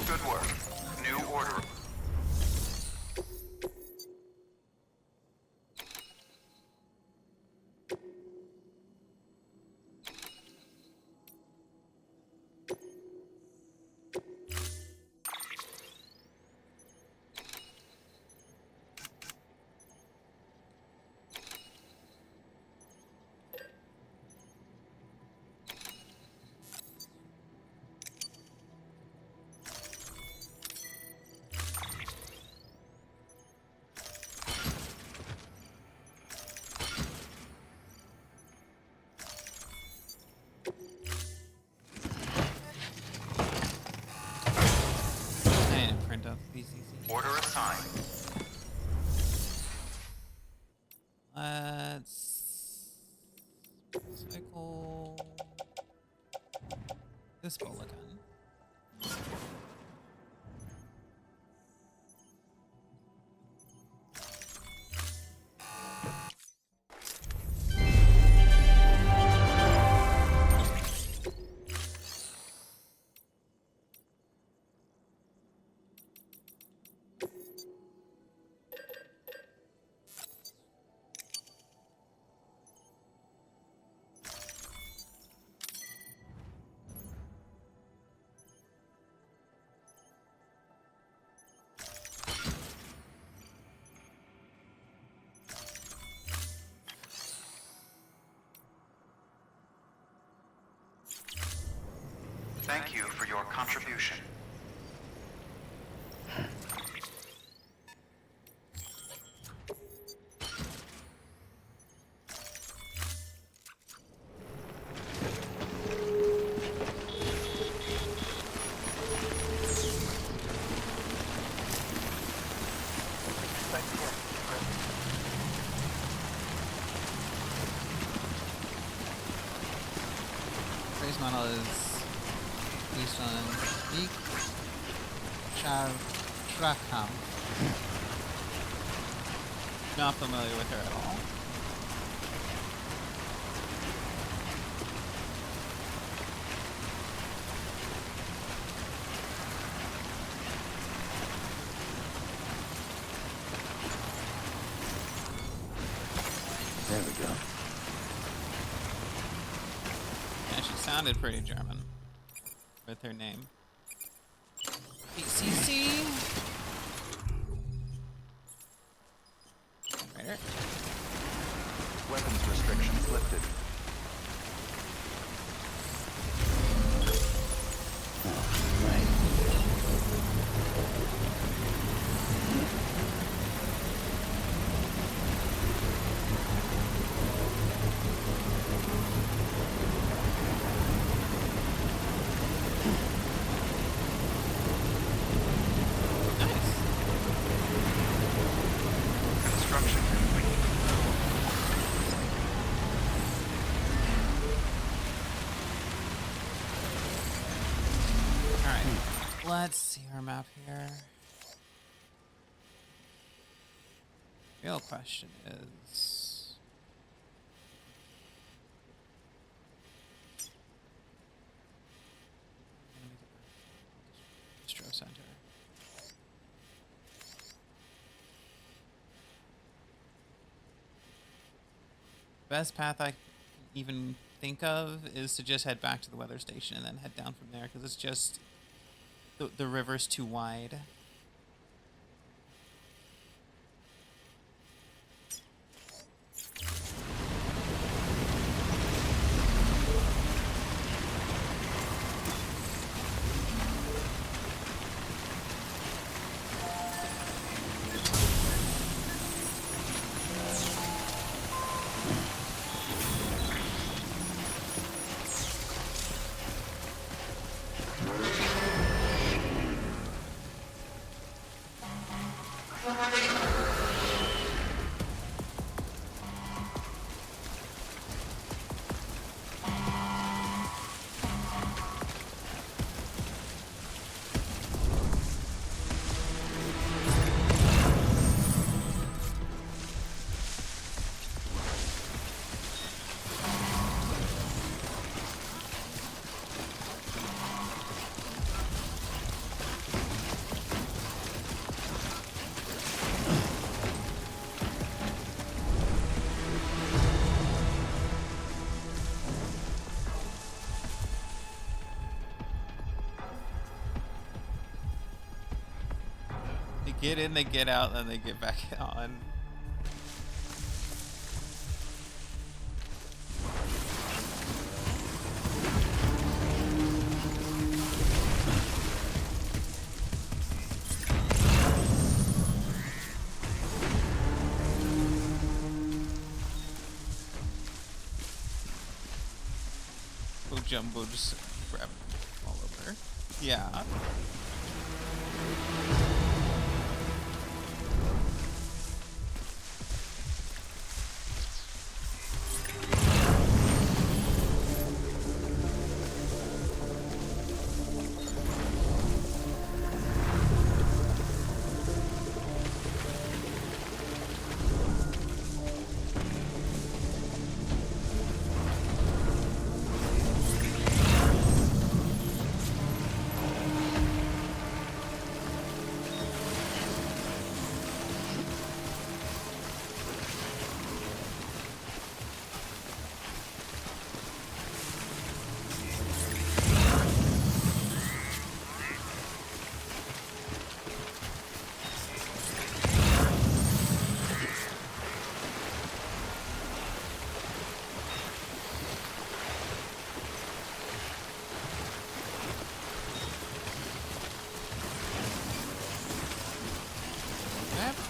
Good work. New order. Order assigned. Let's cycle this bola gun. Thank you for your contribution. style is based on Nick Trakam. Not familiar with her at all. There we go. Yeah, she sounded pretty German with her name. BCC. Right. Weapons restrictions lifted. Construction complete. Alright, let's see our map here. Real question is... Distro Center. Best path I can even think of is to just head back to the weather station and then head down from there, because it's just the river's too wide. They get in, they get out, then they get back on. Oh, Jumbo just grab all over. Yeah.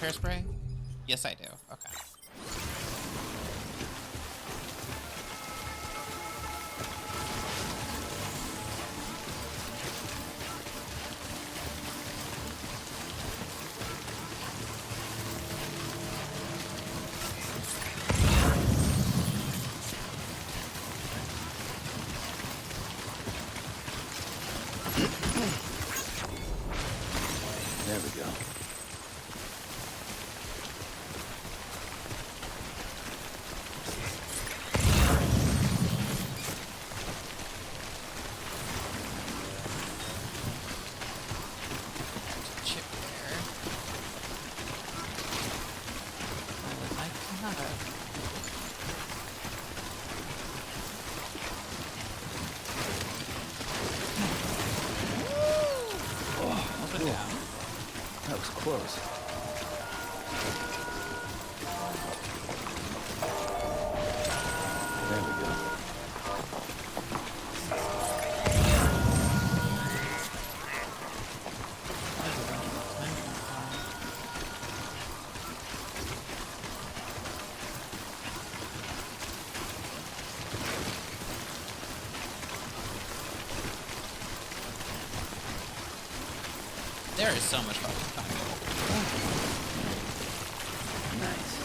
Hairspray? Yes, I do. Okay. There we go. There's a chip there. I would like to have it. Open down. That was close. There we go. There is so much fucking time. Nice.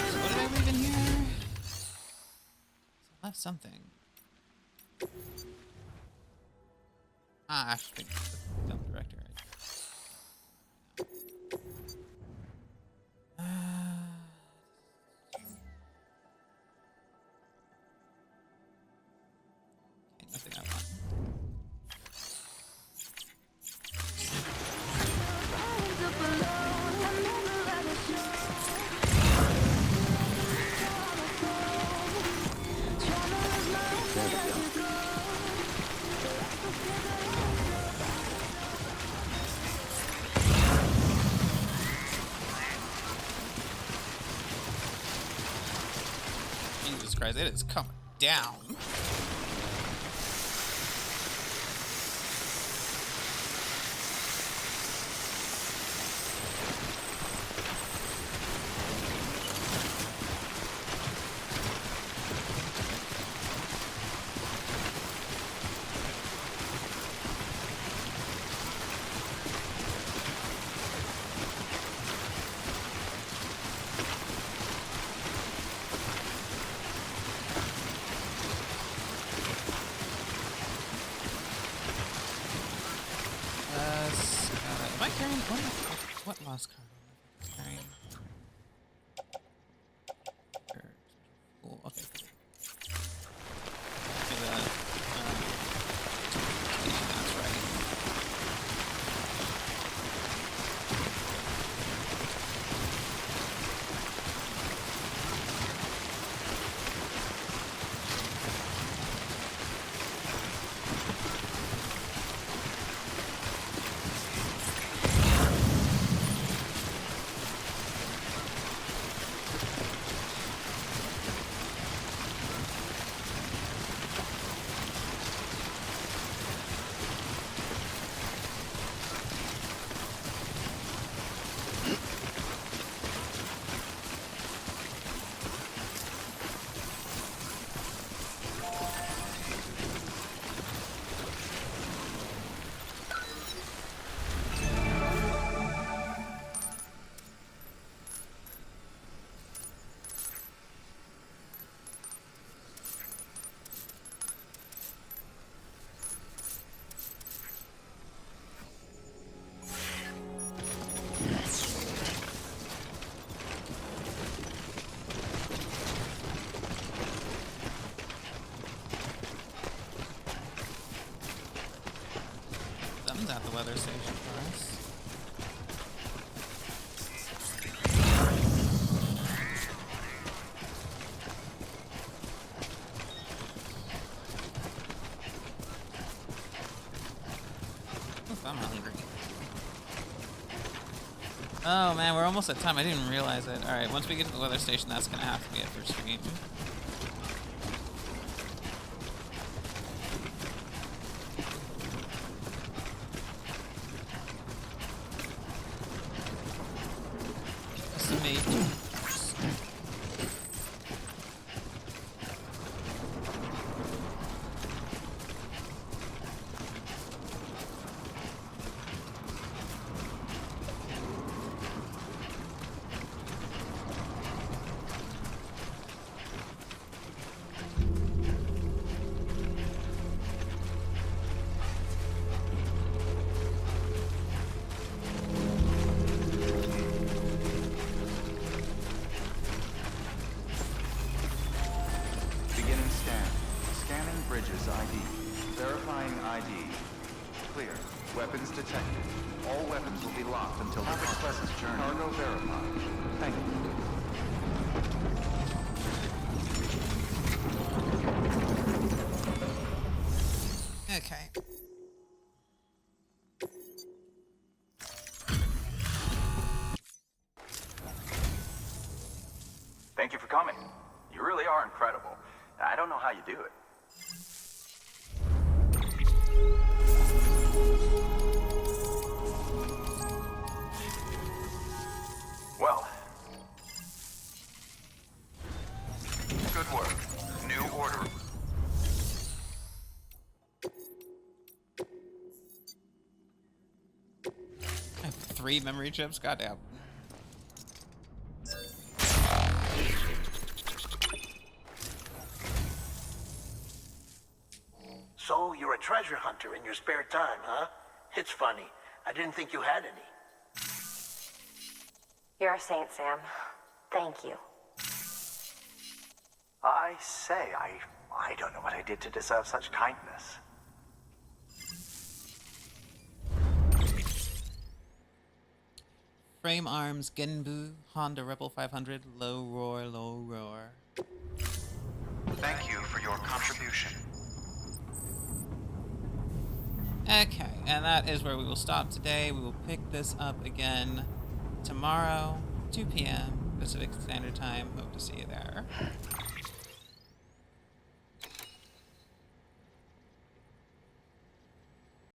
So what did I leave in here? I left something. Ah, actually, the film director. Okay, nothing I want. There we go. Jesus Christ, it is coming down. Am I carrying what lost card am I carrying? Cool. Okay. Do that. That's right. Oh man, we're almost at time. I didn't even realize it. Alright, once we get to the weather station, that's gonna have to be it for stream. Estimate. Beginning scan. Scanning bridges ID. Verifying ID. Clear. Weapons detected. All weapons will be locked until the pleasant journey. Cargo verified. Thank you. Okay. Thank you for coming. You really are incredible. I don't know how you do it. Well, Good work. New order. I have 3 memory chips? Goddamn. So, you're a treasure hunter in your spare time, huh? It's funny. I didn't think you had any. You're a saint, Sam. Thank you. I say, I don't know what I did to deserve such kindness. Frame arms, Genbu, Honda Rebel 500, low roar, low roar. Thank you for your contribution. Okay, and that is where we will stop today. We will pick this up again tomorrow, 2 p.m. Pacific Standard Time. Hope to see you there.